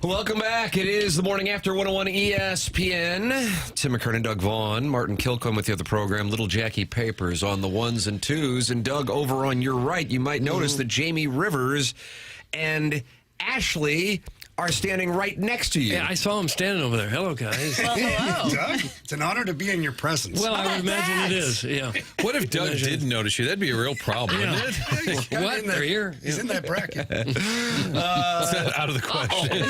Welcome back. It is the Morning After 101 ESPN. Tim McKernan, Doug Vaughn, Martin Kilcoyne with you at the program. Little Jackie Papers on the ones and twos. And Doug, over on your right, you might notice that Jamie Rivers and Ashley are standing right next to you. Yeah, I saw him standing over there. Hello, guys. Well, hello. Doug, it's an honor to be in your presence. Well, I would imagine it is. Yeah. What if Doug didn't notice you? That'd be a real problem, wouldn't it? What? They're here. He's in that bracket. Out of the question.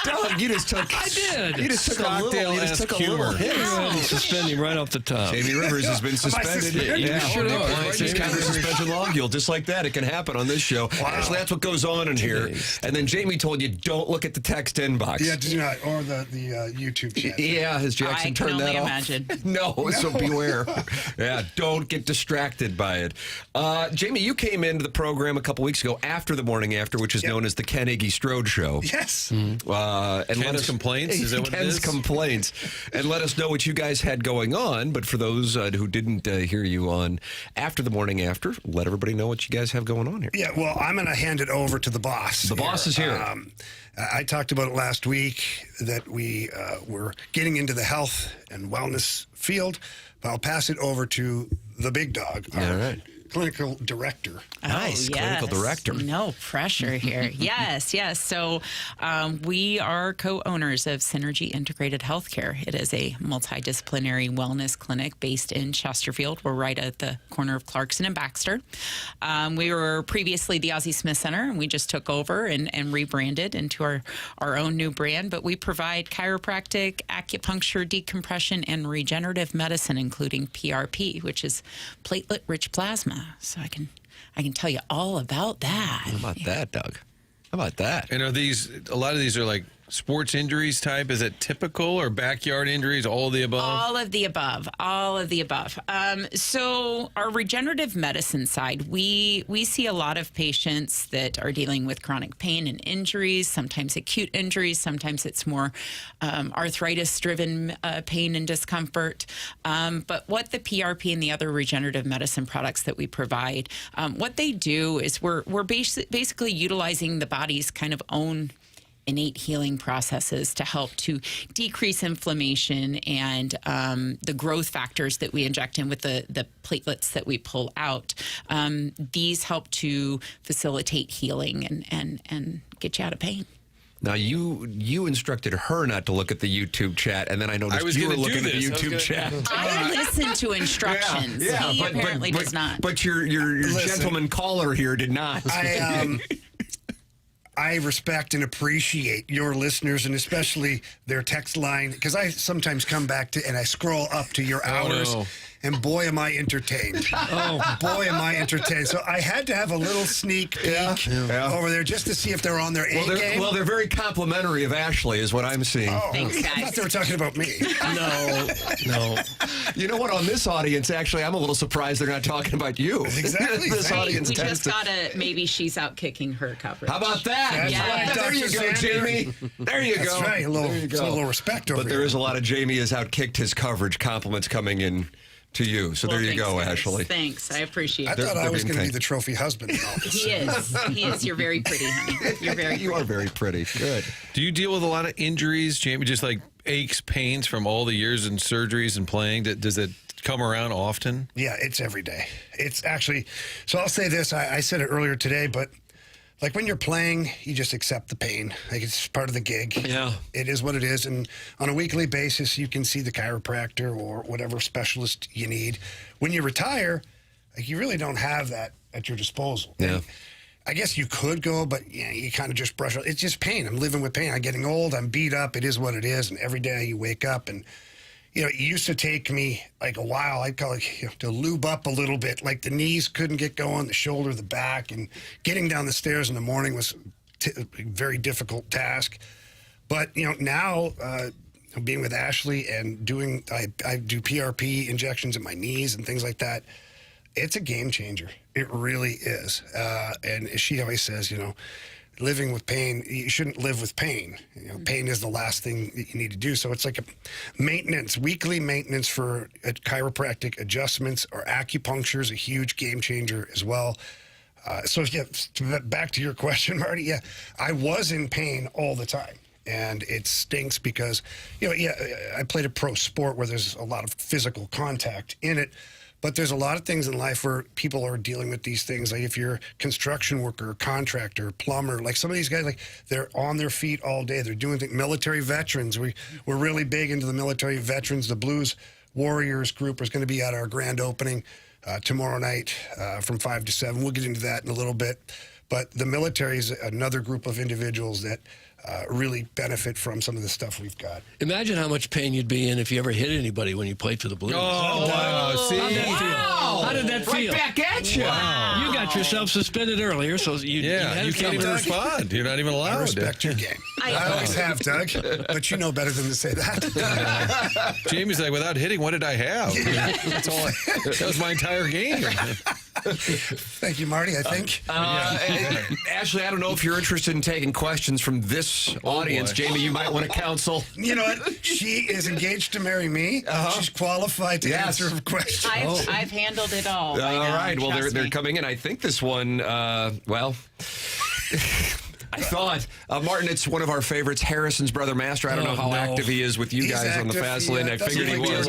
Doug, you just took. I did. You just took a little hit. Suspend him right off the top. Jamie Rivers has been suspended. You should have. He's kind of suspension log. Just like that, it can happen on this show. Wow. Actually, that's what goes on in here. And then Jamie told you, don't look at the text inbox. Yeah, do not. Or the YouTube chat. Yeah, has Jackson turned that off? Imagine. No, so beware. Yeah, don't get distracted by it. Jamie, you came into the program a couple weeks ago after the Morning After, which is known as the Ken Iggy Strode Show. Yes. And Ken's complaints? Is that what it is? Ken's complaints. And let us know what you guys had going on. But for those who didn't hear you on after the Morning After, let everybody know what you guys have going on here. Yeah, well, I'm going to hand it over to the boss. The boss is here. I talked about it last week that we were getting into the health and wellness field. But I'll pass it over to the big dog, our clinical director. Nice, clinical director. No pressure here. yes. So we are co-owners of Synergy Integrated Healthcare. It is a multidisciplinary wellness clinic based in Chesterfield. We're right at the corner of Clarkson and Baxter. We were previously the Ozzie Smith Center, and we just took over and rebranded into our own new brand. But we provide chiropractic, acupuncture, decompression, and regenerative medicine, including PRP, which is platelet-rich plasma. So I can tell you all about that. How about that, Doug? How about that? And are these, a lot of these are like sports injuries type? Is it typical or backyard injuries? All of the above? All of the above. All of the above. So our regenerative medicine side, we see a lot of patients that are dealing with chronic pain and injuries, sometimes acute injuries, sometimes it's more arthritis-driven pain and discomfort. But what the PRP and the other regenerative medicine products that we provide, what they do is we're basically utilizing the body's kind of own innate healing processes to help to decrease inflammation and the growth factors that we inject in with the platelets that we pull out. These help to facilitate healing and get you out of pain. Now, you instructed her not to look at the YouTube chat, and then I noticed you were looking at the YouTube chat. I listen to instructions. He apparently does not. But your gentleman caller here did not. I respect and appreciate your listeners, and especially their text line, because I sometimes come back to and I scroll up to your hours, and boy, am I entertained. Boy, am I entertained. So I had to have a little sneak peek over there just to see if they're on their A game. Well, they're very complimentary of Ashley, is what I'm seeing. Thanks, guys. I thought they were talking about me. No. You know what? On this audience, actually, I'm a little surprised they're not talking about you. Exactly. This audience we tends just gotta, maybe she's out kicking her coverage. How about that? That's right, There you Dr. go, Sander. Jamie. There you go. That's right. A little, There you go. a little respect over But there here. is a lot of Jamie has outkicked his coverage compliments coming in to you. So there you Thanks, go, guys. Ashley. Thanks. I appreciate I it. thought I they're was being going to be kind. the trophy husband in all this. He is. He is. You're very pretty, honey. You're very pretty. You are very pretty. Good. Do you deal with a lot of injuries, Jamie? Just like aches, pains from all the years and surgeries and playing? Does it come around often? Yeah, it's every day. It's actually, so I'll say this. I said it earlier today, but like when you're playing, you just accept the pain. Like it's part of the gig. Yeah. It is what it is. And on a weekly basis, you can see the chiropractor or whatever specialist you need. When you retire, like you really don't have that at your disposal. Yeah. And I guess you could go, but yeah, you kind of just brush it. It's just pain. I'm living with pain. I'm getting old. I'm beat up. It is what it is. And every day you wake up and, you know, it used to take me like a while, I'd call it, to lube up a little bit. Like the knees couldn't get going, the shoulder, the back, and getting down the stairs in the morning was a very difficult task. But, you know, now being with Ashley and doing, I do PRP injections in my knees and things like that. It's a game changer. It really is. And she always says, you know, living with pain, you shouldn't live with pain. You know, pain is the last thing that you need to do. So it's like a maintenance, weekly maintenance for chiropractic adjustments, or acupuncture is a huge game changer as well. So yeah, back to your question, Marty. Yeah, I was in pain all the time. And it stinks because, I played a pro sport where there's a lot of physical contact in it. But there's a lot of things in life where people are dealing with these things. Like if you're a construction worker, contractor, plumber, like some of these guys, like they're on their feet all day. They're doing things. Military veterans. We're really big into the military veterans. The Blues Warriors group is going to be at our grand opening tomorrow night from 5 to 7. We'll get into that in a little bit. But the military is another group of individuals that really benefit from some of the stuff we've got. Imagine how much pain you'd be in if you ever hit anybody when you played for the Blues. Oh, wow. See? How did that feel? Right back at you. Wow. You got yourself suspended earlier, so you can't even respond. You're not even allowed. I respect your game. I always have, Doug, but you know better than to say that. Jamie's like, without hitting, what did I have? That's all. That was my entire game. Thank you, Marty, I think. Ashley, I don't know if you're interested in taking questions from this audience. Jamie, you might want to counsel. You know what? She is engaged to marry me. She's qualified to answer questions. I've handled it all. All right. Well, they're coming in. I think this one, I thought, Martin, it's one of our favorites, Harrison's brother Master. I don't know how active he is with you guys on the fast lane. I figured he was.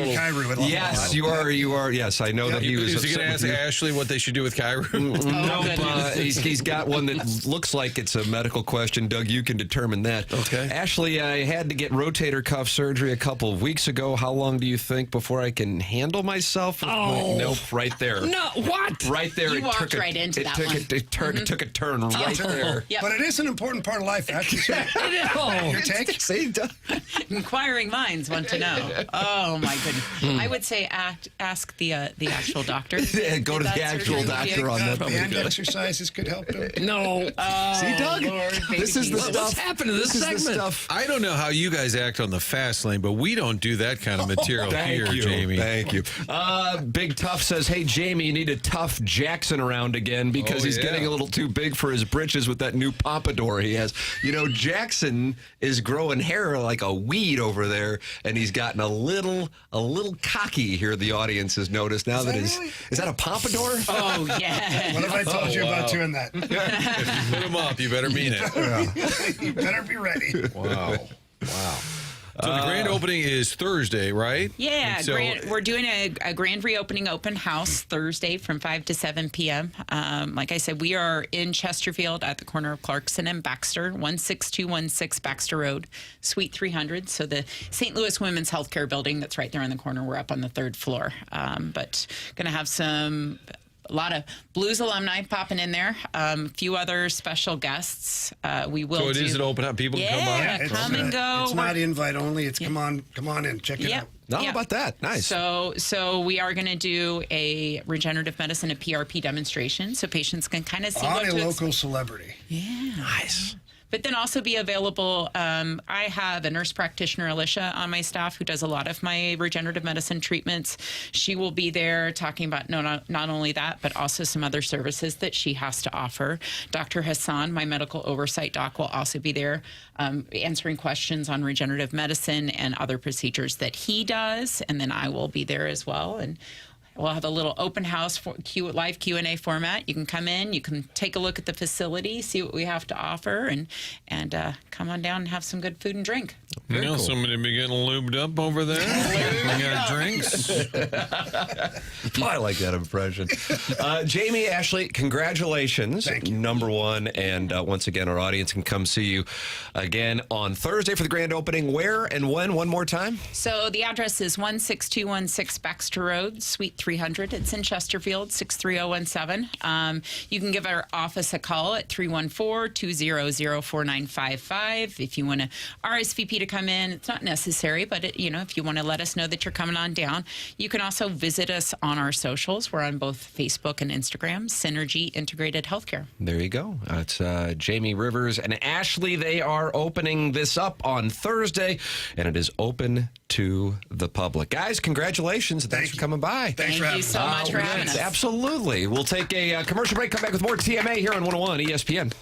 Yes, you are. Yes, I know that he was. Is he going to ask Ashley what they should do with Cairo? Nope. He's got one that looks like it's a medical question. Doug, you can determine that. Okay. Ashley, I had to get rotator cuff surgery a couple of weeks ago. How long do you think before I can handle myself? Nope, right there. No, what? Right there. You walked right into that one. It took a turn right there. Yep. But it is an important part of life, actually. Your take? Inquiring minds want to know. Oh my goodness! I would say ask the actual doctor. Go to the actual doctor on that. Band exercises could help him. No. See, Doug? This is the stuff. What's happened to this segment? I don't know how you guys act on the fast lane, but we don't do that kind of material here, Jamie. Thank you. Big Tough says, hey, Jamie, you need to tough Jackson around again because he's getting a little too big for his britches with that new pompadour he has. You know, Jackson is growing hair like a weed over there, and he's gotten a little cocky here, the audience has noticed. Now that is that a pompadour? Oh, yeah. What have I told you about doing that? If you put him up, you better mean it. You better be ready. Wow. So the grand opening is Thursday, right? Yeah, we're doing a grand reopening open house Thursday from 5 to 7 p.m. Like I said, we are in Chesterfield at the corner of Clarkson and Baxter, 16216 Baxter Road, Suite 300. So the St. Louis Women's Healthcare Building that's right there on the corner. We're up on the 3rd floor. But going to have a lot of Blues alumni popping in there. A few other special guests. We will. So it is an open house. People can come by. Yeah, come and go. It's not invite only. It's come on in, check it out. How about that? Nice. So we are going to do a regenerative medicine, a PRP demonstration, so patients can kind of see on what a to local celebrity. Yeah. Nice. But then also be available. I have a nurse practitioner, Alicia, on my staff who does a lot of my regenerative medicine treatments. She will be there talking about not only that, but also some other services that she has to offer. Dr. Hassan, my medical oversight doc, will also be there answering questions on regenerative medicine and other procedures that he does. And then I will be there as well. And we'll have a little open house live Q&A format. You can come in, you can take a look at the facility, see what we have to offer, and come on down and have some good food and drink. Very cool. Somebody be getting lubed up over there. We got drinks. I like that impression. Jamie, Ashley, congratulations. Thank you. Number one. And once again, our audience can come see you again on Thursday for the grand opening. Where and when? One more time? So the address is 16216 Baxter Road, Suite 300. It's in Chesterfield, 63017. You can give our office a call at 314-200-4955. If you want to RSVP to come in, it's not necessary, but if you want to let us know that you're coming on down, you can also visit us on our socials. We're on both Facebook and Instagram, Synergy Integrated Healthcare. There you go. It's Jamie Rivers and Ashley. They are opening this up on Thursday, and it is open to the public. Guys, congratulations. Thanks for coming by. Thank you so much for having us. Absolutely. We'll take a commercial break, come back with more TMA here on 101 ESPN.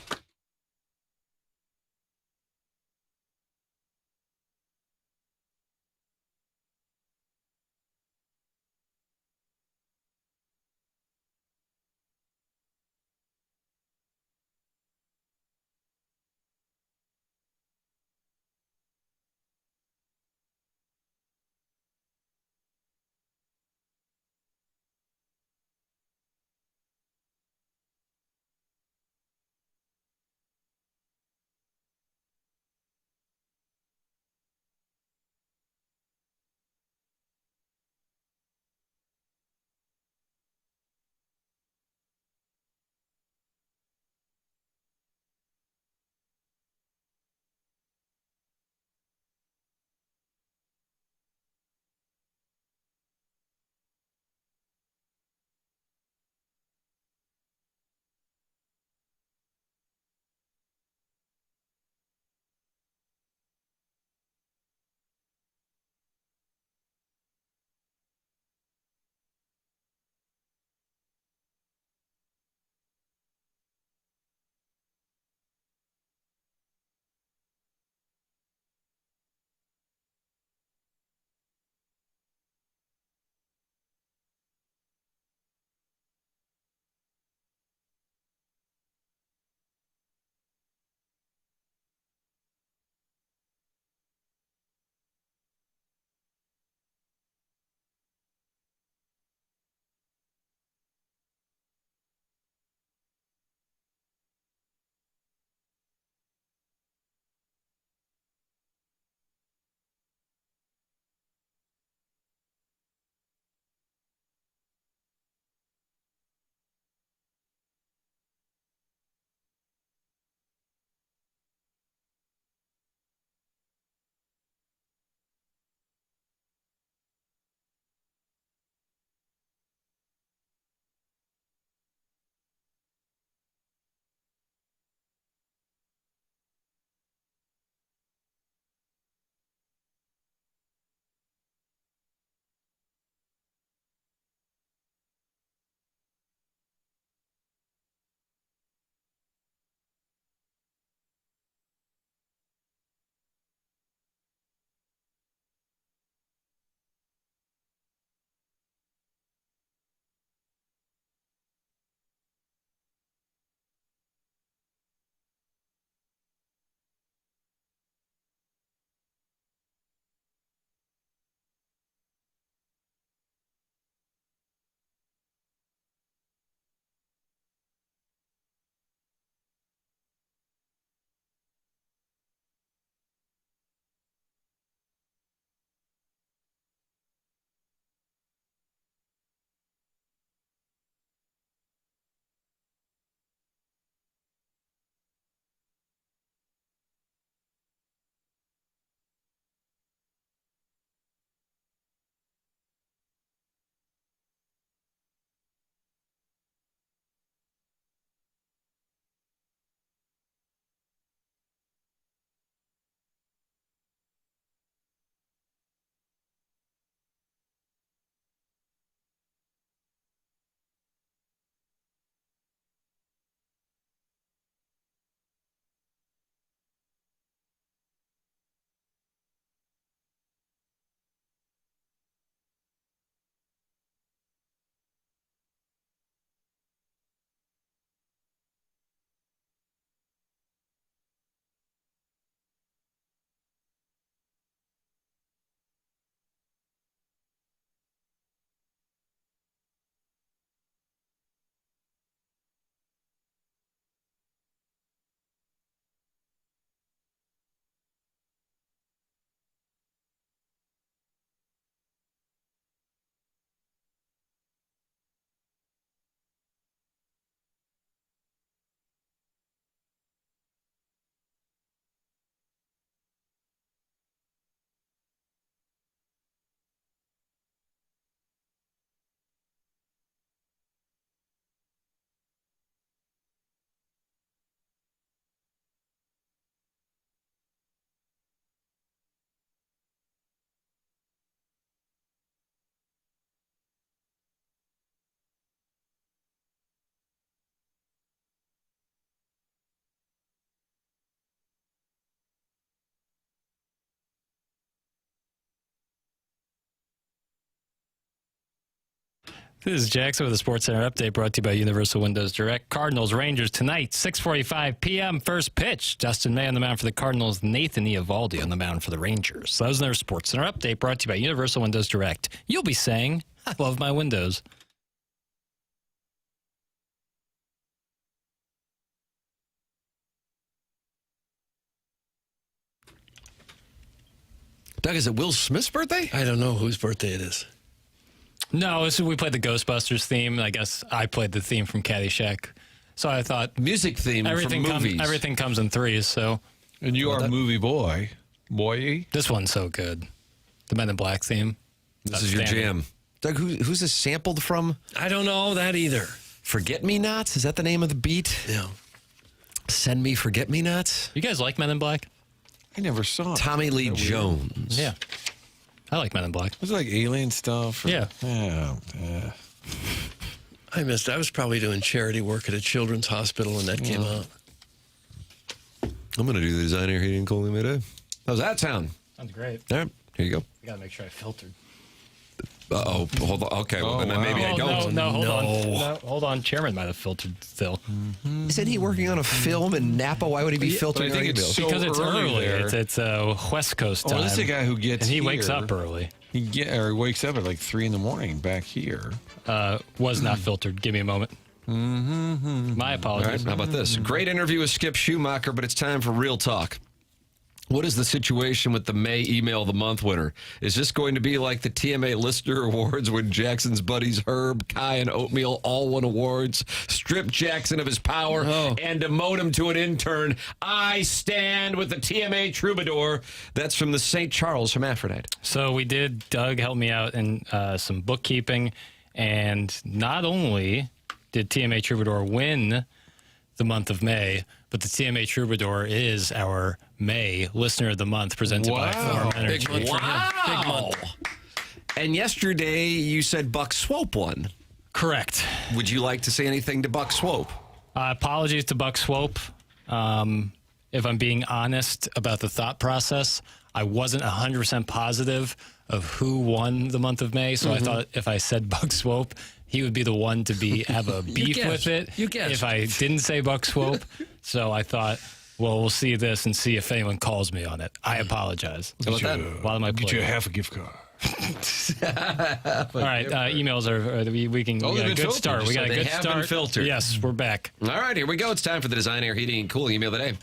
This is Jackson with the Sports Center update brought to you by Universal Windows Direct. Cardinals Rangers tonight, 6:45 p.m. First pitch. Dustin May on the mound for the Cardinals. Nathan Eovaldi on the mound for the Rangers. So that was their Sports Center update brought to you by Universal Windows Direct. You'll be saying, I love my windows. Doug, is it Will Smith's birthday? I don't know whose birthday it is. No, we played the Ghostbusters theme. I guess I played the theme from Caddyshack. So I thought music theme from movies. Everything comes in threes. So, and you are a movie boy. This one's so good. The Men in Black theme. This is your jam. Doug, who's this sampled from? I don't know that either. Forget Me Nots? Is that the name of the beat? Yeah. Send Me Forget Me Nots? You guys like Men in Black? I never saw it. Tommy Lee Jones. Yeah. I like Men in Black. Was it like alien stuff? Yeah. I missed. I was probably doing charity work at a children's hospital when that came out. I'm going to do the designer heating and cooling midday. How's that sound? Sounds great. All right, here you go. I got to make sure I filtered. Uh-oh, hold on. Okay, well, then maybe I don't. No, hold on. No, hold on. Chairman might have filtered still. Isn't he working on a film in Napa? Why would he be filtering? I think it's so because it's early. there. It's West Coast time. Oh, this is a guy who gets and he here. wakes up early. He wakes up at like 3 a.m. back here. Was not filtered. Give me a moment. My apologies. All right, how about this? Great interview with Skip Schumaker, but it's time for real talk. What is the situation with the May Email of the Month winner? Is this going to be like the TMA Listener Awards when Jackson's buddies Herb, Kai, and Oatmeal all won awards, stripped Jackson of his power, and demote him to an intern? I stand with the TMA Troubadour. That's from the St. Charles Hermaphrodite. So we did. Doug helped me out in some bookkeeping, and not only did TMA Troubadour win the month of May, but the TMA Troubadour is our May Listener of the Month presented by Forum Energy. Big month for him. Big month. And yesterday you said Buck Swope won. Correct. Would you like to say anything to Buck Swope? Apologies to Buck Swope. If I'm being honest about the thought process, I wasn't 100% positive of who won the month of May, so I thought if I said Buck Swope, he would be the one to have a beef with it. You guessed. If I didn't say Buck Swope. So I thought, well, we'll see this and see if anyone calls me on it. I apologize. How about that? While am I Get you playing? half a gift card. All right, emails are we can we got a good start. We got a They good have start. been filtered. Yes, we're back. All right, here we go. It's time for the Design Air Heating and Cooling email of the day.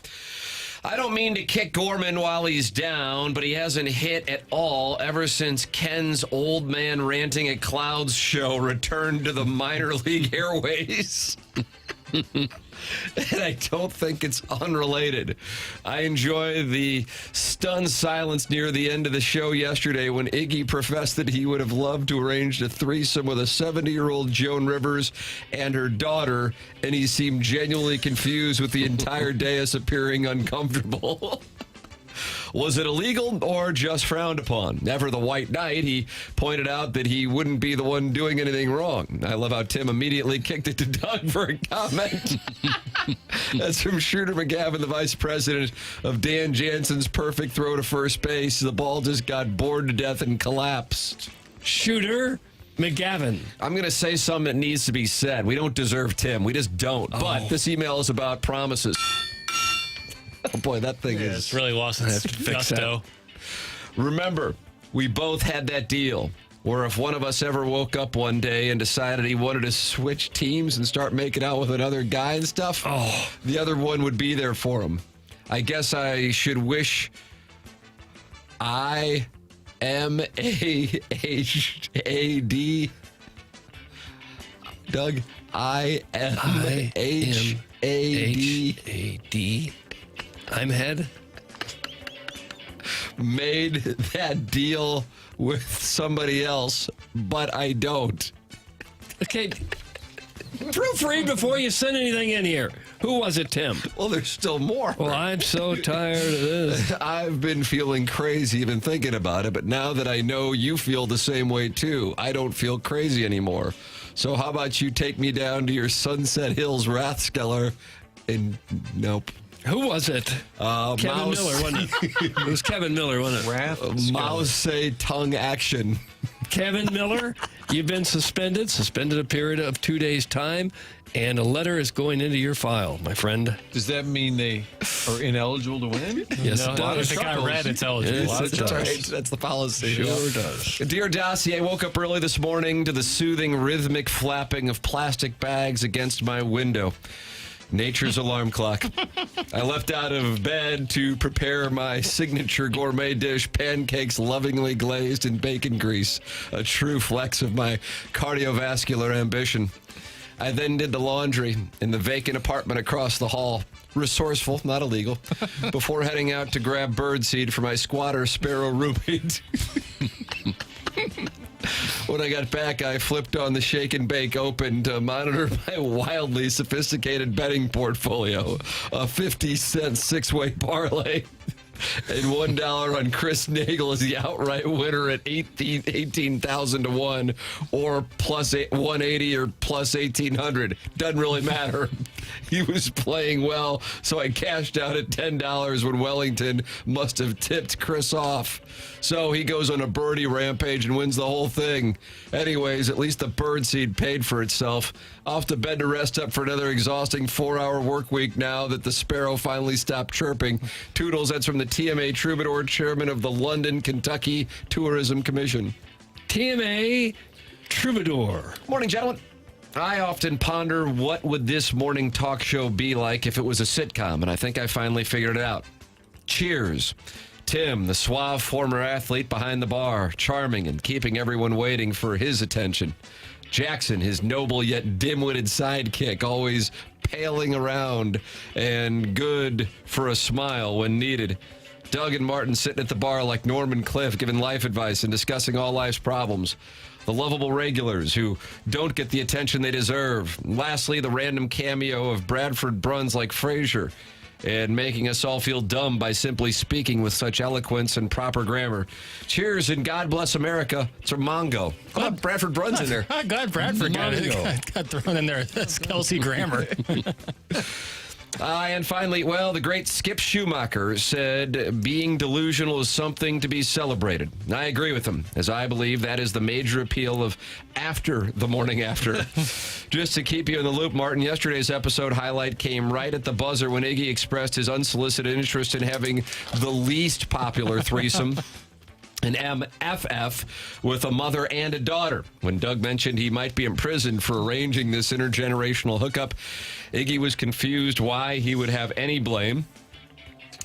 I don't mean to kick Gorman while he's down, but he hasn't hit at all ever since Ken's Old Man Ranting at Clouds show returned to the minor league airways. And I don't think it's unrelated. I enjoy the stunned silence near the end of the show yesterday when Iggy professed that he would have loved to arrange a threesome with a 70-year-old Joan Rivers and her daughter, and he seemed genuinely confused with the entire dais appearing uncomfortable. Was it illegal or just frowned upon? Ever the White Knight, he pointed out that he wouldn't be the one doing anything wrong. I love how Tim immediately kicked it to Doug for a comment. That's from Shooter McGavin, the vice president of Dan Jansen's perfect throw to first base. The ball just got bored to death and collapsed. Shooter McGavin. I'm going to say something that needs to be said. We don't deserve Tim. We just don't. But this email is about promises. Oh, boy, that thing is... It's really lost its gusto. Remember, we both had that deal where if one of us ever woke up one day and decided he wanted to switch teams and start making out with another guy and stuff, the other one would be there for him. I guess I should wish IMAHAD. Doug, IMAHAD. I'm head. Made that deal with somebody else, but I don't. Okay, proofread before you send anything in here. Who was it, Tim? Well, there's still more. Well, I'm so tired of this. I've been feeling crazy even thinking about it, but now that I know you feel the same way too, I don't feel crazy anymore. So how about you take me down to your Sunset Hills Rathskeller and nope. Who was it? Kevin Miller, wasn't it? It was Kevin Miller, wasn't it? Mouse say tongue action. Kevin Miller, you've been suspended a period of 2 days' time, and a letter is going into your file, my friend. Does that mean they are ineligible to win? Yes, No, it does. if it got read, it's eligible. Yes, it That's does. right. That's the policy. Sure does. Dear Dossier, I woke up early this morning to the soothing rhythmic flapping of plastic bags against my window. Nature's alarm clock. I leapt out of bed to prepare my signature gourmet dish, pancakes lovingly glazed in bacon grease, a true flex of my cardiovascular ambition. I then did the laundry in the vacant apartment across the hall. Resourceful, not illegal, before heading out to grab birdseed for my squatter sparrow roommate. When I got back, I flipped on the Shake and Bake Open to monitor my wildly sophisticated betting portfolio. A 50-cent six-way parlay and $1 on Chris Nagel as the outright winner at 18,000 to 1 or plus 180 or plus 1,800. Doesn't really matter. He was playing well, so I cashed out at $10 when Wellington must have tipped Chris off. So he goes on a birdie rampage and wins the whole thing. Anyways, at least the birdseed paid for itself. Off to bed to rest up for another exhausting 4-hour work week now that the sparrow finally stopped chirping. Toodles, that's from the TMA Troubadour, chairman of the London, Kentucky Tourism Commission. TMA Troubadour. Morning, gentlemen. I often ponder what would this morning talk show be like if it was a sitcom, and I think I finally figured it out. Cheers. Tim, the suave former athlete behind the bar, charming and keeping everyone waiting for his attention. Jackson, his noble yet dim-witted sidekick, always paling around and good for a smile when needed. Doug and Martin sitting at the bar like Norman Cliff, giving life advice and discussing all life's problems. The lovable regulars who don't get the attention they deserve. And lastly, the random cameo of Bradford Bruns like Frasier, and making us all feel dumb by simply speaking with such eloquence and proper grammar. Cheers and God bless America. It's a Mongo. How about Bradford Bruns in there? I'm glad Bradford got thrown in there. That's Kelsey Grammer. And finally, well, the great Skip Schumaker said being delusional is something to be celebrated. I agree with him, as I believe that is the major appeal of After the Morning After. Just to keep you in the loop, Martin, yesterday's episode highlight came right at the buzzer when Iggy expressed his unsolicited interest in having the least popular threesome, an MFF, with a mother and a daughter. When Doug mentioned he might be imprisoned for arranging this intergenerational hookup, Iggy was confused why he would have any blame.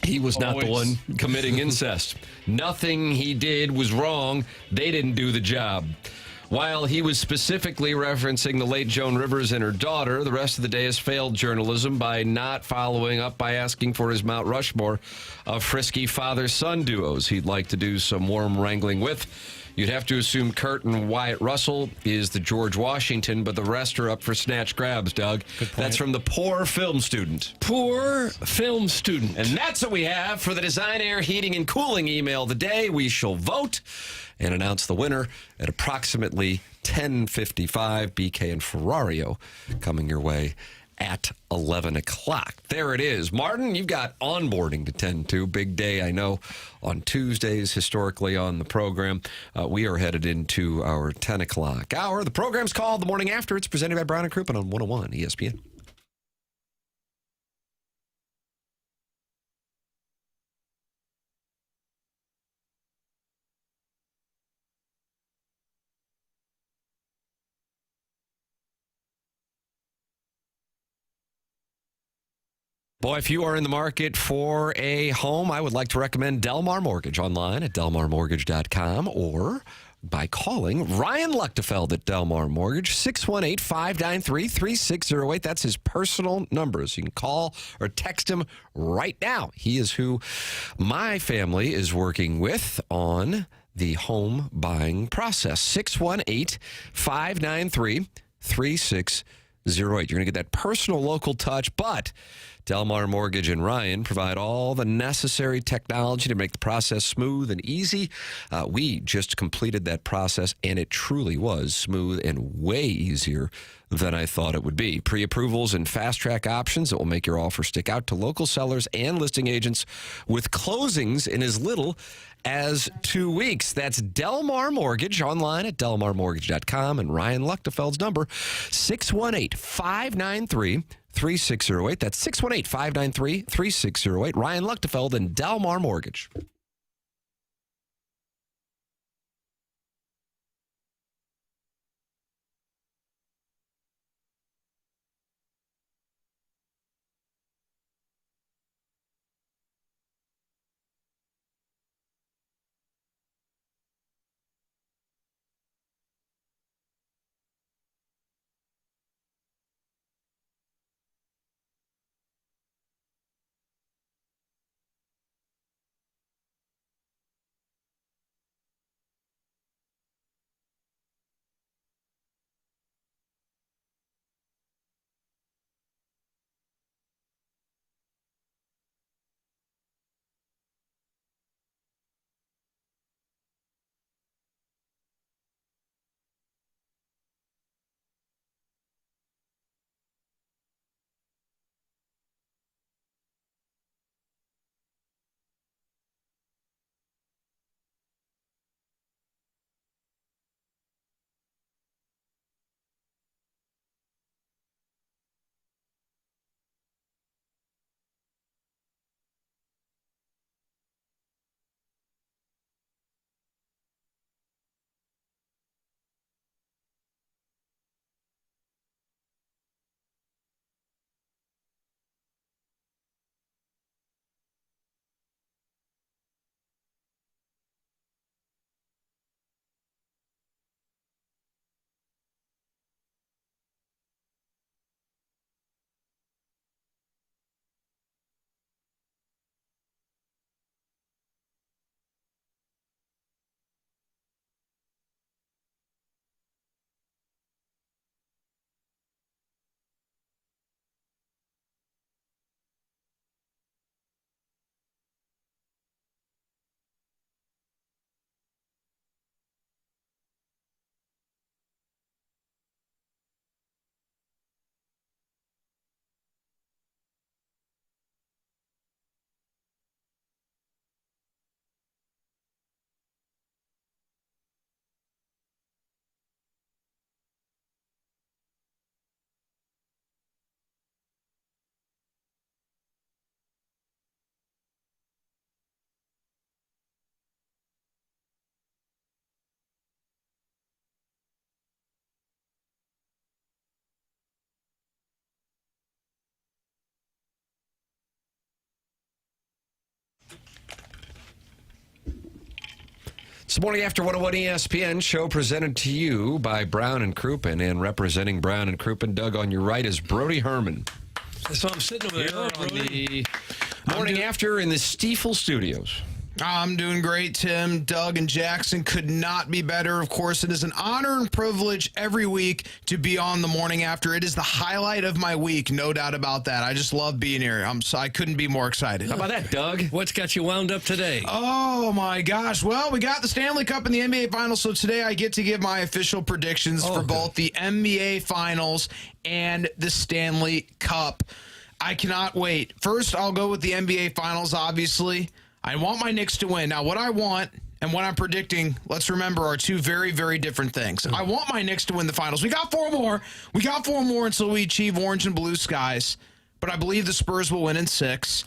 He was not the one committing incest. Nothing he did was wrong. They didn't do the job. While he was specifically referencing the late Joan Rivers and her daughter, the rest of the day has failed journalism by not following up by asking for his Mount Rushmore of frisky father-son duos he'd like to do some warm wrangling with. You'd have to assume Kurt and Wyatt Russell is the George Washington, but the rest are up for snatch grabs, Doug. That's from the Poor Film Student. Poor Film Student. And that's what we have for the Design, Air, Heating, and Cooling email of the day. We shall vote and announce the winner at approximately 10:55. BK and Ferrario coming your way at 11 o'clock. There it is. Martin, you've got onboarding to tend to. Big day, I know, on Tuesdays, historically on the program. We are headed into our 10 o'clock hour. The program's called The Morning After. It's presented by Brown & Crouppen on 101 ESPN. Boy, if you are in the market for a home, I would like to recommend Delmar Mortgage online at delmarmortgage.com or by calling Ryan Luchtefeld at Delmar Mortgage, 618-593-3608. That's his personal number. So you can call or text him right now. He is who my family is working with on the home buying process. 618-593-3608. You're going to get that personal local touch, but Delmar Mortgage and Ryan provide all the necessary technology to make the process smooth and easy. We just completed that process, and it truly was smooth and way easier than I thought it would be. Pre-approvals and fast-track options that will make your offer stick out to local sellers and listing agents with closings in as little as 2 weeks. That's Delmar Mortgage, online at delmarmortgage.com, and Ryan Luchtefeld's number, 618-593-3608. That's 618-593-3608. Ryan Luchtefeld and Delmar Mortgage. It's the Morning After 101 ESPN show presented to you by Brown and Crouppen, and representing Brown and Crouppen, Doug, on your right is Brody Herman. So I'm sitting over there on the Morning After in the Stiefel Studios. I'm doing great, Tim. Doug and Jackson could not be better. Of course, it is an honor and privilege every week to be on the Morning After. It is the highlight of my week, no doubt about that. I just love being here. I couldn't be more excited. How about that, Doug? What's got you wound up today? Oh, my gosh. Well, we got the Stanley Cup and the NBA Finals, so today I get to give my official predictions for both the NBA Finals and the Stanley Cup. I cannot wait. First, I'll go with the NBA Finals, obviously. I want my Knicks to win. Now, what I want and what I'm predicting, let's remember, are two very, very different things. I want my Knicks to win the Finals. We got four more. We got four more until we achieve orange and blue skies. But I believe the Spurs will win in 6.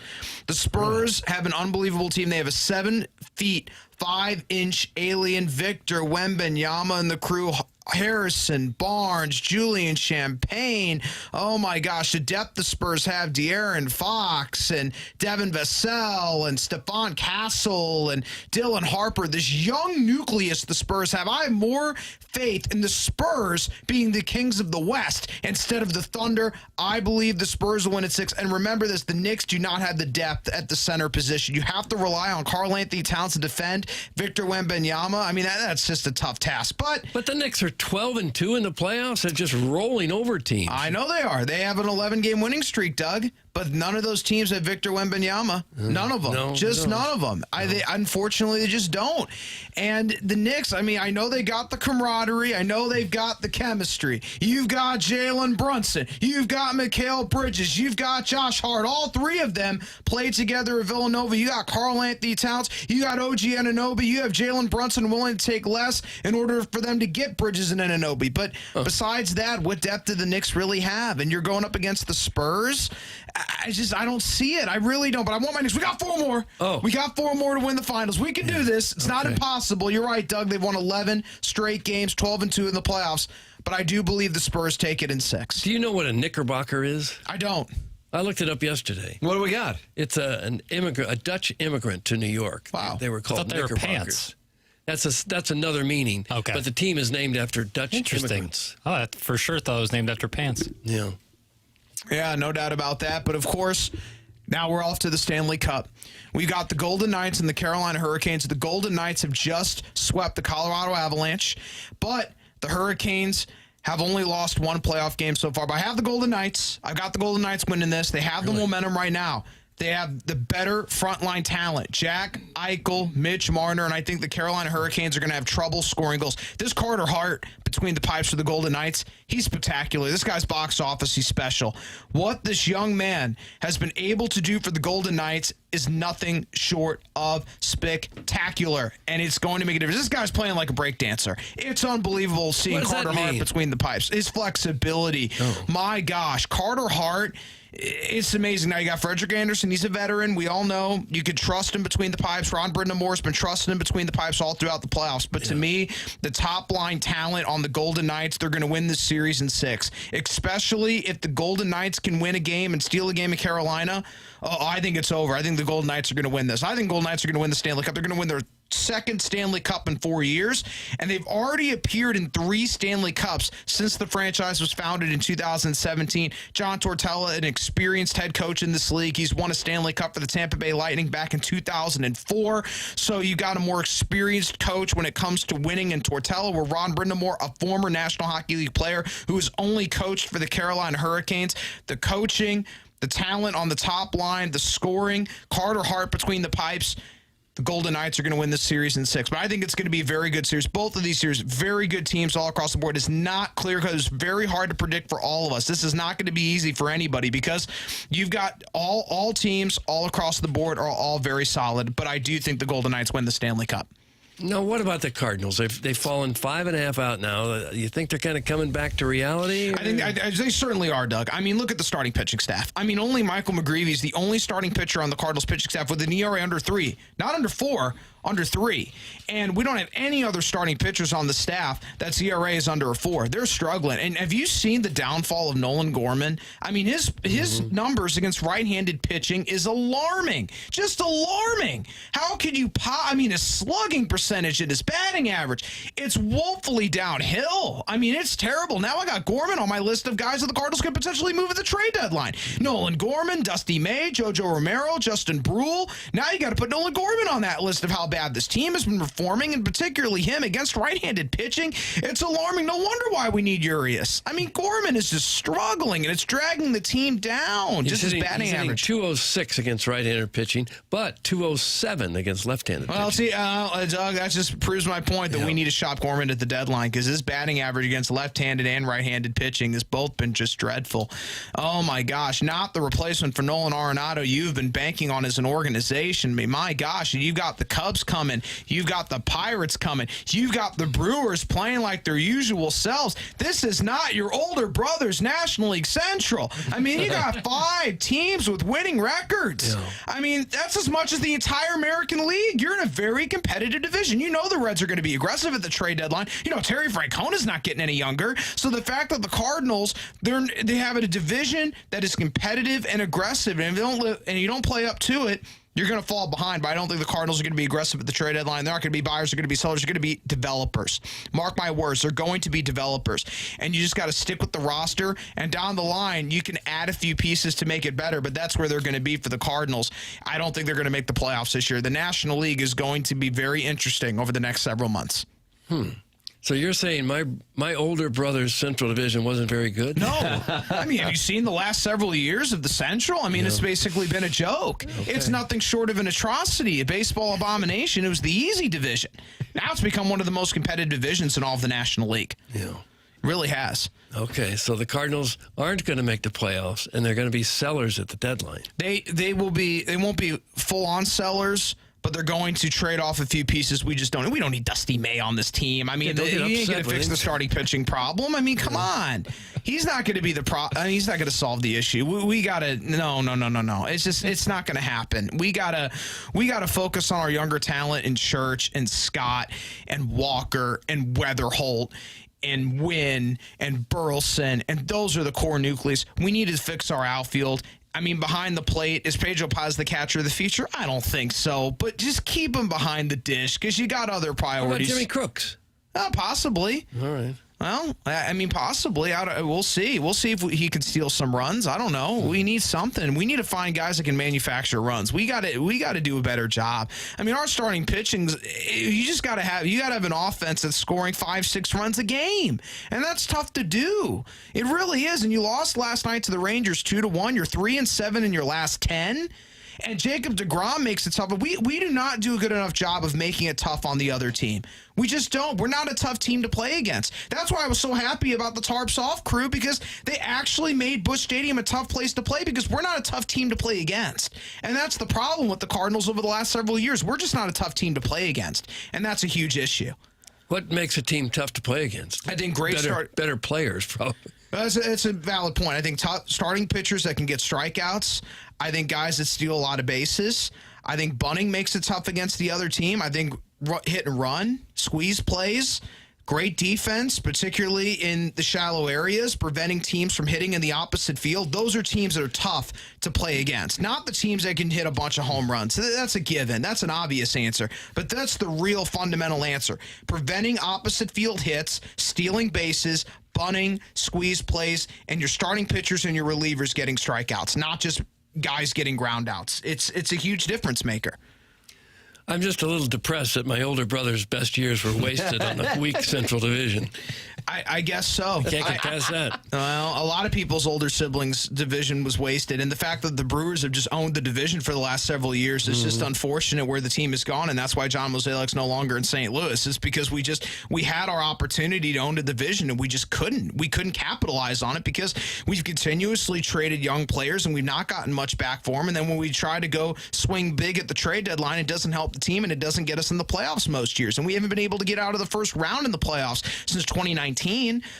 The Spurs have an unbelievable team. They have a 7 feet, 5-inch alien Victor Wembanyama and the crew. Harrison, Barnes, Julian Champagne. Oh, my gosh, the depth the Spurs have. De'Aaron Fox and Devin Vassell and Stephon Castle and Dylan Harper. This young nucleus the Spurs have. I have more faith in the Spurs being the kings of the West instead of the Thunder. I believe the Spurs will win at 6. And remember this, the Knicks do not have the depth at the center position. You have to rely on Karl-Anthony Towns to defend Victor Wembanyama. I mean, that's just a tough task. But the Knicks are 12-2 in the playoffs. They're just rolling over teams. I know they are. They have an 11-game winning streak, Doug. but none of those teams have Victor Wembanyama. None of them. None of them. Unfortunately, they just don't. And the Knicks, I mean, I know they got the camaraderie. I know they've got the chemistry. You've got Jalen Brunson. You've got Mikal Bridges. You've got Josh Hart. All three of them played together at Villanova. You got Karl Anthony Towns. You got OG Anunoby. You have Jalen Brunson willing to take less in order for them to get Bridges and Anunoby. But besides that, what depth do the Knicks really have? And you're going up against the Spurs. I don't see it. I really don't. But I want my Knicks. We got 4 more. We got 4 more to win the finals. We can do this. It's not impossible. You're right, Doug. They've won 11 straight games, 12-2 in the playoffs. But I do believe the Spurs take it in 6. Do you know what a Knickerbocker is? I don't. I looked it up yesterday. What do we got? It's a Dutch immigrant to New York. Wow. They were called they were Knickerbockers. pants. That's another meaning. Okay. But the team is named after Dutch immigrants. Oh, I for sure thought it was named after pants. Yeah. Yeah, no doubt about that. But, of course, now we're off to the Stanley Cup. We got the Golden Knights and the Carolina Hurricanes. The Golden Knights have just swept the Colorado Avalanche, but the Hurricanes have only lost 1 playoff game so far. But I have the Golden Knights. I've got the Golden Knights winning this. They have the momentum right now. They have the better frontline talent. Jack Eichel, Mitch Marner, and I think the Carolina Hurricanes are going to have trouble scoring goals. This Carter Hart between the pipes for the Golden Knights, he's spectacular. This guy's box office, he's special. What this young man has been able to do for the Golden Knights is nothing short of spectacular, and it's going to make a difference. This guy's playing like a breakdancer. It's unbelievable seeing Carter Hart between the pipes. His flexibility. My gosh, Carter Hart, it's amazing. Now you got Frederick Anderson. He's a veteran. We all know you can trust him between the pipes. Ron Brind'Amour's been trusting him between the pipes all throughout the playoffs. But to me, the top line talent on the Golden Knights, they're going to win this series in 6. Especially if the Golden Knights can win a game and steal a game in Carolina. I think it's over. I think the Golden Knights are going to win this. I think Golden Knights are going to win the Stanley Cup. They're going to win their 2nd Stanley Cup in 4 years, and they've already appeared in 3 Stanley Cups since the franchise was founded in 2017. John Tortorella, an experienced head coach in this league, he's won a Stanley Cup for the Tampa Bay Lightning back in 2004. So you got a more experienced coach when it comes to winning in Tortorella, where Ron Brind'Amour, a former National Hockey League player who has only coached for the Carolina Hurricanes. The coaching, the talent on the top line, the scoring, Carter Hart between the pipes. The Golden Knights are going to win this series in 6. But I think it's going to be a very good series. Both of these series, very good teams all across the board. It's not clear because it's very hard to predict for all of us. This is not going to be easy for anybody because you've got all teams all across the board are all very solid. But I do think the Golden Knights win the Stanley Cup. No, what about the Cardinals? They've fallen 5.5 out now. You think they're kind of coming back to reality? I think they certainly are, Doug. I mean, look at the starting pitching staff. I mean, only Michael McGreevy is the only starting pitcher on the Cardinals pitching staff with an ERA under 3. Not under 4, under 3. And we don't have any other starting pitchers on the staff that's ERA is under a 4. They're struggling. And have you seen the downfall of Nolan Gorman? I mean, his numbers against right-handed pitching is alarming. Just alarming. How could you his slugging percentage and his batting average, it's woefully downhill. I mean, it's terrible. Now I got Gorman on my list of guys that the Cardinals could potentially move at the trade deadline. Nolan Gorman, Dusty May, JoJo Romero, Justin Brule. Now you got to put Nolan Gorman on that list of how bad this team has been performing, and particularly him against right-handed pitching. It's alarming. No wonder why we need Urias. I mean, Gorman is just struggling, and it's dragging the team down. Just his batting average. 206 against right-handed pitching, but 207 against left-handed pitching. Well, see, Doug, that just proves my point that we need to shop Gorman at the deadline because his batting average against left-handed and right-handed pitching has both been just dreadful. Oh, my gosh. Not the replacement for Nolan Arenado you've been banking on as an organization. I mean, my gosh, you've got the Cubs coming. You've got the Pirates coming. You've got the Brewers playing like their usual selves. This is not your older brother's National League Central. I mean, you got 5 teams with winning records. Yeah. I mean, that's as much as the entire American League. You're in a very competitive division. You know the Reds are going to be aggressive at the trade deadline. You know, Terry Francona's not getting any younger. So the fact that the Cardinals, they have a division that is competitive and aggressive, and if you don't play up to it, you're going to fall behind. But I don't think the Cardinals are going to be aggressive at the trade deadline. They're not going to be buyers. They're going to be sellers. They're going to be developers. Mark my words. They're going to be developers. And you just got to stick with the roster. And down the line, you can add a few pieces to make it better. But that's where they're going to be for the Cardinals. I don't think they're going to make the playoffs this year. The National League is going to be very interesting over the next several months. So you're saying my older brother's Central Division wasn't very good? No. I mean, have you seen the last several years of the Central? I mean, It's basically been a joke. Okay. It's nothing short of an atrocity, a baseball abomination. It was the easy division. Now it's become one of the most competitive divisions in all of the National League. Yeah. It really has. Okay, so the Cardinals aren't going to make the playoffs, and they're going to be sellers at the deadline. They won't be full-on sellers, but they're going to trade off a few pieces. We don't need Dusty May on this team. I mean, he ain't going to fix the starting pitching problem. I mean, come on. He's not going to be he's not going to solve the issue. We got to no. It's not going to happen. We got to focus on our younger talent in Church and Scott and Walker and Weatherholt and Wynn and Burleson, and those are the core nucleus. We need to fix our outfield. I mean, behind the plate, is Pedro Paz the catcher of the future? I don't think so, but just keep him behind the dish because you got other priorities. What about Jimmy Crooks? Possibly. All right. Well, I mean, possibly. We'll see. We'll see if he can steal some runs. I don't know. We need something. We need to find guys that can manufacture runs. We got to do a better job. I mean, our starting pitching, you got to have an offense that's scoring 5-6 runs a game, and that's tough to do. It really is. And you lost last night to the Rangers 2-1. You're 3-7 in your last 10. And Jacob deGrom makes it tough. We do not do a good enough job of making it tough on the other team. We just don't. We're not a tough team to play against. That's why I was so happy about the Tarps Off crew, because they actually made Busch Stadium a tough place to play, because we're not a tough team to play against. And that's the problem with the Cardinals over the last several years. We're just not a tough team to play against. And that's a huge issue. What makes a team tough to play against? I think better players, probably. It's a valid point. I think starting pitchers that can get strikeouts. I think guys that steal a lot of bases. I think bunting makes it tough against the other team. I think hit and run, squeeze plays, great defense, particularly in the shallow areas, preventing teams from hitting in the opposite field. Those are teams that are tough to play against. Not the teams that can hit a bunch of home runs. That's a given. That's an obvious answer. But that's the real fundamental answer. Preventing opposite field hits, stealing bases, bunting, squeeze plays, and your starting pitchers and your relievers getting strikeouts, not just guys getting ground outs. It's a huge difference maker. I'm just a little depressed that my older brother's best years were wasted on the weak Central Division. I guess so. Can't get past that. Well, a lot of people's older siblings' division was wasted, and the fact that the Brewers have just owned the division for the last several years is just unfortunate where the team has gone, and that's why John Mosaic's no longer in St. Louis, is because we had our opportunity to own the division, and we just couldn't. We couldn't capitalize on it because we've continuously traded young players, and we've not gotten much back for them, and then when we try to go swing big at the trade deadline, it doesn't help the team, and it doesn't get us in the playoffs most years, and we haven't been able to get out of the first round in the playoffs since 2019.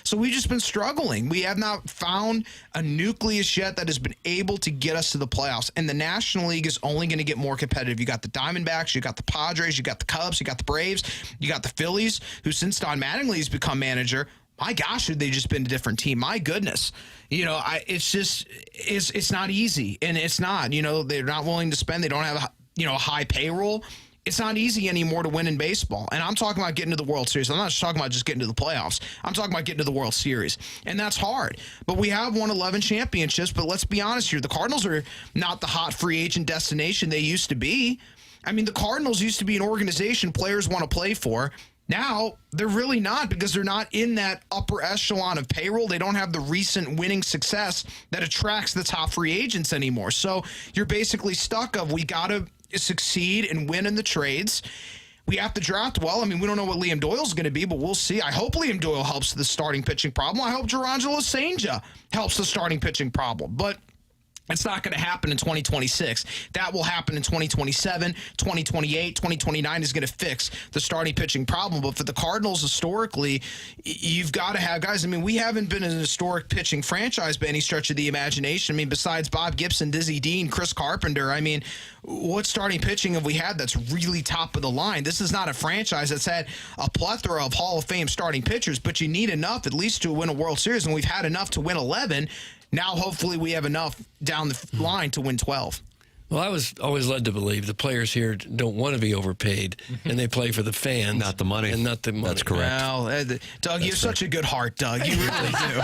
So we've just been struggling. We have not found a nucleus yet that has been able to get us to the playoffs. And the National League is only going to get more competitive. You got the Diamondbacks, you got the Padres, you got the Cubs, you got the Braves, you got the Phillies, who since Don Mattingly has become manager, my gosh, have they just been a different team? My goodness. It's not easy. And it's not, they're not willing to spend. They don't have a high payroll. It's not easy anymore to win in baseball. And I'm talking about getting to the World Series. I'm not just talking about just getting to the playoffs. I'm talking about getting to the World Series. And that's hard. But we have won 11 championships. But let's be honest here. The Cardinals are not the hot free agent destination they used to be. I mean, the Cardinals used to be an organization players want to play for. Now, they're really not, because they're not in that upper echelon of payroll. They don't have the recent winning success that attracts the top free agents anymore. So you're basically stuck of, we got to succeed and win in the trades. We have to draft well. I mean, we don't know what Liam Doyle's going to be, but we'll see. I hope Liam Doyle helps the starting pitching problem. I hope Gerangelo Cenja helps the starting pitching problem. But it's not going to happen in 2026. That will happen in 2027, 2028, 2029 is going to fix the starting pitching problem. But for the Cardinals, historically, you've got to have guys. I mean, we haven't been an historic pitching franchise by any stretch of the imagination. I mean, besides Bob Gibson, Dizzy Dean, Chris Carpenter, I mean, what starting pitching have we had that's really top of the line? This is not a franchise that's had a plethora of Hall of Fame starting pitchers, but you need enough at least to win a World Series, and we've had enough to win 11. Now, hopefully, we have enough down the line to win 12. Well, I was always led to believe the players here don't want to be overpaid, and they play for the fans, not the money, and not the money. That's correct. Well, Doug, you have such a good heart, Doug. You really do.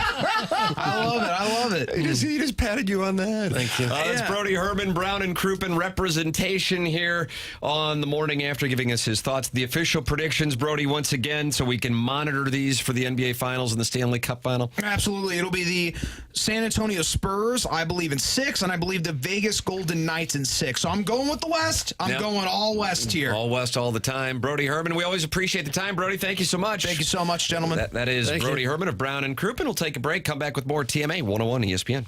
I love it. He just patted you on the head. Thank you. That's Brody Herman, Brown and Crouppen representation here on the morning after, giving us his thoughts. The official predictions, Brody, once again, so we can monitor these for the NBA Finals and the Stanley Cup Final. Absolutely. It'll be the San Antonio Spurs, I believe, in 6, and I believe the Vegas Golden Knights in 6. So I'm going with the West. I'm going all West here. All West all the time. Brody Herman, we always appreciate the time. Brody, thank you so much. Thank you so much, gentlemen. That is Brody Herman of Brown and Crouppen. We'll take a break, come back with more TMA 101 ESPN.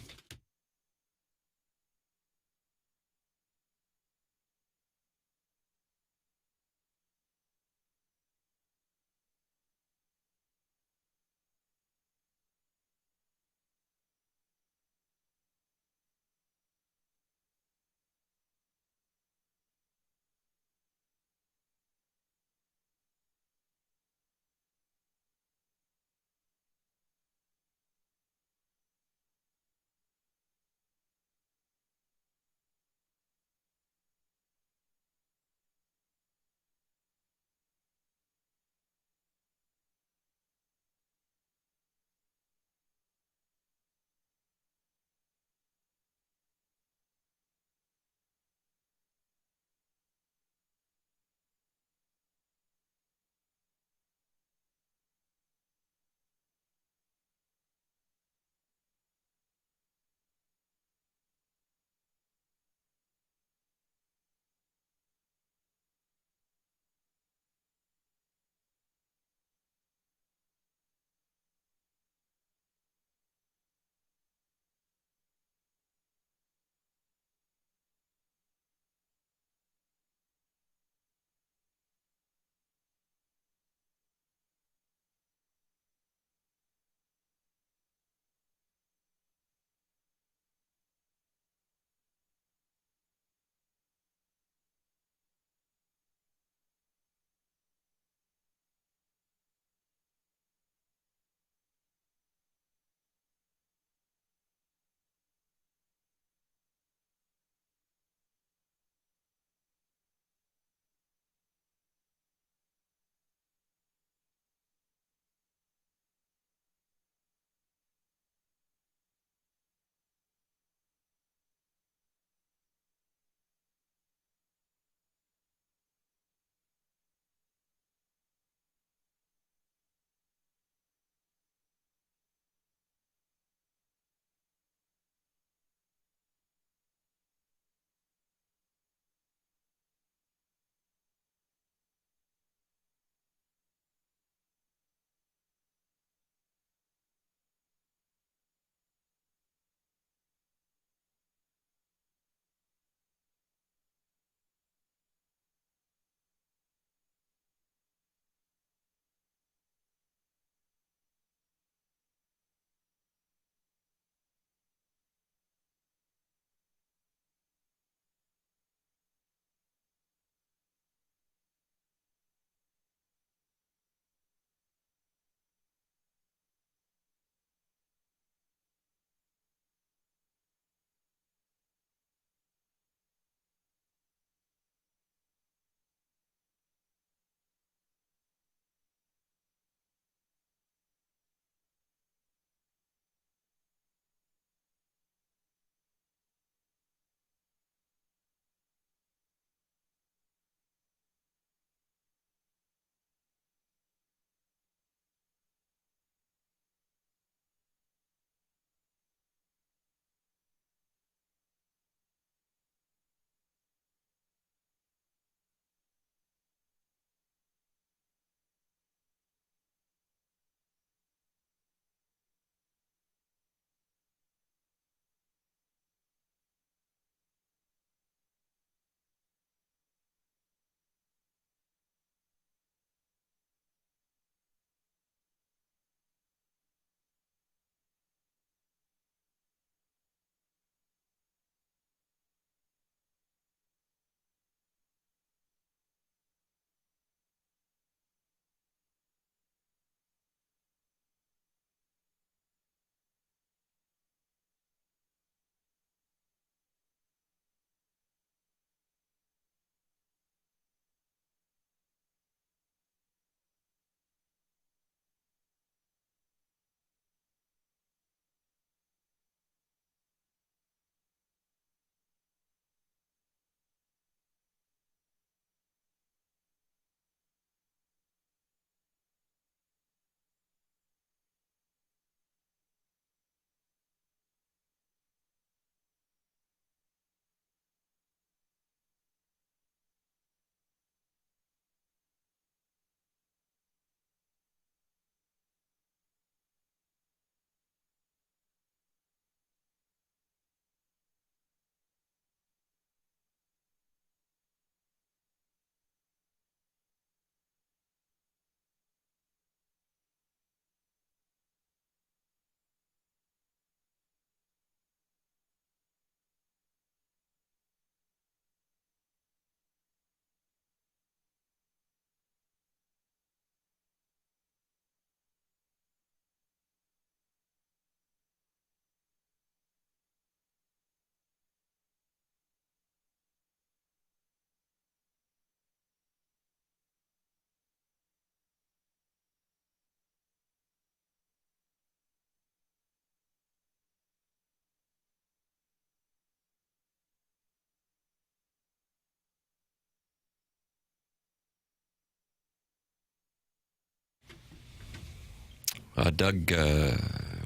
Doug,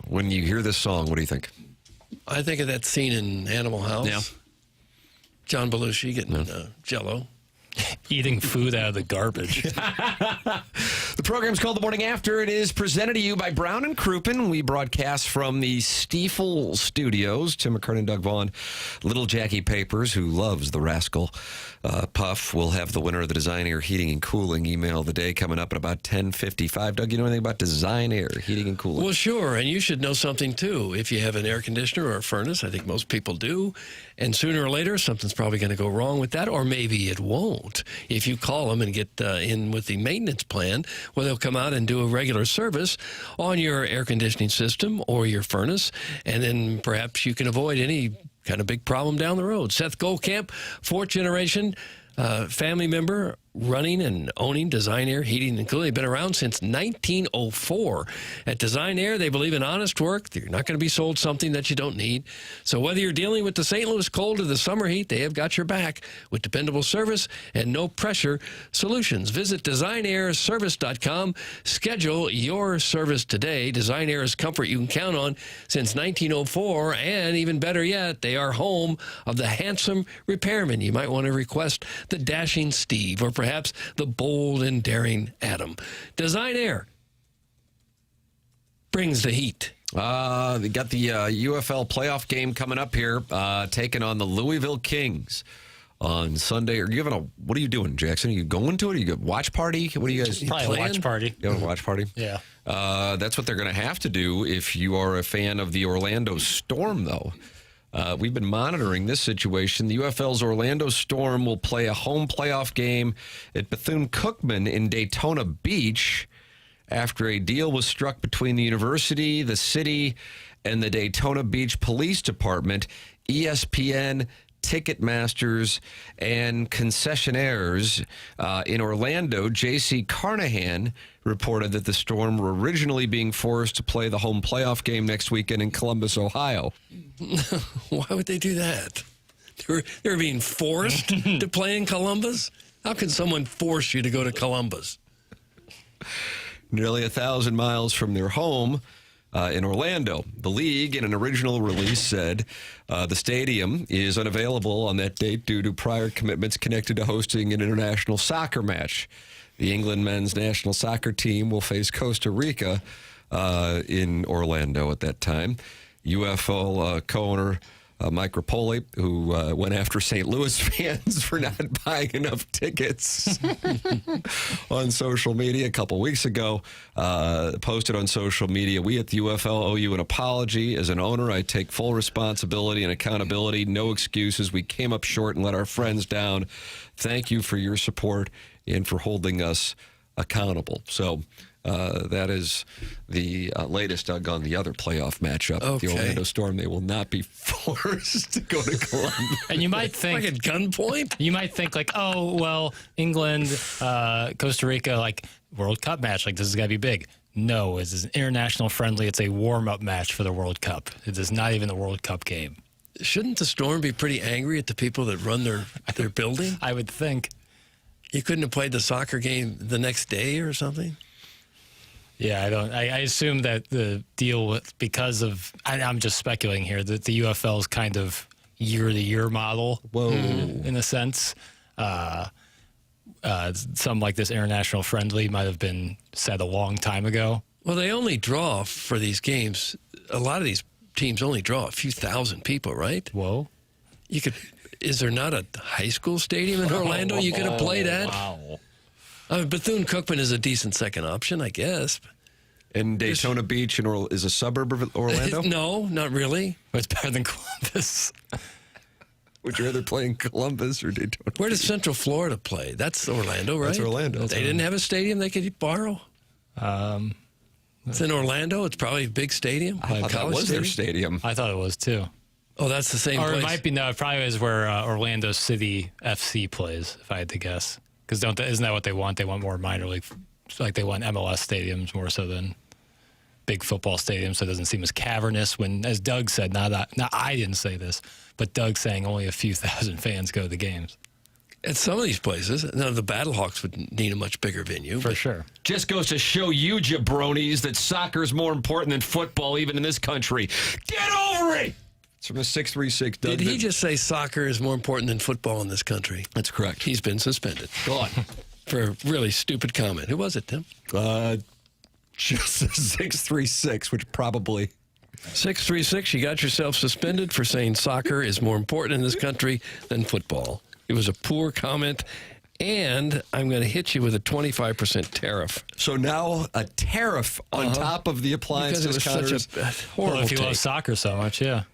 when you hear this song, what do you think? I think of that scene in Animal House. Yeah. John Belushi getting Jell-O. Eating food out of the garbage. The program's called The Morning After. It is presented to you by Brown and Crouppen. We broadcast from the Stiefel Studios. Tim McKernan, Doug Vaughn, Little Jackie Papers, who loves the rascal Puff, will have the winner of the Design Air Heating and Cooling email of the day coming up at about 10:55. Doug, you know anything about Design Air Heating and Cooling? Well, sure, and you should know something, too. If you have an air conditioner or a furnace, I think most people do, and sooner or later, something's probably going to go wrong with that, or maybe it won't. If you call them and get in with the maintenance plan, well, they'll come out and do a regular service on your air conditioning system or your furnace, and then perhaps you can avoid any kind of big problem down the road. Seth Goldcamp, fourth generation family member, running and owning Design Air Heating and Cooling. They've been around since 1904. At Design Air, they believe in honest work. You're not going to be sold something that you don't need. So whether you're dealing with the St. Louis cold or the summer heat, they have got your back with dependable service and no-pressure solutions. Visit designairservice.com. Schedule your service today. Design Air is comfort you can count on since 1904, and even better yet, they are home of the handsome repairman. You might want to request the dashing Steve, or perhaps the bold and daring Adam. Design Air brings the heat. They got the UFL playoff game coming up here, taking on the Louisville Kings on Sunday. What are you doing, Jackson? Are you going to it? Are you going to watch party? What are you guys? Probably a watch party. You have a watch party? Yeah. That's what they're going to have to do if you are a fan of the Orlando Storm, though. We've been monitoring this situation. The UFL's Orlando Storm will play a home playoff game at Bethune-Cookman in Daytona Beach after a deal was struck between the university, the city, and the Daytona Beach Police Department. ESPN, Ticketmasters, and concessionaires in Orlando. J.C. Carnahan reported that the Storm were originally being forced to play the home playoff game next weekend in Columbus, Ohio. Why would they do that? They're being forced to play in Columbus? How can someone force you to go to Columbus? Nearly 1,000 miles from their home in Orlando. The league, in an original release, said the stadium is unavailable on that date due to prior commitments connected to hosting an international soccer match. The England men's national soccer team will face Costa Rica in Orlando at that time. UFL co-owner Mike Rapoli, who went after St. Louis fans for not buying enough tickets on social media a couple weeks ago, posted on social media, "We at the UFL owe you an apology. As an owner, I take full responsibility and accountability. No excuses. We came up short and let our friends down. Thank you for your support and for holding us accountable." So that is the latest, Doug, on the other playoff matchup. Okay. The Orlando Storm, they will not be forced to go to Columbus. And you might think... like at gunpoint? You might think like, oh, well, England, Costa Rica, like World Cup match, like this is going to be big. No, it's an international friendly. It's a warm-up match for the World Cup. It is not even the World Cup game. Shouldn't the Storm be pretty angry at the people that run their building? I would think. You couldn't have played the soccer game the next day or something? Yeah, I assume that the deal because of, I'm just speculating here, that the UFL's kind of year-to-year model. Whoa. In a sense. Something like this international friendly might have been said a long time ago. Well, they only draw for these games. A lot of these teams only draw a few thousand people, right? Whoa. Is there not a high school stadium in Orlando you could have played at? Wow. Bethune-Cookman is a decent second option, I guess. And Daytona Beach is a suburb of Orlando? No, not really. But it's better than Columbus. Would you rather play in Columbus or Daytona? Where does Central Florida play? That's Orlando, right? That's Orlando. They didn't have a stadium they could borrow? It's in Orlando. It's probably a big stadium. I thought that was their stadium. I thought it was, too. Oh, that's the same place? Or it might be, no, it probably is where Orlando City FC plays, if I had to guess. Because isn't that what they want? They want more minor league, like they want MLS stadiums more so than big football stadiums, so it doesn't seem as cavernous. When, as Doug said, not I didn't say this, but Doug saying only a few thousand fans go to the games. At some of these places, now the Battlehawks would need a much bigger venue. For sure. Just goes to show you jabronis that soccer is more important than football, even in this country. Get over it! It's from a 636. Did he just say soccer is more important than football in this country? That's correct. He's been suspended. Go on. For a really stupid comment. Who was it, Tim? Just a 636, which probably... 636, you got yourself suspended for saying soccer is more important in this country than football. It was a poor comment, and I'm going to hit you with a 25% tariff. So now a tariff on top of the appliance discounters. Because it was such a horrible If you love take. soccer so much, yeah.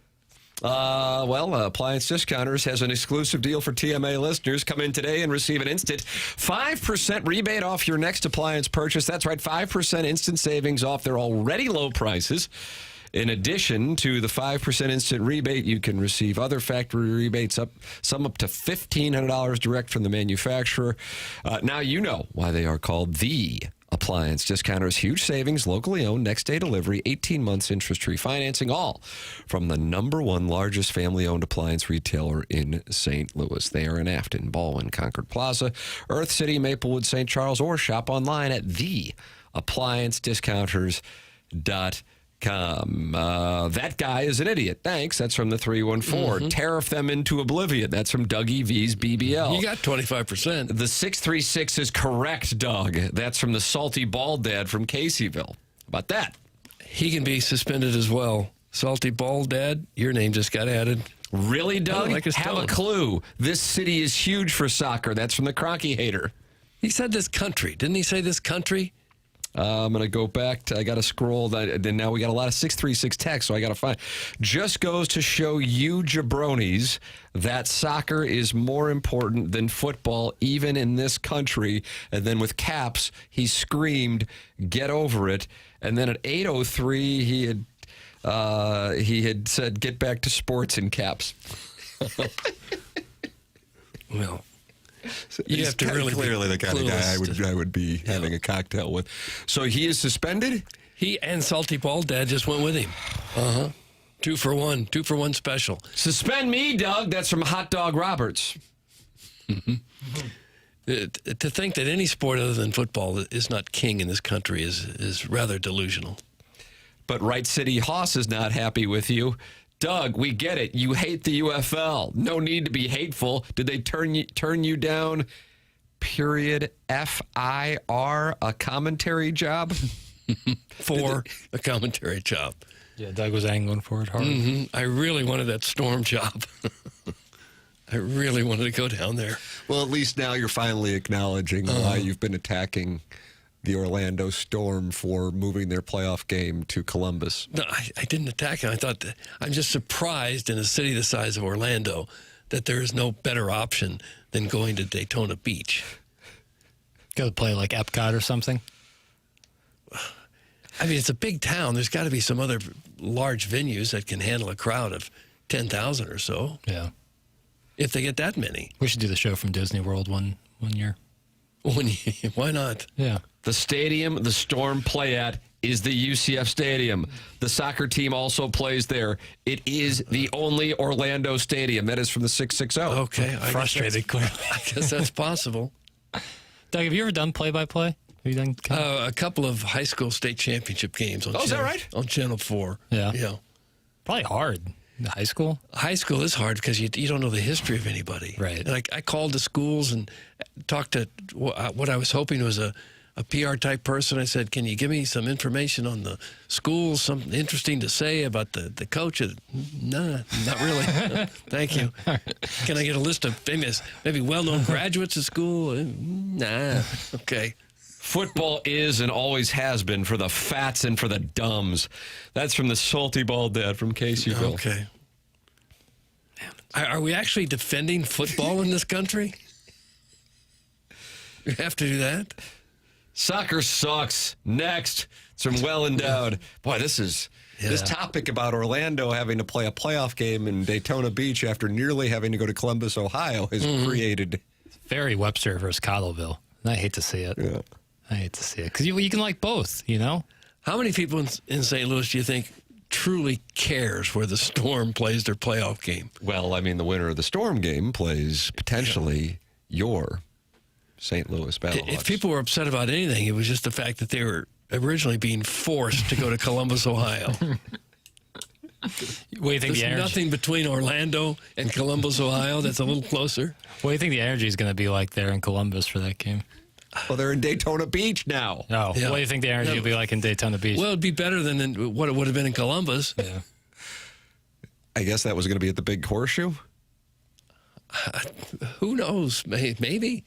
Appliance Discounters has an exclusive deal for TMA listeners. Come in today and receive an instant 5% rebate off your next appliance purchase. That's right, 5% instant savings off their already low prices. In addition to the 5% instant rebate, you can receive other factory rebates, some up to $1,500 direct from the manufacturer. Now you know why they are called the Appliance Discounters. Huge savings, locally owned, next-day delivery, 18 months interest-free financing, all from the #1 largest family-owned appliance retailer in St. Louis. They are in Afton, Baldwin, Concord Plaza, Earth City, Maplewood, St. Charles, or shop online at theappliancediscounters.com. That guy is an idiot. Thanks. That's from the 314. Tariff them into oblivion. That's from Dougie V's BBL. You got 25%. The 636 is correct, Doug. That's from the Salty Bald Dad from Caseyville. How about that? He can be suspended as well. Salty Bald Dad, your name just got added. Really, Doug? Like Have a clue. This city is huge for soccer. That's from the Cronky Hater. He said this country. Didn't he say this country? I'm going to go back to, I got to scroll. Then now we got a lot of 636 text, so I got to find. Just goes to show you jabronis that soccer is more important than football, even in this country. And then with caps, he screamed, "Get over it!" And then at 8:03, he had said, "Get back to sports" in caps. Well. So You have to really clearly the kind of guy clueless I would be having a cocktail with. So he is suspended? He and Salty Bald Dad just went with him. 2 for 1. 2 for 1 special. Suspend me, Doug. That's from Hot Dog Roberts. To think that any sport other than football is not king in this country is rather delusional. But Wright City Hoss is not happy with you. Doug, we get it. You hate the UFL. No need to be hateful. Did they turn you down? Period. FIR, a commentary job? For a commentary job. Yeah, Doug was angling for it hard. I really wanted that Storm job. I really wanted to go down there. Well, at least now you're finally acknowledging why you've been attacking the Orlando Storm for moving their playoff game to Columbus. No, I didn't attack him. I thought I'm just surprised in a city the size of Orlando that there is no better option than going to Daytona Beach. Go play like Epcot or something. I mean, it's a big town. There's got to be some other large venues that can handle a crowd of 10,000 or so. Yeah. If they get that many. We should do the show from Disney World one year. Why not? Yeah. The stadium the Storm play at is the UCF Stadium. The soccer team also plays there. It is the only Orlando stadium. That is from the 660. Okay. Frustrated, clearly. I guess that's possible. Doug, have you ever done play-by-play? Have you done a couple of high school state championship games on is that right? On Channel 4. Yeah. Probably hard. High school? High school is hard because you don't know the history of anybody. Right. And I called the schools and talked to what I was hoping was a PR type person. I said, can you give me some information on the schools, something interesting to say about the coach? No, not really. No, thank you. Can I get a list of famous, maybe well-known graduates of school? Nah. Okay. Football is and always has been for the fats and for the dumbs. That's from the Salty Bald Dad from Caseyville. Okay. Are we actually defending football in this country? We have to do that? Soccer sucks. Next. It's from Well Endowed. Boy, this topic about Orlando having to play a playoff game in Daytona Beach after nearly having to go to Columbus, Ohio has created. Very Webster versus Cottleville. And I hate to see it. Yeah. I hate to see it. Because you can like both, you know? How many people in St. Louis do you think truly cares where the Storm plays their playoff game? Well, I mean, the winner of the Storm game plays potentially your St. Louis Battlehawks. If people were upset about anything, it was just the fact that they were originally being forced to go to Columbus, Ohio. What do you think There's nothing between Orlando and Columbus, Ohio that's a little closer. What do you think the energy is going to be like there in Columbus for that game? Well, they're in Daytona Beach now. Oh, Yeah. what do you think the energy will be like in Daytona Beach? Well, it'd be better than what it would have been in Columbus. Yeah. I guess that was going to be at the Big Horseshoe. Who knows? Maybe.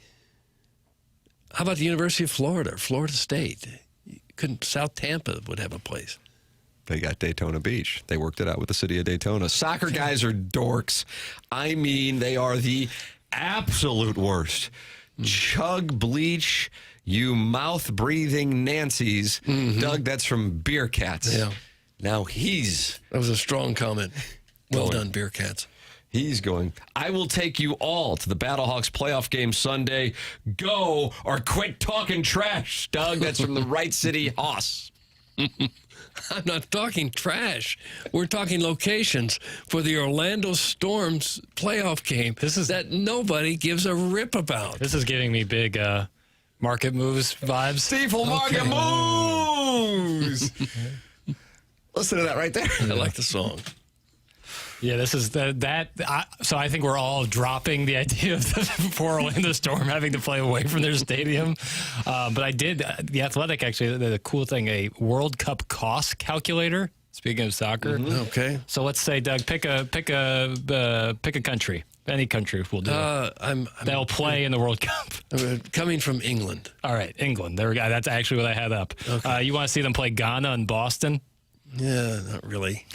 How about the University of Florida, Florida State? South Tampa would have a place. They got Daytona Beach. They worked it out with the city of Daytona. Soccer guys are dorks. I mean, they are the absolute worst. Chug bleach, you mouth-breathing Nancy's. Doug, that's from Beercats. Yeah. Now he's... That was a strong comment. Well done, Beercats. He's going, I will take you all to the Battlehawks playoff game Sunday. Go or quit talking trash, Doug. That's from the Right City Hoss. I'm not talking trash. We're talking locations for the Orlando Storm's playoff game. This is that nobody gives a rip about. This is giving me big market moves vibes. Steeple market moves. Listen to that right there. I like the song. Yeah, this is so I think we're all dropping the idea of for Orlando Storm having to play away from their stadium. But I did, the Athletic actually, the cool thing, a World Cup cost calculator. Speaking of soccer. Okay. So let's say, Doug, pick a country. Any country will do. They'll play in the World Cup. Coming from England. All right, England. There we go. That's actually what I had up. Okay. You want to see them play Ghana and Boston? Yeah, not really.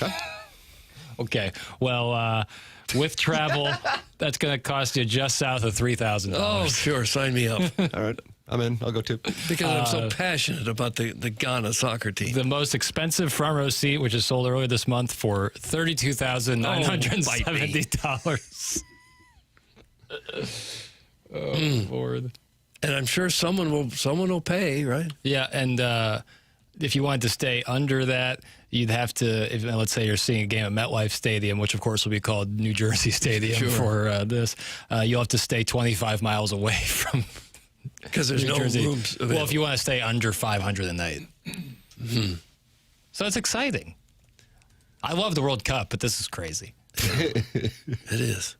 Okay. Well, with travel, that's going to cost you just south of $3,000. Oh, sure. Sign me up. All right. I'm in. I'll go too. Because I'm so passionate about the Ghana soccer team. The most expensive front row seat, which is sold earlier this month for $32,970. Oh, Lord. And I'm sure someone will pay, right? Yeah, and if you wanted to stay under that, you'd have to, let's say you're seeing a game at MetLife Stadium, which of course will be called New Jersey Stadium for this, you'll have to stay 25 miles away from because there's New no Jersey. rooms available. Well, if you want to stay under 500 a night. So it's exciting. I love the World Cup, but this is crazy. It is.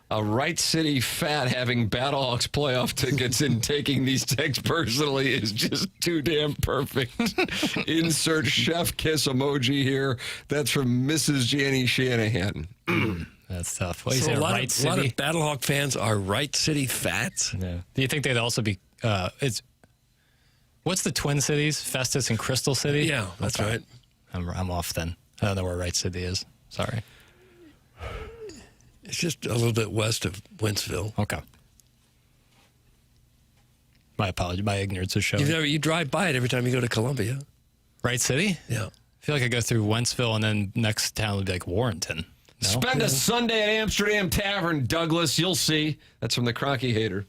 A Right City fat having Battlehawks playoff tickets and taking these texts personally is just too damn perfect. Insert chef kiss emoji here. That's from Mrs. Janny Shanahan. That's tough. What, So you a say, lot Right of City? Battlehawk fans are Right City fats. Yeah. Do you think they'd also be? What's the Twin Cities? Festus and Crystal City. Yeah, that's right. I'm off then. I don't know where Right City is. Sorry. It's just a little bit west of Wentzville. Okay. My apology. My ignorance is showing. You drive by it every time you go to Columbia. Right City? Yeah. I feel like I go through Wentzville and then next town would be like Warrenton. No? Spend a Sunday at Amsterdam Tavern, Douglas. You'll see. That's from the Cronky Hater.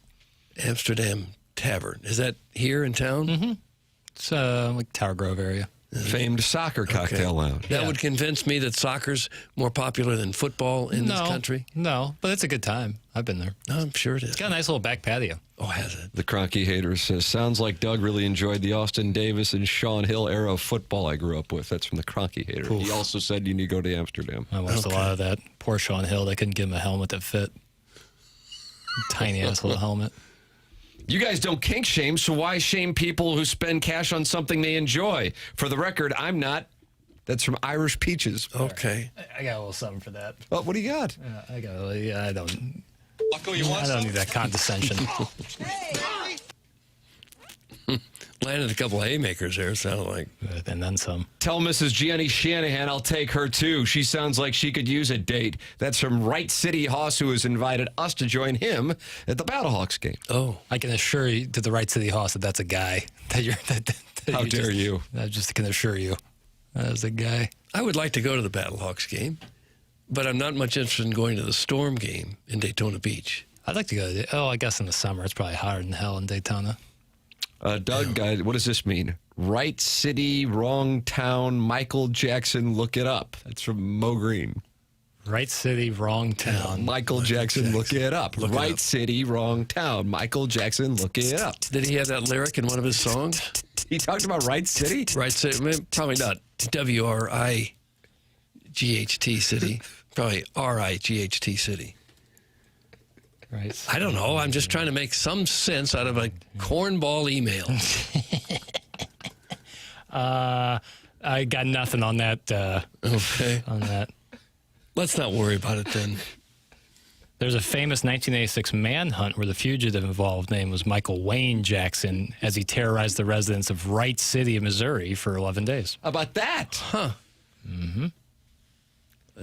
Amsterdam Tavern. Is that here in town? Mm-hmm. It's like Tower Grove area. Famed soccer cocktail lounge. That would convince me that soccer's more popular than football in this country. No, but it's a good time. I've been there. I'm sure it is. It's got a nice little back patio. Oh, has it? The Cronky Hater says, sounds like Doug really enjoyed the Austin Davis and Sean Hill era of football I grew up with. That's from the Cronky Hater. He also said you need to go to Amsterdam. I watched a lot of that. Poor Sean Hill. They couldn't give him a helmet that fit. Tiny ass little helmet. You guys don't kink shame, so why shame people who spend cash on something they enjoy? For the record, I'm not. That's from Irish Peaches. Okay. I got a little something for that. Oh, what do you got? I don't. I don't need that condescension. Landed a couple haymakers there, it sounded like. And then some. Tell Mrs. Gianni Shanahan I'll take her too. She sounds like she could use a date. That's from Right City Hoss, who has invited us to join him at the Battlehawks game. Oh. I can assure you to the Right City Hoss that that's a guy. How dare you? I just can assure you that is a guy. I would like to go to the Battlehawks game, but I'm not much interested in going to the Storm game in Daytona Beach. I'd like to go I guess in the summer. It's probably hotter than hell in Daytona. Doug, what does this mean? Right city, wrong town, Michael Jackson, look it up. That's from Mo Green. Right city, wrong town. Michael Jackson, look it up. Look it Right up. city, wrong town. Michael Jackson, look it up. Did he have that lyric in one of his songs? He talked about Right City? Right city, probably not W-R-I-G-H-T city. Probably R-I-G-H-T city. Right. I don't know. I'm just trying to make some sense out of a cornball email. I got nothing on that. Okay. On that. Let's not worry about it then. There's a famous 1986 manhunt where the fugitive involved name was Michael Wayne Jackson as he terrorized the residents of Wright City, Missouri for 11 days. How about that? Huh. Mm-hmm.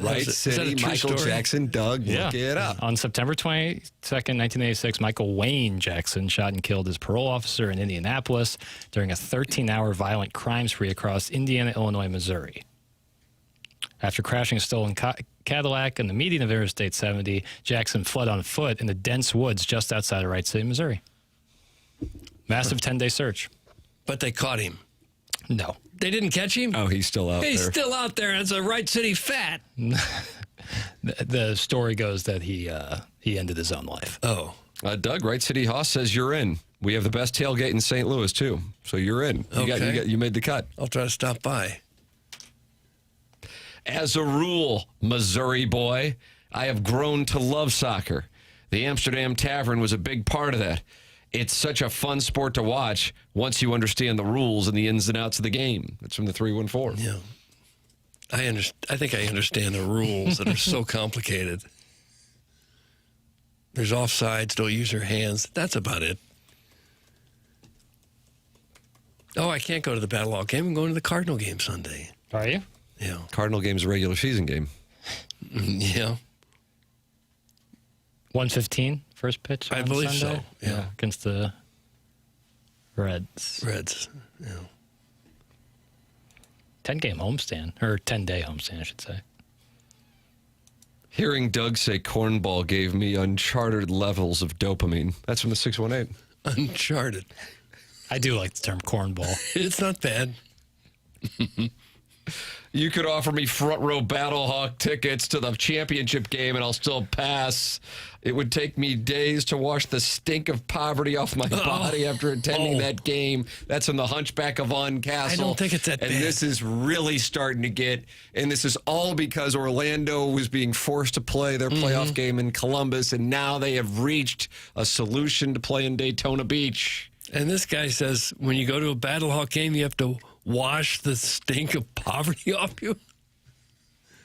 Right Is that City, a true Michael story? Jackson, Doug, look it up. On September 22nd, 1986, Michael Wayne Jackson shot and killed his parole officer in Indianapolis during a 13-hour violent crime spree across Indiana, Illinois, Missouri. After crashing a stolen Cadillac in the median of Interstate 70, Jackson fled on foot in the dense woods just outside of Wright City, Missouri. Massive 10-day search. But they caught him. No. They didn't catch him? Oh, he's still out He's there. still out there. It's a Wright City fat. The story goes that he ended his own life. Oh. Doug, Wright City Hoss says you're in. We have the best tailgate in St. Louis, too. So you're in. You made the cut. I'll try to stop by. As a rule, Missouri boy, I have grown to love soccer. The Amsterdam Tavern was a big part of that. It's such a fun sport to watch once you understand the rules and the ins and outs of the game. That's from the 314. Yeah. I think I understand the rules that are so complicated. There's offsides, don't use your hands. That's about it. Oh, I can't go to the Battle Hawk game. I'm going to the Cardinal game Sunday. Are you? Yeah. Cardinal game's a regular season game. Yeah. 1:15 first pitch. I on believe Sunday? so. Yeah. Against the Reds. Yeah. 10-game homestand, or 10-day homestand, I should say. Hearing Doug say cornball gave me uncharted levels of dopamine. That's from the 618. Uncharted. I do like the term cornball. It's not bad. You could offer me front row Battle Hawk tickets to the championship game and I'll still pass. It would take me days to wash the stink of poverty off my body after attending that game. That's in the Hunchback of Vaughn Castle. I don't think it's that and bad. this is really starting to get, and this is all because Orlando was being forced to play their playoff game in Columbus, and now they have reached a solution to play in Daytona Beach. And this guy says when you go to a Battle Hawk game, you have to wash the stink of poverty off you.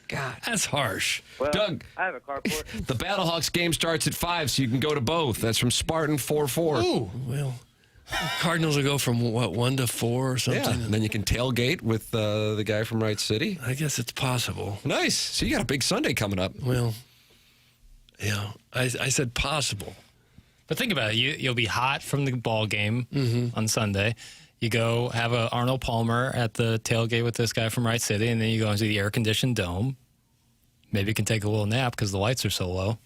God, that's harsh. Well, Doug, I have a carport. the Battlehawks game starts at 5, so you can go to both. That's from Spartan 4-4. Ooh, well, Cardinals will go from, 1 to 4 or something? Yeah, and then you can tailgate with the guy from Wright City. I guess it's possible. Nice. So you got a big Sunday coming up. Well, yeah, I said possible. But think about it. You'll be hot from the ball game on Sunday. You go have a Arnold Palmer at the tailgate with this guy from Wright City, and then you go into the air-conditioned dome. Maybe you can take a little nap because the lights are so low.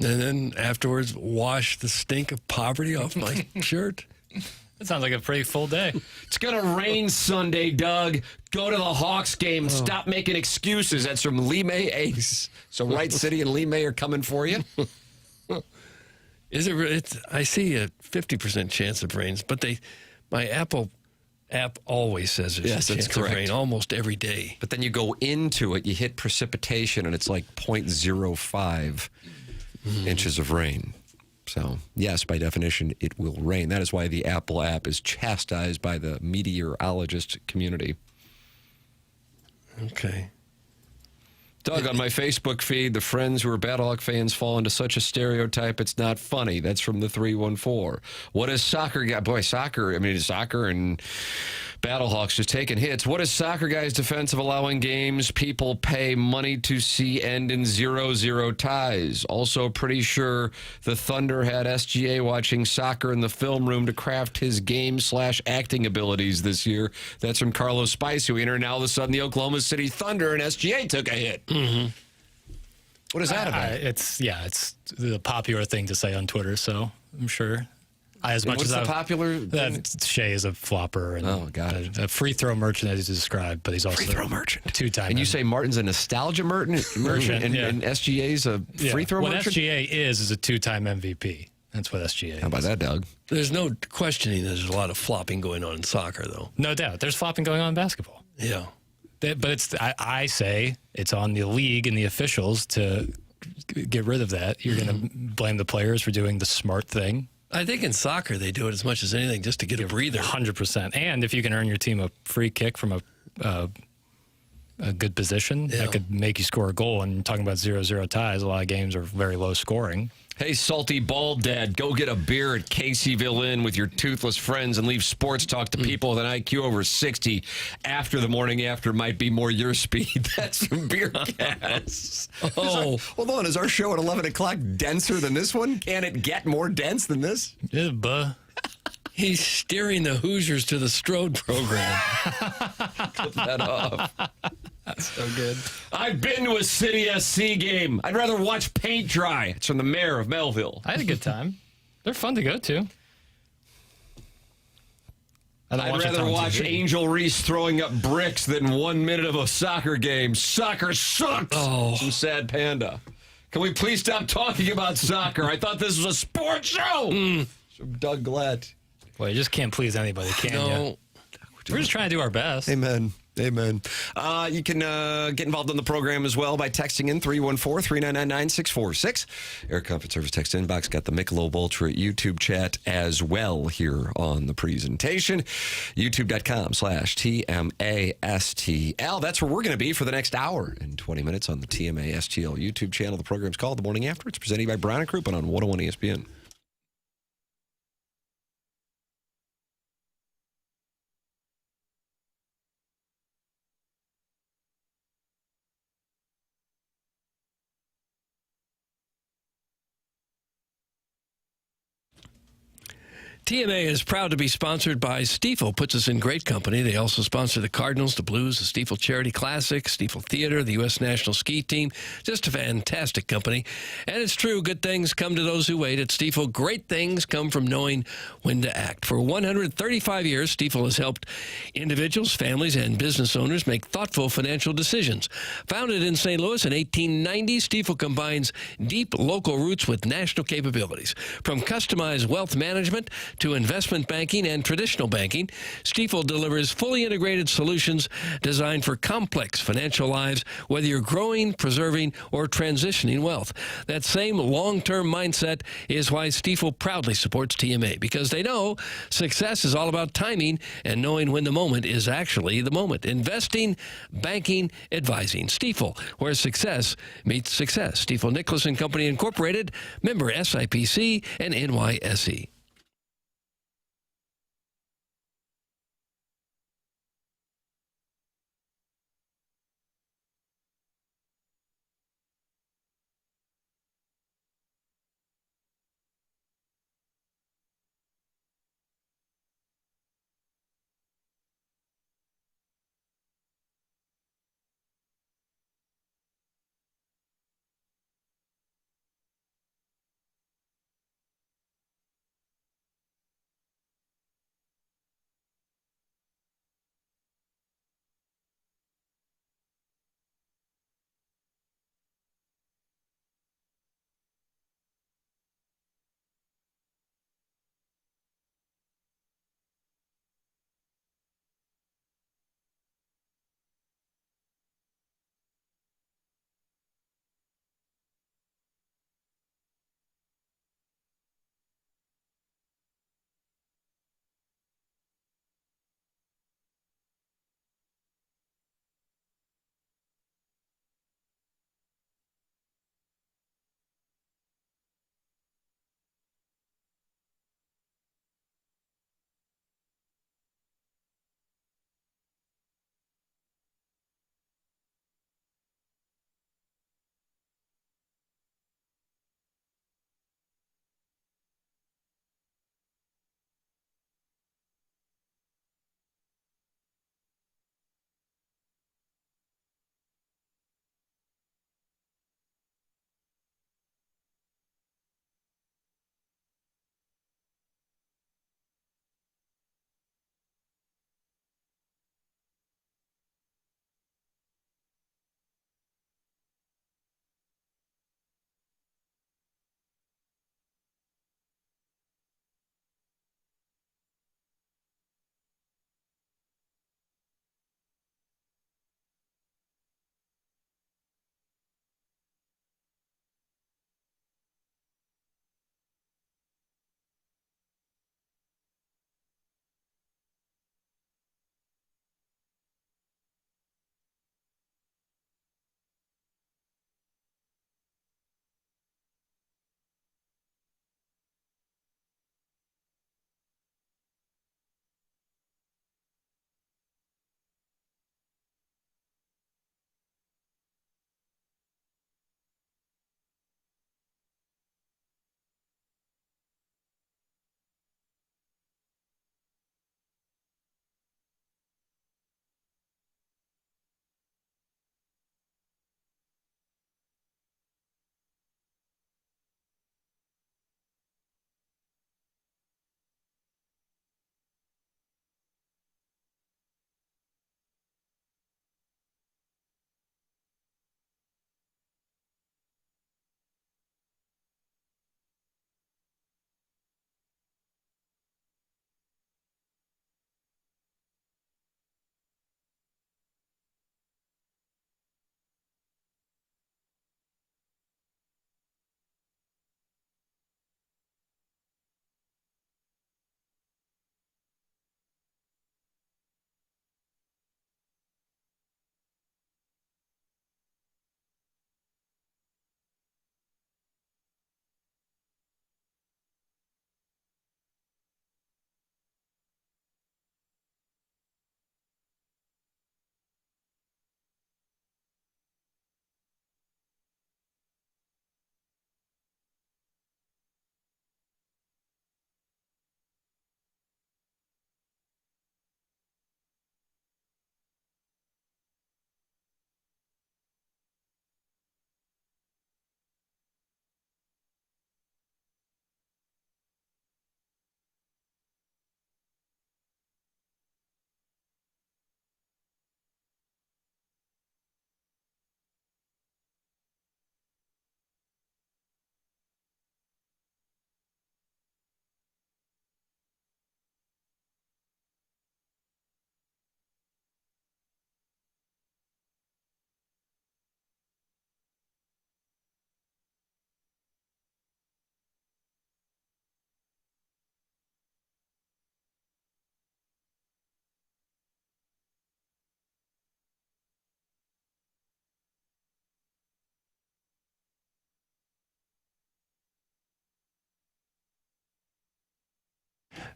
And then afterwards, wash the stink of poverty off my shirt. That sounds like a pretty full day. It's going to rain Sunday, Doug. Go to the Hawks game. Oh. Stop making excuses. That's from Lee May Ace. So Wright City and Lee May are coming for you. Is it? I see a 50% chance of rains, but my Apple app always says there's Yes, a that's chance of correct. rain almost every day. But then you go into it, you hit precipitation, and it's like 0.05 inches of rain. So, yes, by definition, it will rain. That is why the Apple app is chastised by the meteorologist community. Okay. Doug, on my Facebook feed, the friends who are Battlehawk fans fall into such a stereotype, it's not funny. That's from the 314. What is soccer guy? Boy, soccer and Battlehawks just taking hits. What is soccer guy's defense of allowing games people pay money to see end in 0-0 ties? Also pretty sure the Thunder had SGA watching soccer in the film room to craft his game/acting abilities this year. That's from Carlos Spicy. We enter now all of a sudden the Oklahoma City Thunder and SGA took a hit. Mm-hmm. What is that about? It's the popular thing to say on Twitter, so I'm sure As much what's as the popular? Shea is a flopper and got it. a free throw merchant as he's described, but he's also Free throw merchant. 2-time. And you say Martin's a nostalgia merchant, and SGA's a free throw what merchant? SGA is a 2-time MVP. That's what SGA is. How about that, Doug? There's no questioning there's a lot of flopping going on in soccer, though. No doubt. There's flopping going on in basketball. Yeah. But I say it's on the league and the officials to get rid of that. You're going to blame the players for doing the smart thing. I think in soccer they do it as much as anything just to get a breather. 100%. And if you can earn your team a free kick from a good position, that could make you score a goal. And talking about 0-0 ties, a lot of games are very low scoring. Hey, salty bald dad, go get a beer at Caseyville Inn with your toothless friends and leave sports talk to people with an IQ over 60 after the morning after might be more your speed. That's from Beercats. Hold on. Is our show at 11 o'clock denser than this one? Can it get more dense than this? Yeah, buh. He's steering the Hoosiers to the Strode program. Clip that off. That's so good. I've been to a City SC game. I'd rather watch paint dry. It's from the mayor of Melville. I had a good time. They're fun to go to. I'd rather watch Angel Reese throwing up bricks than 1 minute of a soccer game. Soccer sucks. Some sad panda. Can we please stop talking about soccer? I thought this was a sports show. From Doug Glatt. Well, you just can't please anybody, can you? We're just trying to do our best. Amen. Amen. You can get involved in the program as well by texting in 314-399-9646. Air Comfort Service text inbox. Got the Michelob Ultra YouTube chat as well here on the presentation. YouTube.com/TMASTL. That's where we're going to be for the next hour and 20 minutes on the TMA STL YouTube channel. The program's called The Morning After. It's presented by Brown & Crouppen on 101 ESPN. TMA is proud to be sponsored by Stiefel. Puts us in great company. They also sponsor the Cardinals, the Blues, the Stiefel Charity Classic, Stiefel Theater, the U.S. National Ski Team. Just a fantastic company. And it's true, good things come to those who wait. At Stiefel, great things come from knowing when to act. For 135 years, Stiefel has helped individuals, families, and business owners make thoughtful financial decisions. Founded in St. Louis in 1890, Stiefel combines deep local roots with national capabilities. From customized wealth management to investment banking and traditional banking, Stiefel delivers fully integrated solutions designed for complex financial lives, whether you're growing, preserving, or transitioning wealth. That same long-term mindset is why Stiefel proudly supports TMA, because they know success is all about timing and knowing when the moment is actually the moment. Investing, banking, advising. Stiefel, where success meets success. Stiefel Nicholas and Company Incorporated, member SIPC and NYSE.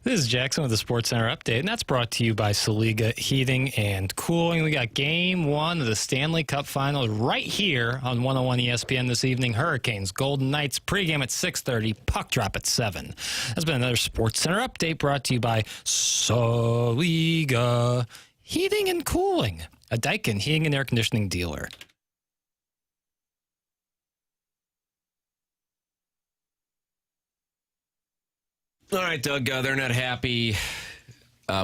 This is Jackson with the Sports Center update, and that's brought to you by Saliga Heating and Cooling. We got Game 1 of the Stanley Cup Final right here on 101 ESPN this evening. Hurricanes, Golden Knights, pregame at 6:30, puck drop at 7. That's been another Sports Center update brought to you by Saliga Heating and Cooling, a Daikin heating and air conditioning dealer. All right, Doug, they're not happy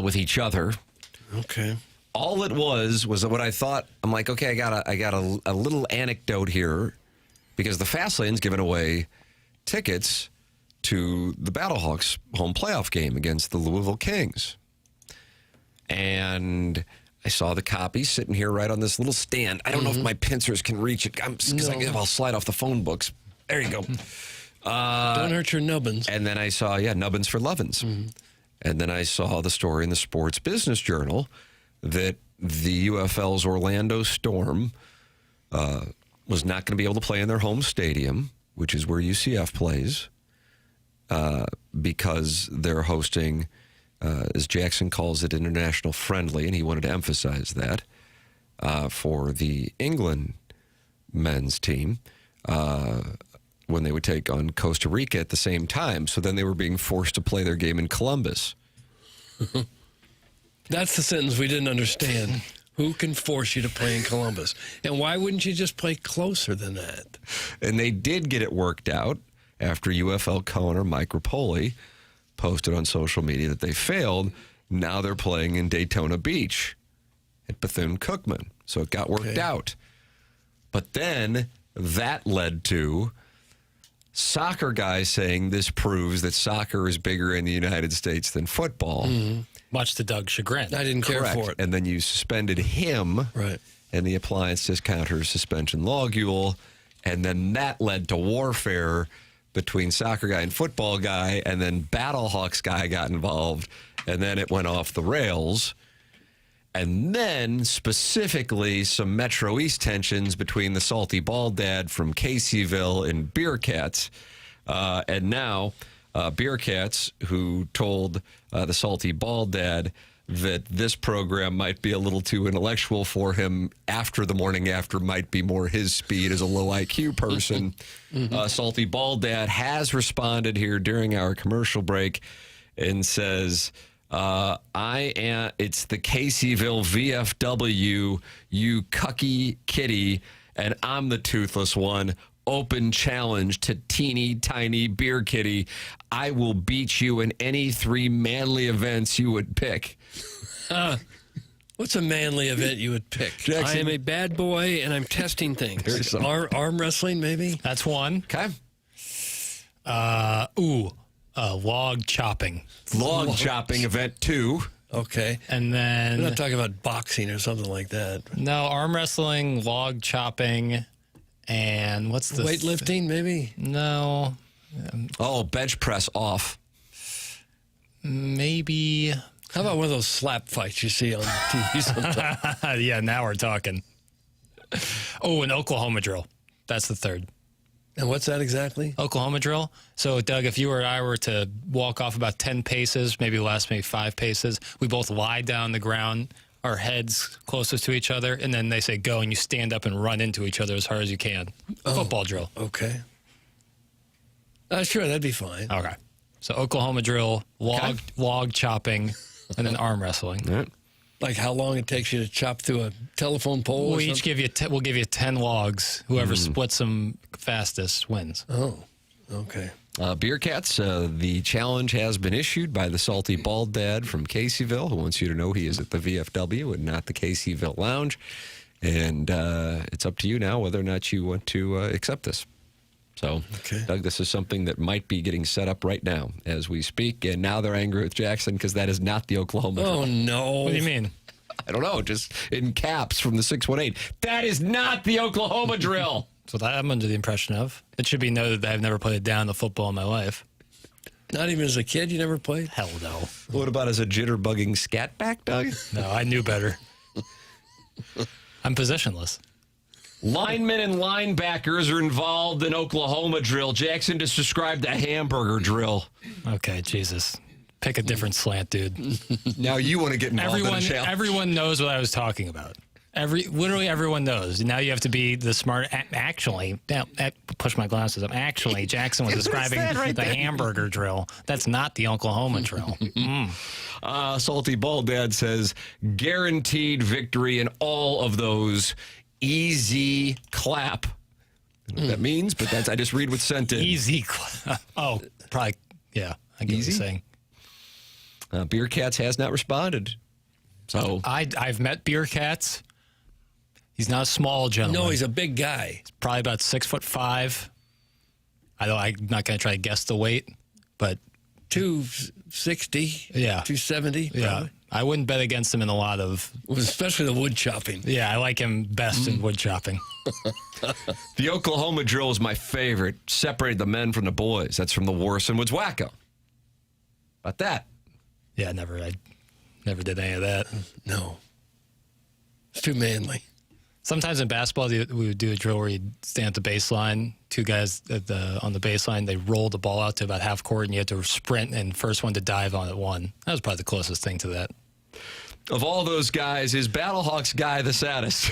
with each other. Okay. All it was what I thought. I'm like, okay, I got a little anecdote here because the Fastlane's giving away tickets to the Battlehawks home playoff game against the Louisville Kings. And I saw the copy sitting here right on this little stand. I don't know if my pincers can reach it because I'll slide off the phone books. There you go. Don't hurt your nubbins. And then I saw, nubbins for lovin's. And then I saw the story in the Sports Business Journal that the UFL's Orlando Storm was not going to be able to play in their home stadium, which is where UCF plays, because they're hosting, as Jackson calls it, international friendly, and he wanted to emphasize that, for the England men's team. When they would take on Costa Rica at the same time. So then they were being forced to play their game in Columbus. That's the sentence we didn't understand. Who can force you to play in Columbus? And why wouldn't you just play closer than that? And they did get it worked out after UFL co-owner Mike Rapoli posted on social media that they failed. Now they're playing in Daytona Beach at Bethune-Cookman. So it got worked out. But then that led to soccer guys saying this proves that soccer is bigger in the United States than football. Much to Doug's chagrin. I didn't care for it. And then you suspended him and the appliance discounter suspension logule. And then that led to warfare between soccer guy and football guy. And then Battlehawks guy got involved. And then it went off the rails. And then, specifically, some Metro East tensions between the Salty Bald Dad from Caseyville and Beercats. And now, Beercats, who told the Salty Bald Dad that this program might be a little too intellectual for him after the morning after might be more his speed as a low IQ person. Salty Bald Dad has responded here during our commercial break and says... it's the Caseyville VFW, you cucky kitty, and I'm the toothless one. Open challenge to teeny tiny beer kitty. I will beat you in any 3 manly events you would pick. What's a manly event you would pick? Jackson. I am a bad boy and I'm testing things. Arm wrestling, maybe? That's one. Okay. Log chopping. Log chopping event 2. Okay. And then... We're not talking about boxing or something like that. No, arm wrestling, log chopping, and what's the... Weightlifting, maybe? No. Bench press off. Maybe... How about one of those slap fights you see on TV sometimes? Yeah, now we're talking. An Oklahoma drill. That's the third. And what's that exactly? Oklahoma drill. So, Doug, if you or I were to walk off about 10 paces, maybe 5 paces, we both lie down on the ground, our heads closest to each other, and then they say go, and you stand up and run into each other as hard as you can. Football drill. Okay. Sure, that'd be fine. Okay. So, Oklahoma drill, log chopping, and then arm wrestling. All right. Like how long it takes you to chop through a telephone pole? We'll give you 10 logs. Whoever splits them fastest wins. Oh, okay. Beercats, the challenge has been issued by the Salty Bald Dad from Caseyville, who wants you to know he is at the VFW and not the Caseyville Lounge. And it's up to you now whether or not you want to accept this. So, Doug, this is something that might be getting set up right now as we speak. And now they're angry with Jackson because that is not the Oklahoma drill. Oh, no. What do you mean? I don't know, just in caps from the 618. That is not the Oklahoma drill. That's what I'm under the impression of. It should be noted that I've never played down the football in my life. Not even as a kid, you never played? Hell no. What about as a jitterbugging scat back, Doug? No, I knew better. I'm positionless. Linemen and linebackers are involved in Oklahoma drill. Jackson just described a hamburger drill. Okay, Jesus. Pick a different slant, dude. Now you want to get involved in a challenge. Everyone knows what I was talking about. Literally everyone knows. Now you have to be the smart. Actually, push my glasses up. Actually, Jackson was describing the hamburger drill. That's not the Oklahoma drill. Salty Bald Dad says guaranteed victory in all of those. Easy clap. I don't know what that means, but I just read what's sent in. Easy clap. Oh, probably. Yeah, I get what you're saying. Beercats has not responded. So I've met Beercats. He's not a small gentleman. No, he's a big guy. He's probably about 6'5". I'm not going to try to guess the weight, but 260. Yeah, 270. Yeah, probably. I wouldn't bet against him in a lot of, especially the wood chopping. Yeah, I like him best in wood chopping. The Oklahoma drill is my favorite. Separated the men from the boys. That's from the Warson Woods Wacko. About that. Yeah, I never did any of that. No. It's too manly. Sometimes in basketball, we would do a drill where you'd stand at the baseline, two guys on the baseline, they roll the ball out to about half court, and you had to sprint, and first one to dive on it won. That was probably the closest thing to that. Of all those guys, is Battlehawks guy the saddest?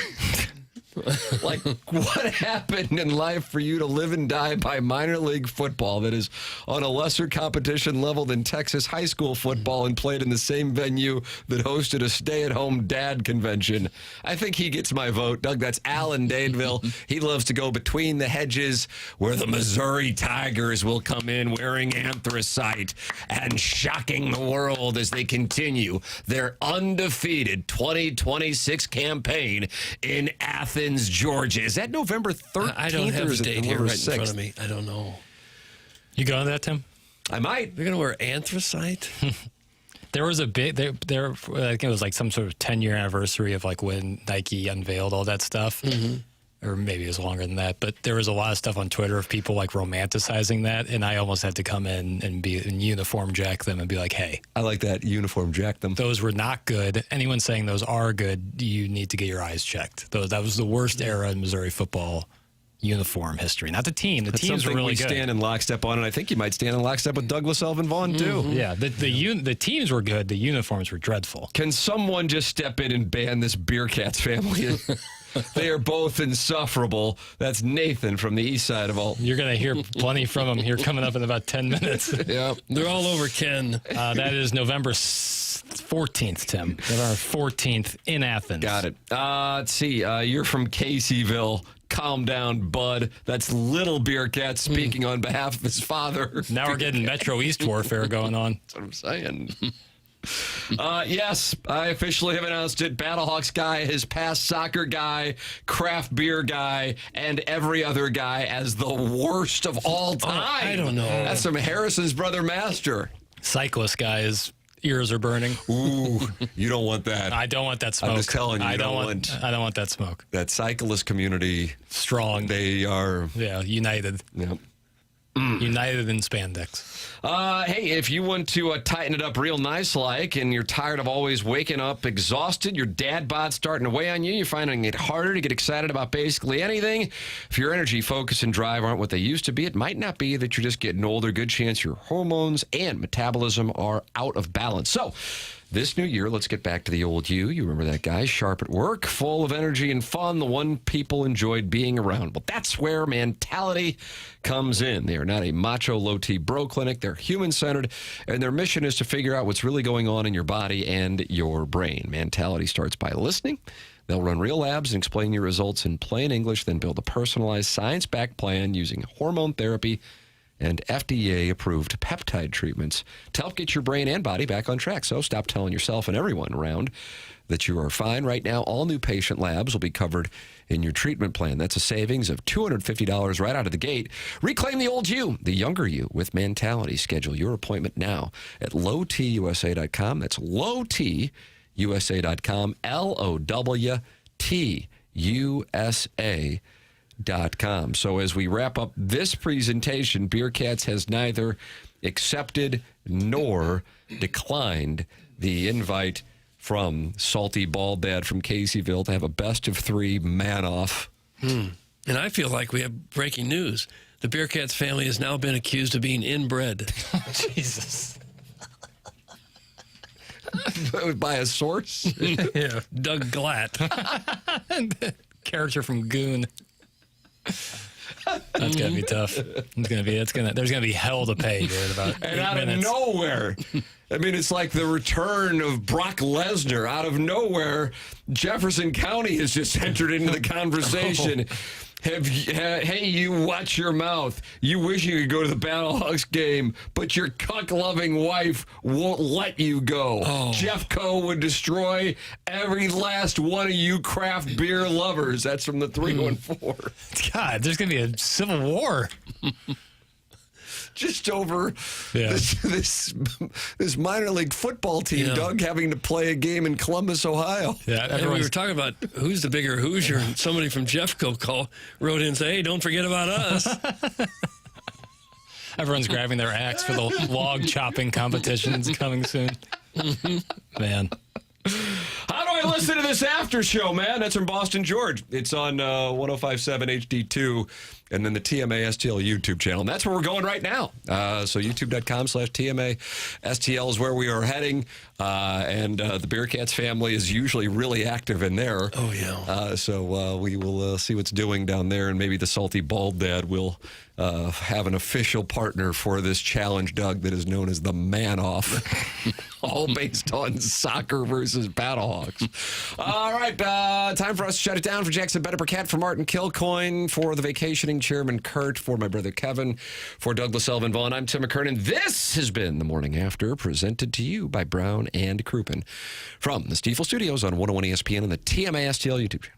Like, what happened in life for you to live and die by minor league football that is on a lesser competition level than Texas high school football and played in the same venue that hosted a stay-at-home dad convention? I think he gets my vote. Doug, that's Alan Dadeville. He loves to go between the hedges where the Missouri Tigers will come in wearing anthracite and shocking the world as they continue their undefeated 2026 campaign in Athens, Georgia. Is that November 13th? I don't have the date here right in front of 6th? me. I don't know. You going to that, Tim? I might. They're going to wear anthracite? There was a big, I think it was like some sort of 10-year anniversary of like when Nike unveiled all that stuff. Or maybe it was longer than that. But there was a lot of stuff on Twitter of people like romanticizing that. And I almost had to come in and be in uniform jack them and be like, hey. I like that, uniform jack them. Those were not good. Anyone saying those are good, you need to get your eyes checked. That was the worst era in Missouri football uniform history. Not the team. The teams were really good. Stand in lockstep on, and I think you might stand in lockstep with Douglas Elvin Vaughn, too. Yeah, the teams were good. The uniforms were dreadful. Can someone just step in and ban this Beercats family? They are both insufferable. That's Nathan from the east side of all. You're going to hear plenty from him here coming up in about 10 minutes. Yep. They're all over Ken. That is November 14th, Tim. November 14th in Athens. Got it. Let's see. You're from Caseyville. Calm down, bud. That's little Beercat speaking on behalf of his father. Now we're getting Metro East warfare going on. That's what I'm saying. Yes, I officially have announced it. Battlehawks guy has passed soccer guy, craft beer guy, and every other guy as the worst of all time. I don't know. That's from Harrison's brother Master. Cyclist guys. Ears are burning. Ooh, you don't want that. I don't want that smoke. I'm just telling you, I don't want that smoke. That cyclist community. Strong. They are. Yeah, united. Yep. United in spandex. Hey, if you want to tighten it up real nice like, and you're tired of always waking up exhausted, your dad bod's starting to weigh on you, you're finding it harder to get excited about basically anything. If your energy, focus, and drive aren't what they used to be, it might not be that you're just getting older. Good chance your hormones and metabolism are out of balance. So, this new year, let's get back to the old you. You remember that guy, sharp at work, full of energy and fun, the one people enjoyed being around. Well, that's where mentality comes in. They are not a macho, low-T bro clinic. They're human-centered, and their mission is to figure out what's really going on in your body and your brain. Mentality starts by listening. They'll run real labs and explain your results in plain English, then build a personalized, science-backed plan using hormone therapy and FDA-approved peptide treatments to help get your brain and body back on track. So stop telling yourself and everyone around that you are fine. Right now, all new patient labs will be covered in your treatment plan. That's a savings of $250 right out of the gate. Reclaim the old you, the younger you, with Mentality. Schedule your appointment now at lowtusa.com. That's lowtusa.com, LOWTUSA.com. So as we wrap up this presentation, Beercats has neither accepted nor declined the invite from Salty Bald Dad from Caseyville to have a best of three man-off. And I feel like we have breaking news. The Beercats family has now been accused of being inbred. Jesus. By a source? Yeah, Doug Glatt. Character from Goon. That's gonna be tough. There's gonna be hell to pay here in about 8 And out minutes. of nowhere, I mean, it's like the return of Brock Lesnar. Out of nowhere, Jefferson County has just entered into the conversation. Hey, you watch your mouth. You wish you could go to the Battlehawks game, but your cuck-loving wife won't let you go. Jeffco would destroy every last one of you craft beer lovers. That's from the 314. God, there's gonna be a civil war. Just over this minor league football team, Doug, having to play a game in Columbus, Ohio. Yeah, and we were talking about who's the bigger Hoosier, and somebody from Jeffco wrote in and said, hey, don't forget about us. Everyone's grabbing their axe for the log chopping competitions coming soon. Man. How do I listen to this after show, man? That's from Boston George. It's on 105.7 HD2 and then the TMA STL YouTube channel. And that's where we're going right now. So youtube.com/TMA STL is where we are heading. And the Beercats family is usually really active in there. Oh, yeah. So we will see what's doing down there. And maybe the salty bald dad will have an official partner for this challenge, Doug, that is known as the Man-Off. All based on soccer versus Battlehawks. All right, time for us to shut it down. For Jackson Burkett, for Martin Kilcoyne, for the vacationing chairman Kurt, for my brother Kevin, for Douglas Elvin Vaughn, I'm Tim McKernan. This has been The Morning After, presented to you by Brown and Crouppen from the Stiefel Studios on 101 ESPN and the TMA STL YouTube channel.